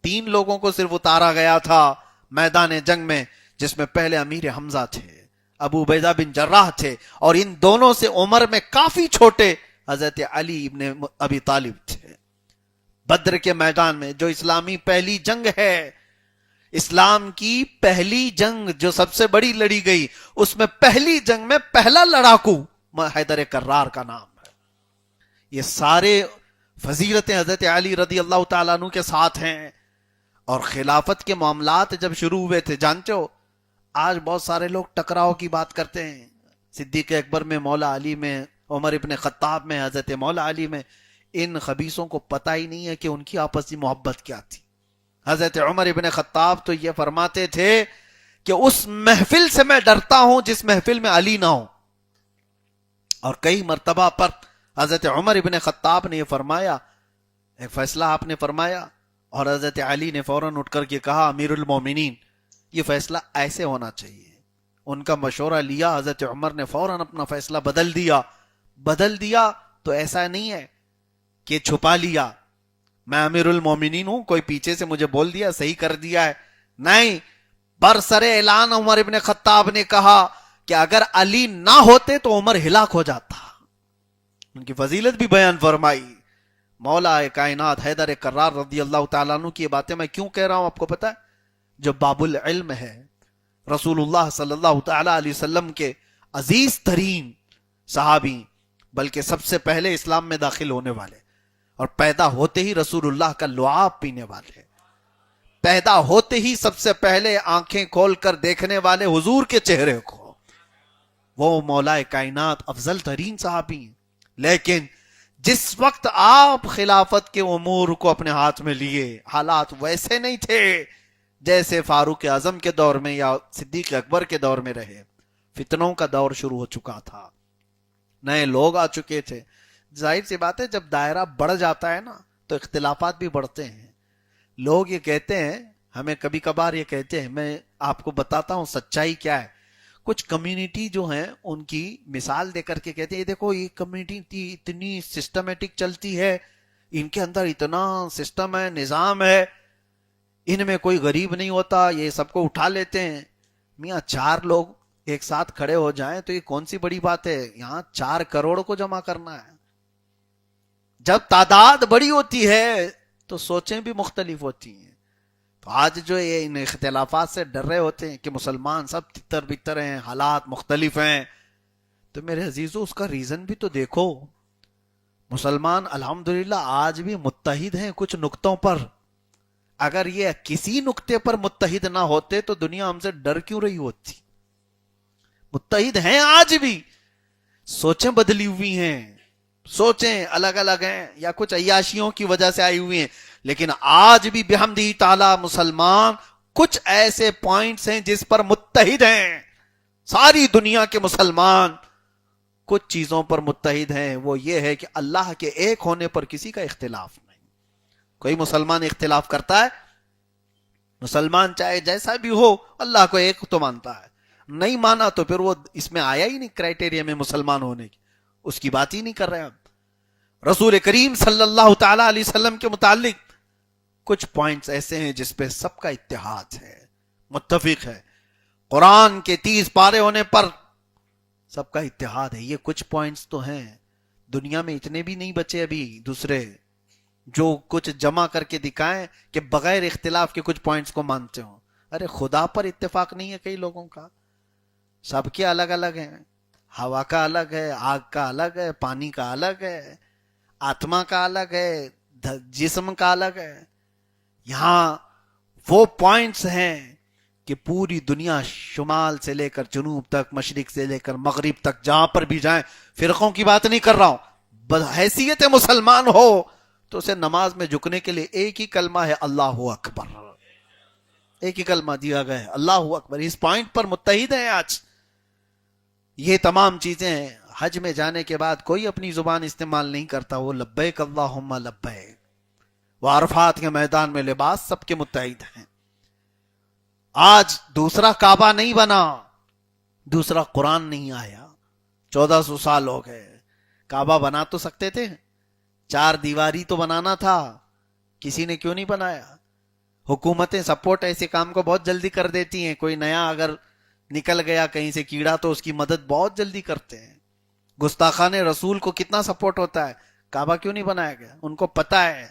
3 لوگوں کو صرف اتارا گیا تھا میدان جنگ میں، جس میں پہلے امیر حمزہ تھے، ابو عبیدہ بن جراح تھے، اور ان دونوں سے عمر میں کافی چھوٹے حضرت علی ابن ابی طالب تھے۔ بدر کے میدان میں جو اسلامی پہلی جنگ ہے، اسلام کی پہلی جنگ جو سب سے بڑی لڑی گئی، اس میں پہلی جنگ میں پہلا لڑاکو حیدر کرار کا نام ہے۔ یہ سارے فضیلتیں حضرت علی رضی اللہ تعالیٰ عنہ کے ساتھ ہیں۔ اور خلافت کے معاملات جب شروع ہوئے تھے، جانتے ہو آج بہت سارے لوگ ٹکراؤ کی بات کرتے ہیں، صدیق اکبر میں، مولا علی میں، عمر ابن خطاب میں، حضرت مولا علی میں، ان خبیثوں کو پتہ ہی نہیں ہے کہ ان کی آپسی محبت کیا تھی۔ حضرت عمر ابن خطاب تو یہ فرماتے تھے کہ اس محفل سے میں ڈرتا ہوں جس محفل میں علی نہ ہو، اور کئی مرتبہ پر حضرت عمر ابن خطاب نے یہ فرمایا، ایک فیصلہ آپ نے فرمایا اور حضرت علی نے فوراً اٹھ کر کے کہا امیر المومنین یہ فیصلہ ایسے ہونا چاہیے۔ ان کا مشورہ لیا، حضرت عمر نے فوراً اپنا فیصلہ بدل دیا تو ایسا نہیں ہے کہ چھپا لیا، میں امیر المومنین ہوں, کوئی پیچھے سے مجھے بول دیا صحیح کر دیا ہے. نہیں, برسر اعلان عمر ابن خطاب نے کہا کہ اگر علی نہ ہوتے تو عمر ہلاک ہو جاتا. ان کی فضیلت بھی بیان فرمائی. مولا کائنات حیدر کرار رضی اللہ تعالیٰ عنہ کی یہ باتیں میں کیوں کہہ رہا ہوں آپ کو پتا ہے؟ جو باب العلم ہے, رسول اللہ صلی اللہ تعالیٰ علیہ وسلم کے عزیز ترین صحابی, بلکہ سب سے پہلے اسلام میں داخل ہونے والے, اور پیدا ہوتے ہی رسول اللہ کا لعاب پینے والے, پیدا ہوتے ہی سب سے پہلے آنکھیں کھول کر دیکھنے والے حضور کے چہرے کو, وہ مولا کائنات افضل ترین صحابی ہیں. لیکن جس وقت آپ خلافت کے امور کو اپنے ہاتھ میں لیے, حالات ویسے نہیں تھے جیسے فاروق اعظم کے دور میں یا صدیق اکبر کے دور میں رہے. فتنوں کا دور شروع ہو چکا تھا, نئے لوگ آ چکے تھے. ظاہر سی بات ہے, جب دائرہ بڑھ جاتا ہے نا تو اختلافات بھی بڑھتے ہیں. لوگ یہ کہتے ہیں, ہمیں کبھی کبھار یہ کہتے ہیں, میں آپ کو بتاتا ہوں سچائی کیا ہے. کچھ کمیونٹی جو ہیں ان کی مثال دے کر کے کہتے ہیں دیکھو یہ کمیونٹی اتنی سسٹمیٹک چلتی ہے, ان کے اندر اتنا سسٹم ہے, نظام ہے, ان میں کوئی غریب نہیں ہوتا, یہ سب کو اٹھا لیتے ہیں. میاں 4 لوگ ایک ساتھ کھڑے ہو جائیں تو یہ کون سی بڑی بات ہے؟ یہاں 4 کروڑ کو جمع کرنا ہے. جب تعداد بڑی ہوتی ہے تو سوچیں بھی مختلف ہوتی ہیں. تو آج جو یہ ان اختلافات سے ڈر رہے ہوتے ہیں کہ مسلمان سب تتر بتر ہیں, حالات مختلف ہیں, تو میرے عزیزو اس کا ریزن بھی تو دیکھو. مسلمان الحمدللہ آج بھی متحد ہیں کچھ نقطوں پر. اگر یہ کسی نقطے پر متحد نہ ہوتے تو دنیا ہم سے ڈر کیوں رہی ہوتی؟ متحد ہیں آج بھی, سوچیں بدلی ہوئی ہیں, سوچیں الگ الگ ہیں یا کچھ عیاشیوں کی وجہ سے آئی ہوئی ہیں, لیکن آج بھی بحمدہ تعالی مسلمان کچھ ایسے پوائنٹس ہیں جس پر متحد ہیں. ساری دنیا کے مسلمان کچھ چیزوں پر متحد ہیں, وہ یہ ہے کہ اللہ کے ایک ہونے پر کسی کا اختلاف نہیں. کوئی مسلمان اختلاف کرتا ہے؟ مسلمان چاہے جیسا بھی ہو اللہ کو ایک تو مانتا ہے, نہیں مانا تو پھر وہ اس میں آیا ہی نہیں کرائٹیریا میں مسلمان ہونے کی, اس کی بات ہی نہیں کر رہے ہم. رسول کریم صلی اللہ تعالی علیہ وسلم کے متعلق کچھ پوائنٹس ایسے ہیں جس پہ سب کا اتحاد ہے, متفق ہے. قرآن کے 30 پارے ہونے پر سب کا اتحاد ہے. یہ کچھ پوائنٹس تو ہیں, دنیا میں اتنے بھی نہیں بچے ابھی دوسرے جو کچھ جمع کر کے دکھائیں کہ بغیر اختلاف کے کچھ پوائنٹس کو مانتے ہوں. ارے خدا پر اتفاق نہیں ہے کئی لوگوں کا, سب کے الگ الگ ہیں. ہوا کا الگ ہے, آگ کا الگ ہے, پانی کا الگ ہے, آتما کا الگ ہے, جسم کا الگ ہے. یہاں وہ پوائنٹس ہیں کہ پوری دنیا شمال سے لے کر جنوب تک, مشرق سے لے کر مغرب تک, جہاں پر بھی جائیں, فرقوں کی بات نہیں کر رہا ہوں, بحیثیت مسلمان ہو تو اسے نماز میں جھکنے کے لیے ایک ہی کلمہ ہے, اللہ اکبر. ایک ہی کلمہ دیا گیا ہے, اللہ اکبر. اس پوائنٹ پر متحد ہیں آج. یہ تمام چیزیں ہیں. حج میں جانے کے بعد کوئی اپنی زبان استعمال نہیں کرتا, وہ لبیک اللہم لبیک. وہ عرفات کے میدان میں لباس سب کے متحد ہیں. آج دوسرا کعبہ نہیں بنا, دوسرا قرآن نہیں آیا, 1400 سال ہو گئے. کعبہ بنا تو سکتے تھے, 4 دیواری تو بنانا تھا, کسی نے کیوں نہیں بنایا؟ حکومتیں سپورٹ ایسے کام کو بہت جلدی کر دیتی ہیں. کوئی نیا اگر نکل گیا کہیں سے کیڑا تو اس کی مدد بہت جلدی کرتے ہیں. گستاخان رسول کو کتنا سپورٹ ہوتا ہے, کعبہ کیوں نہیں بنایا گیا؟ ان کو پتا ہے.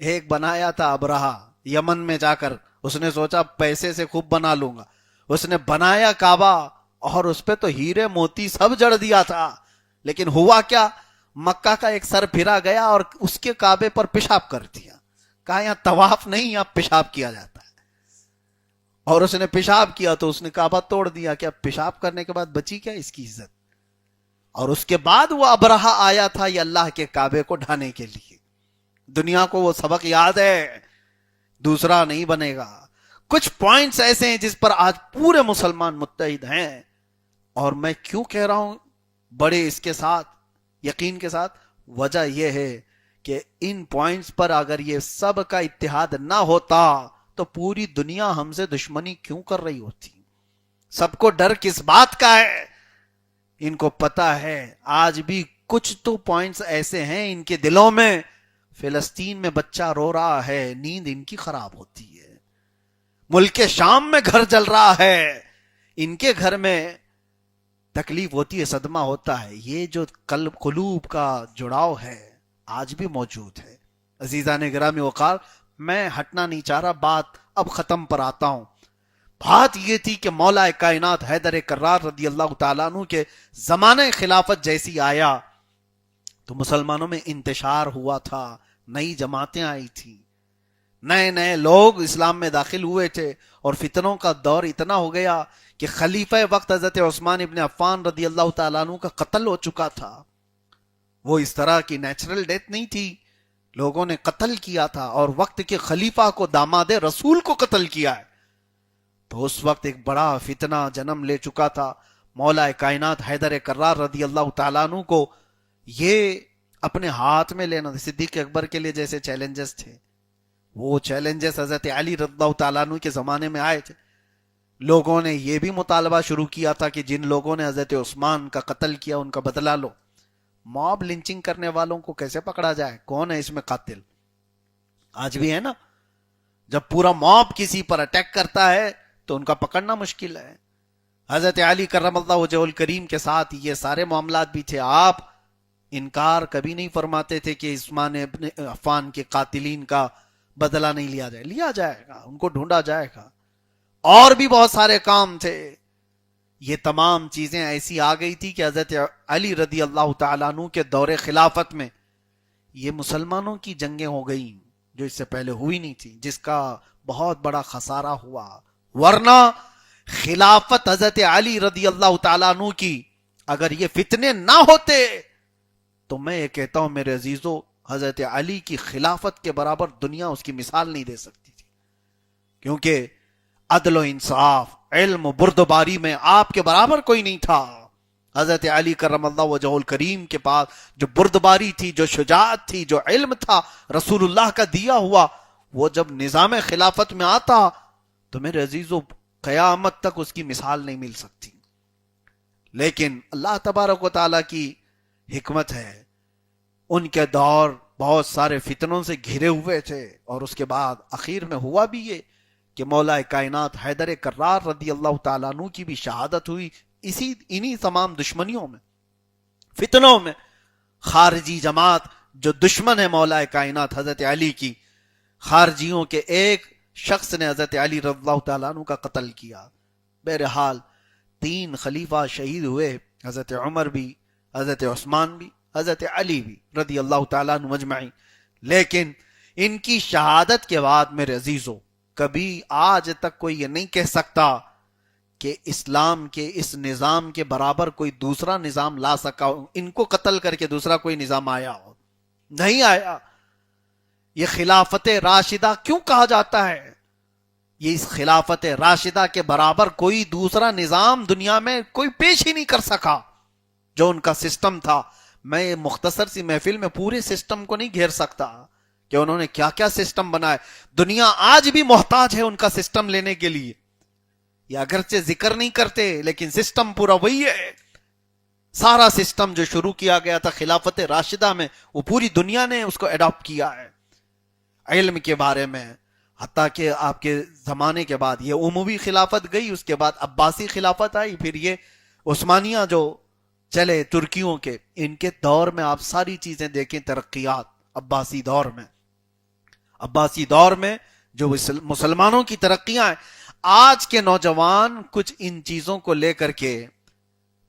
ایک بنایا تھا ابرہا یمن میں جا کر, اس نے سوچا پیسے سے خوب بنا لوں گا, اس نے بنایا کعبہ اور اس پہ تو ہیرے موتی سب جڑ دیا تھا, لیکن ہوا کیا؟ مکہ کا ایک سر پھرا گیا اور اس کے کعبے پر پیشاب کر دیا. کہا یہاں طواف نہیں, یہاں پیشاب کیا جاتا ہے. اور اس نے پیشاب کیا تو اس نے کعبہ توڑ دیا. کہ اب پیشاب کرنے کے بعد بچی کیا اس کی عزت؟ اور اس کے بعد وہ ابرہا آیا تھا یہ اللہ کے کعبے کو ڈھانے کے لیے. دنیا کو وہ سبق یاد ہے, دوسرا نہیں بنے گا. کچھ پوائنٹس ایسے ہیں جس پر آج پورے مسلمان متحد ہیں. اور میں کیوں کہہ رہا ہوں بڑے اس کے ساتھ یقین کے ساتھ؟ وجہ یہ ہے کہ ان پوائنٹس پر اگر یہ سب کا اتحاد نہ ہوتا تو پوری دنیا ہم سے دشمنی کیوں کر رہی ہوتی؟ سب کو ڈر کس بات کا ہے؟ ان کو پتا ہے آج بھی کچھ تو پوائنٹس ایسے ہیں ان کے دلوں میں, فلسطین میں بچہ رو رہا ہے، نیند ان کی خراب ہوتی ہے، ملک شام میں گھر جل رہا ہے، ان کے گھر میں تکلیف ہوتی ہے، صدمہ ہوتا ہے۔ یہ جو قلب قلوب کا جڑاؤ ہے آج بھی موجود ہے۔ عزیزان گرامی وقار، میں ہٹنا نہیں چاہ رہا، بات اب ختم پر آتا ہوں۔ بات یہ تھی کہ مولا کائنات حیدر کرار رضی اللہ تعالیٰ عنہ کے زمانہ خلافت جیسی آیا تو مسلمانوں میں انتشار ہوا تھا، نئی جماعتیں آئی تھی، نئے نئے لوگ اسلام میں داخل ہوئے تھے، اور فتنوں کا دور اتنا ہو گیا کہ خلیفہ وقت حضرت عثمان ابن عفان رضی اللہ تعالیٰ عنہ کا قتل ہو چکا تھا۔ وہ اس طرح کی نیچرل ڈیتھ نہیں تھی، لوگوں نے قتل کیا تھا، اور وقت کے خلیفہ کو، داماد رسول کو قتل کیا ہے۔ تو اس وقت ایک بڑا فتنہ جنم لے چکا تھا۔ مولا کائنات حیدر کرار رضی اللہ تعالیٰ عنہ کو یہ اپنے ہاتھ میں لینا، صدیق اکبر کے لیے جیسے چیلنجز تھے، وہ چیلنجز حضرت علی رضی اللہ تعالیٰ عنہ کے زمانے میں آئے تھے۔ لوگوں نے یہ بھی مطالبہ شروع کیا تھا کہ جن لوگوں نے حضرت عثمان کا قتل کیا ان کا بدلہ لو۔ موب لنچنگ کرنے والوں کو کیسے پکڑا جائے؟ کون ہے اس میں قاتل؟ آج بھی ہے نا، جب پورا موب کسی پر اٹیک کرتا ہے تو ان کا پکڑنا مشکل ہے۔ حضرت علی کرم اللہ وجہ الکریم کے ساتھ یہ سارے معاملات بھی تھے۔ آپ انکار کبھی نہیں فرماتے تھے کہ عثمان ابن عفان کے قاتلین کا بدلہ نہیں لیا جائے، لیا جائے گا، ان کو ڈھونڈا جائے گا۔ اور بھی بہت سارے کام تھے۔ یہ تمام چیزیں ایسی آ گئی تھی کہ حضرت علی رضی اللہ تعالیٰ عنہ کے دور خلافت میں یہ مسلمانوں کی جنگیں ہو گئیں جو اس سے پہلے ہوئی نہیں تھی، جس کا بہت بڑا خسارہ ہوا۔ ورنہ خلافت حضرت علی رضی اللہ تعالیٰ عنہ کی اگر یہ فتنے نہ ہوتے تو میں یہ کہتا ہوں میرے عزیزو، حضرت علی کی خلافت کے برابر دنیا اس کی مثال نہیں دے سکتی تھی، کیونکہ عدل و انصاف، علم و بردباری میں آپ کے برابر کوئی نہیں تھا۔ حضرت علی کرم اللہ وجہ الکریم کے پاس جو بردباری تھی، جو شجاعت تھی، جو علم تھا رسول اللہ کا دیا ہوا، وہ جب نظام خلافت میں آتا تو میرے عزیزو قیامت تک اس کی مثال نہیں مل سکتی۔ لیکن اللہ تبارک و تعالیٰ کی حکمت ہے، ان کے دور بہت سارے فتنوں سے گھرے ہوئے تھے، اور اس کے بعد اخیر میں ہوا بھی یہ کہ مولا کائنات حیدر کرار رضی اللہ تعالیٰ عنہ کی بھی شہادت ہوئی انہی تمام دشمنیوں میں، فتنوں میں۔ خارجی جماعت جو دشمن ہے مولا کائنات حضرت علی کی، خارجیوں کے ایک شخص نے حضرت علی رضی اللہ تعالیٰ عنہ کا قتل کیا۔ بہرحال 3 خلیفہ شہید ہوئے، حضرت عمر بھی، حضرت عثمان بھی، حضرت علی بھی رضی اللہ تعالیٰ عنہ مجمعین۔ لیکن ان کی شہادت کے بعد میرے عزیزوں کبھی آج تک کوئی یہ نہیں کہہ سکتا کہ اسلام کے اس نظام کے برابر کوئی دوسرا نظام لا سکا ہو، ان کو قتل کر کے دوسرا کوئی نظام آیا ہو، نہیں آیا۔ یہ خلافت راشدہ کیوں کہا جاتا ہے؟ یہ اس خلافت راشدہ کے برابر کوئی دوسرا نظام دنیا میں کوئی پیش ہی نہیں کر سکا جو ان کا سسٹم تھا۔ میں مختصر سی محفل میں پورے سسٹم کو نہیں گھیر سکتا کہ انہوں نے کیا کیا سسٹم بنائے۔ دنیا آج بھی محتاج ہے ان کا سسٹم لینے کے لیے، یہ اگرچہ ذکر نہیں کرتے لیکن سسٹم پورا وہی ہے۔ سارا سسٹم جو شروع کیا گیا تھا خلافت راشدہ میں، وہ پوری دنیا نے اس کو اڈاپٹ کیا ہے۔ علم کے بارے میں، حتیٰ کہ آپ کے زمانے کے بعد یہ اموی خلافت گئی، اس کے بعد عباسی خلافت آئی، پھر یہ عثمانیہ جو چلے ترکیوں کے، ان کے دور میں آپ ساری چیزیں دیکھیں ترقیات۔ عباسی دور میں جو مسلمانوں کی ترقیاں ہیں، آج کے نوجوان کچھ ان چیزوں کو لے کر کے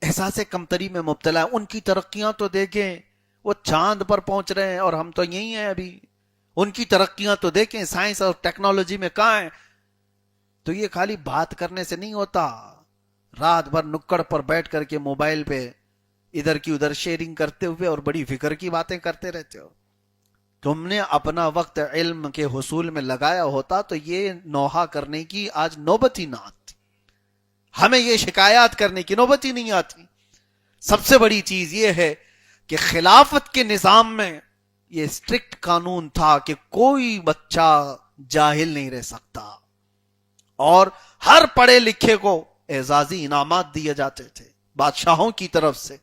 احساس کمتری میں مبتلا ہے۔ ان کی ترقیاں تو دیکھیں، وہ چاند پر پہنچ رہے ہیں اور ہم تو یہی ہیں ابھی۔ ان کی ترقیاں تو دیکھیں، سائنس اور ٹیکنالوجی میں کہاں ہیں۔ تو یہ خالی بات کرنے سے نہیں ہوتا، رات بھر نکڑ پر بیٹھ کر کے موبائل پہ ادھر کی ادھر شیئرنگ کرتے ہوئے اور بڑی فکر کی باتیں کرتے رہتے ہو۔ تم نے اپنا وقت علم کے حصول میں لگایا ہوتا تو یہ نوحہ کرنے کی آج نوبت ہی نہ آتی، ہمیں یہ شکایات کرنے کی نوبت ہی نہیں آتی۔ سب سے بڑی چیز یہ ہے کہ خلافت کے نظام میں یہ اسٹرکٹ قانون تھا کہ کوئی بچہ جاہل نہیں رہ سکتا، اور ہر پڑھے لکھے کو اعزازی انعامات دیے جاتے تھے بادشاہوں کی طرف سے۔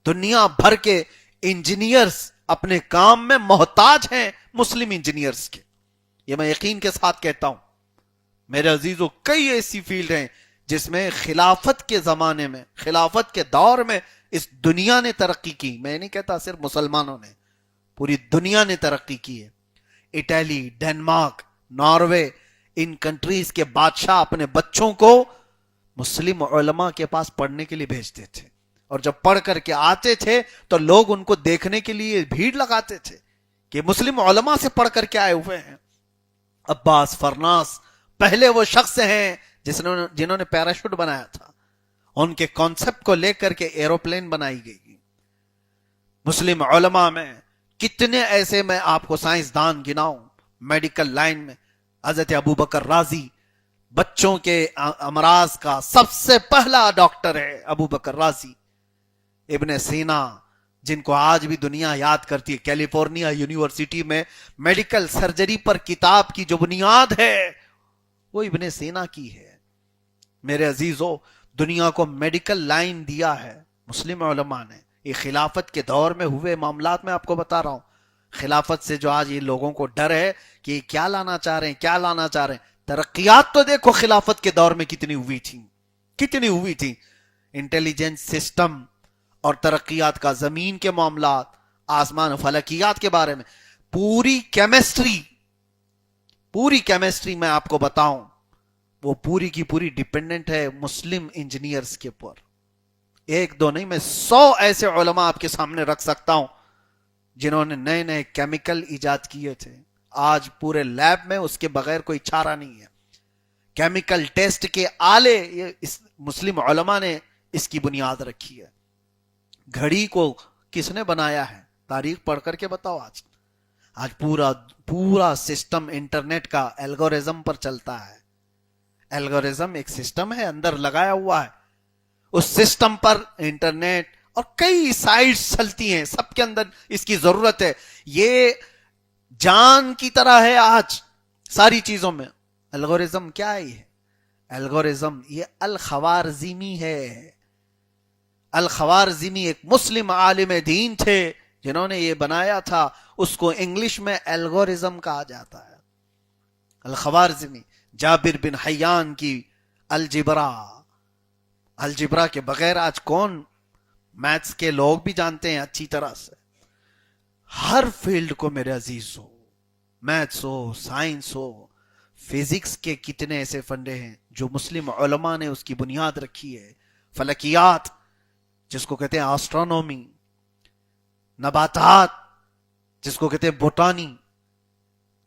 دنیا بھر کے انجینئرز اپنے کام میں محتاج ہیں مسلم انجینئرز کے. یہ میں یقین کے ساتھ کہتا ہوں میرے عزیزوں. کئی ایسی فیلڈ ہیں جس میں خلافت کے زمانے میں، خلافت کے دور میں اس دنیا نے ترقی کی. میں نہیں کہتا صرف مسلمانوں نے، پوری دنیا نے ترقی کی ہے. اٹلی، ڈنمارک، ناروے، ان کنٹریز کے بادشاہ اپنے بچوں کو مسلم علماء کے پاس پڑھنے کے لیے بھیجتے تھے، اور جب پڑھ کر کے آتے تھے تو لوگ ان کو دیکھنے کے لیے بھیڑ لگاتے تھے کہ مسلم علماء سے پڑھ کر کے آئے ہوئے ہیں. عباس فرناس پہلے وہ شخص ہیں جنہوں نے پیراشوٹ بنایا تھا. ان کے کانسیپٹ کو لے کر کے ایروپلین بنائی گئی. مسلم علماء میں کتنے ایسے میں آپ کو سائنسدان گناؤں. میڈیکل لائن میں حضرت ابو بکر رازی بچوں کے امراض کا سب سے پہلا ڈاکٹر ہے. ابو بکر رازی. ابن سینا جن کو آج بھی دنیا یاد کرتی ہے، کیلیفورنیا یونیورسٹی میں میڈیکل سرجری پر کتاب کی جو بنیاد ہے وہ ابن سینا کی ہے. میرے عزیزو، دنیا کو میڈیکل لائن دیا ہے مسلم علماء نے. یہ خلافت کے دور میں ہوئے معاملات میں آپ کو بتا رہا ہوں. خلافت سے جو آج یہ لوگوں کو ڈر ہے کہ یہ کیا لانا چاہ رہے ہیں، کیا لانا چاہ رہے ہیں. ترقیات تو دیکھو خلافت کے دور میں کتنی ہوئی تھی. انٹیلیجنس سسٹم اور ترقیات کا، زمین کے معاملات، آسمان و فلکیات کے بارے میں، پوری کیمسٹری میں آپ کو بتاؤں وہ پوری کی پوری ڈیپینڈنٹ ہے مسلم انجینئرز کے اوپر. ایک دو نہیں، میں 100 ایسے علماء آپ کے سامنے رکھ سکتا ہوں جنہوں نے نئے نئے کیمیکل ایجاد کیے تھے. آج پورے لیب میں اس کے بغیر کوئی چارہ نہیں ہے. کیمیکل ٹیسٹ کے آلے اس مسلم علماء نے اس کی بنیاد رکھی ہے. گھڑی کو کس نے بنایا ہے؟ تاریخ پڑھ کر کے بتاؤ. آج پورا سسٹم انٹرنیٹ کا الگورزم پر چلتا ہے. الگورزم ایک سسٹم ہے اندر لگایا ہوا ہے. اس سسٹم پر انٹرنیٹ اور کئی سائٹس چلتی ہیں، سب کے اندر اس کی ضرورت ہے. یہ جان کی طرح ہے آج ساری چیزوں میں. الگورزم کیا ہے؟ یہ الگورزم یہ الخوارزمی ہے. الخوارزمی ایک مسلم عالم دین تھے جنہوں نے یہ بنایا تھا. اس کو انگلش میں الگورزم کہا جاتا ہے. الخوارزمی. جابر بن حیان کی الجبرا کے بغیر آج کون؟ میتھس کے لوگ بھی جانتے ہیں اچھی طرح سے. ہر فیلڈ کو میرے عزیز ہو، میتھس ہو، سائنس ہو، فزکس کے کتنے ایسے فنڈے ہیں جو مسلم علماء نے اس کی بنیاد رکھی ہے. فلکیات جس کو کہتے ہیں آسٹرونومی، نباتات جس کو کہتے ہیں بوٹانی،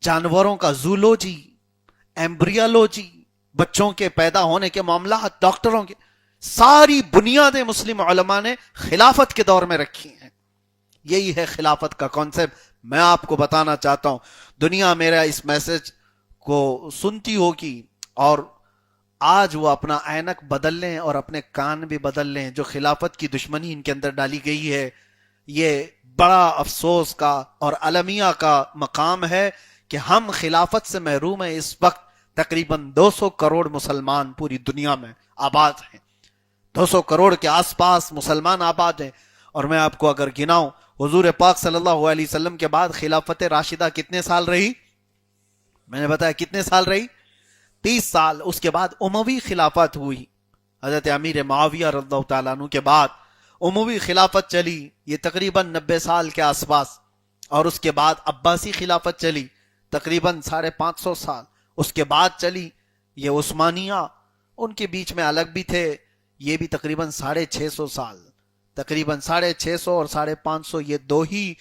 جانوروں کا زولوجی، ایمبریالوجی، بچوں کے پیدا ہونے کے معاملات، ڈاکٹروں کے، ساری بنیادیں مسلم علماء نے خلافت کے دور میں رکھی ہیں. یہی ہے خلافت کا کانسیپٹ. میں آپ کو بتانا چاہتا ہوں دنیا میرا اس میسج کو سنتی ہوگی اور آج وہ اپنا اینک بدل لیں اور اپنے کان بھی بدل لیں. جو خلافت کی دشمنی ان کے اندر ڈالی گئی ہے، یہ بڑا افسوس کا اور المیہ کا مقام ہے کہ ہم خلافت سے محروم ہیں. اس وقت تقریباً 200 کروڑ مسلمان پوری دنیا میں آباد ہیں. 200 کروڑ کے آس پاس مسلمان آباد ہیں. اور میں آپ کو اگر گناؤں، حضور پاک صلی اللہ علیہ وسلم کے بعد خلافت راشدہ کتنے سال رہی؟ میں نے بتایا کتنے سال رہی؟ 30 سال. اس کے بعد اموی خلافت ہوئی. حضرت امیر معاویہ رضی اللہ تعالیٰ عنہ کے بعد اموی خلافت چلی، یہ تقریباً 90 سال کے آس پاس. اور اس کے بعد عباسی خلافت چلی تقریباً 550 سال. اس کے بعد چلی یہ عثمانیہ، ان کے بیچ میں الگ بھی تھے، یہ بھی تقریباً 650 سال. تقریباً 650 اور 550 یہ دو ہی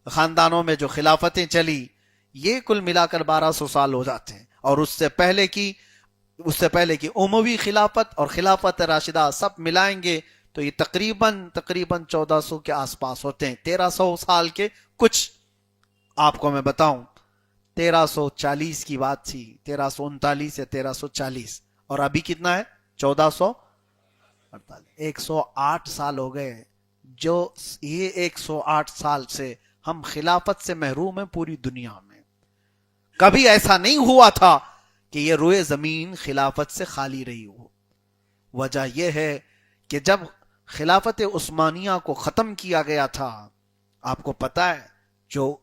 خاندانوں میں جو خلافتیں چلی، یہ کل ملا کر 1200 سال ہو جاتے ہیں. اور اس سے پہلے کی اموی خلافت اور خلافت راشدہ سب ملائیں گے تو یہ تقریباً 1400 کے آس پاس ہوتے ہیں. 1300 سال کے کچھ آپ کو میں بتاؤں، 1340 کی بات تھی، 1339 یا 1340، اور ابھی کتنا ہے؟ 1448. 108 سال ہو گئے. جو یہ 108 سال سے ہم خلافت سے محروم ہیں پوری دنیا میں. کبھی ایسا نہیں ہوا تھا کہ یہ روئے زمین خلافت سے خالی رہی ہو. وجہ یہ ہے کہ جب خلافت عثمانیہ کو ختم کیا گیا تھا، آپ کو پتا ہے جو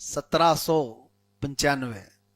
1795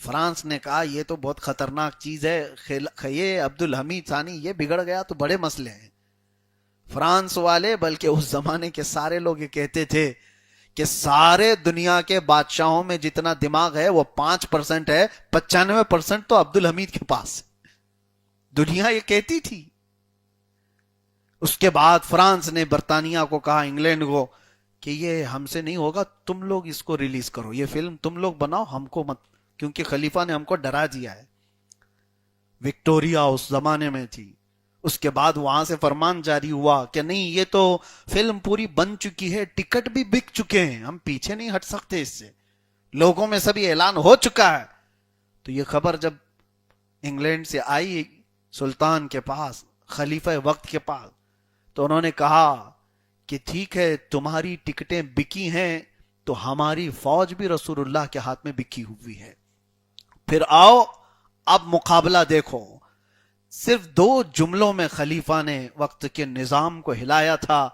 فرانس نے کہا یہ تو بہت خطرناک چیز ہے، یہ عبدالحمید ثانی یہ بگڑ گیا تو بڑے مسئلے ہیں۔ فرانس والے بلکہ اس زمانے کے سارے لوگ یہ کہتے تھے کہ سارے دنیا کے بادشاہوں میں جتنا دماغ ہے وہ 5% ہے، 95% تو عبدالحمید کے پاس۔ دنیا یہ کہتی تھی۔ اس کے بعد فرانس نے برطانیہ کو کہا، انگلینڈ کو، کہ یہ ہم سے نہیں ہوگا، تم لوگ اس کو ریلیز کرو، یہ فلم تم لوگ بناؤ، ہم کو مت، کیونکہ خلیفہ نے ہم کو ڈرا دیا ہے۔ وکٹوریا اس زمانے میں تھی۔ اس کے بعد وہاں سے فرمان جاری ہوا کہ نہیں، یہ تو فلم پوری بن چکی ہے، ٹکٹ بھی بک چکے ہیں، ہم پیچھے نہیں ہٹ سکتے اس سے، لوگوں میں سب یہ اعلان ہو چکا ہے۔ تو یہ خبر جب انگلینڈ سے آئی سلطان کے پاس، خلیفہ وقت کے پاس، تو انہوں نے کہا کہ ٹھیک ہے، تمہاری ٹکٹیں بکی ہیں تو ہماری فوج بھی رسول اللہ کے ہاتھ میں بکی ہوئی ہے، پھر آؤ اب مقابلہ دیکھو۔ صرف 2 جملوں میں خلیفہ نے وقت کے نظام کو ہلایا تھا۔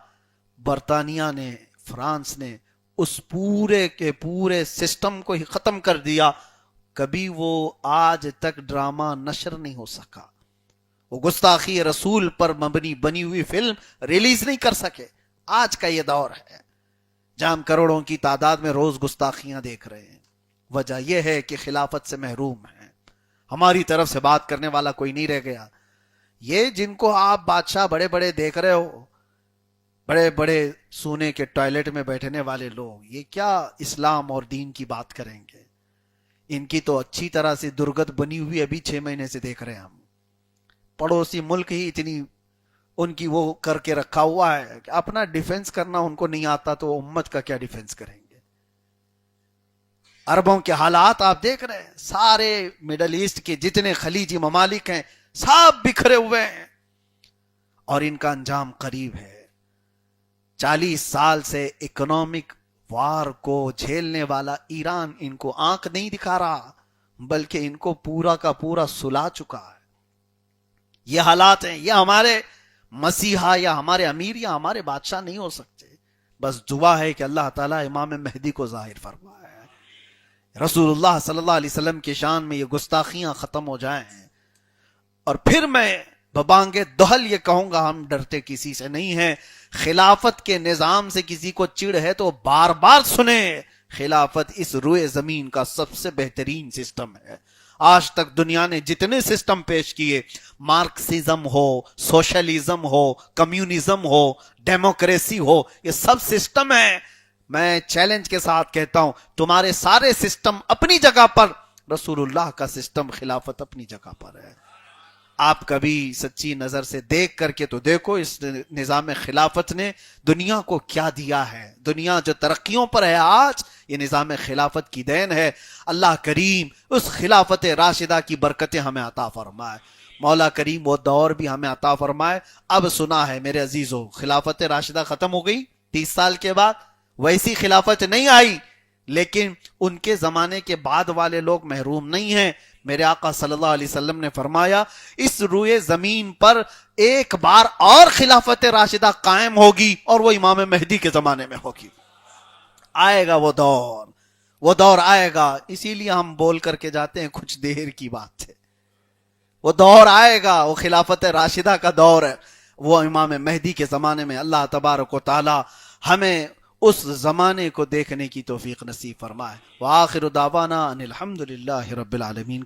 برطانیہ نے، فرانس نے اس پورے کے پورے سسٹم کو ہی ختم کر دیا۔ کبھی وہ آج تک ڈرامہ نشر نہیں ہو سکا، وہ گستاخی رسول پر مبنی بنی ہوئی فلم ریلیز نہیں کر سکے۔ آج کا یہ دور ہے جہاں ہم کروڑوں کی تعداد میں روز گستاخیاں دیکھ رہے ہیں۔ وجہ یہ ہے کہ خلافت سے محروم ہیں، ہماری طرف سے بات کرنے والا کوئی نہیں رہ گیا۔ یہ جن کو آپ بادشاہ بڑے بڑے دیکھ رہے ہو، بڑے بڑے سونے کے ٹوائلٹ میں بیٹھنے والے لوگ، یہ کیا اسلام اور دین کی بات کریں گے؟ ان کی تو اچھی طرح سے درگت بنی ہوئی ابھی 6 مہینے سے دیکھ رہے ہیں ہم۔ پڑوسی ملک ہی اتنی ان کی وہ کر کے رکھا ہوا ہے کہ اپنا ڈیفنس کرنا ان کو نہیں آتا تو امت کا کیا ڈیفنس کریں گے؟ عربوں کے حالات آپ دیکھ رہے ہیں، سارے مڈل ایسٹ کے جتنے خلیجی ممالک ہیں سب بکھرے ہوئے ہیں، اور ان کا انجام قریب ہے۔ 40 سال سے اکنامک وار کو جھیلنے والا ایران ان کو آنکھ نہیں دکھا رہا، بلکہ ان کو پورا کا پورا سلا چکا ہے۔ یہ حالات ہیں، یہ ہمارے مسیحا یا ہمارے امیر یا ہمارے بادشاہ نہیں ہو سکتے۔ بس دعا ہے کہ اللہ تعالیٰ امام مہدی کو ظاہر فرمائے، رسول اللہ صلی اللہ علیہ وسلم کی شان میں یہ گستاخیاں ختم ہو جائیں۔ اور پھر میں ببانگ دہل یہ کہوں گا، ہم ڈرتے کسی سے نہیں ہیں۔ خلافت کے نظام سے کسی کو چڑ ہے تو بار بار سنیں، خلافت اس روئے زمین کا سب سے بہترین سسٹم ہے۔ آج تک دنیا نے جتنے سسٹم پیش کیے، مارکسزم ہو، سوشلزم ہو، کمیونزم ہو، ڈیموکریسی ہو، یہ سب سسٹم ہیں۔ میں چیلنج کے ساتھ کہتا ہوں، تمہارے سارے سسٹم اپنی جگہ پر، رسول اللہ کا سسٹم خلافت اپنی جگہ پر ہے۔ آپ کبھی سچی نظر سے دیکھ کر کے تو دیکھو اس نظام خلافت نے دنیا کو کیا دیا ہے۔ دنیا جو ترقیوں پر ہے آج، یہ نظام خلافت کی دین ہے۔ اللہ کریم اس خلافت راشدہ کی برکتیں ہمیں عطا فرمائے، مولا کریم وہ دور بھی ہمیں عطا فرمائے۔ اب سنا ہے میرے عزیزو، خلافت راشدہ ختم ہو گئی 30 سال کے بعد، ویسی خلافت نہیں آئی، لیکن ان کے زمانے کے بعد والے لوگ محروم نہیں ہیں۔ میرے آقا صلی اللہ علیہ وسلم نے فرمایا، اس روئے زمین پر ایک بار اور خلافت راشدہ قائم ہوگی، اور وہ امام مہدی کے زمانے میں ہوگی۔ آئے گا وہ دور آئے گا، اسی لیے ہم بول کر کے جاتے ہیں کچھ دیر کی بات ہے۔ وہ دور آئے گا، وہ خلافت راشدہ کا دور ہے، وہ امام مہدی کے زمانے میں۔ اللہ تبارک و تعالی ہمیں اس زمانے کو دیکھنے کی توفیق نصیب فرمائے۔ وآخر دعوانا ان الحمد للہ رب العالمین۔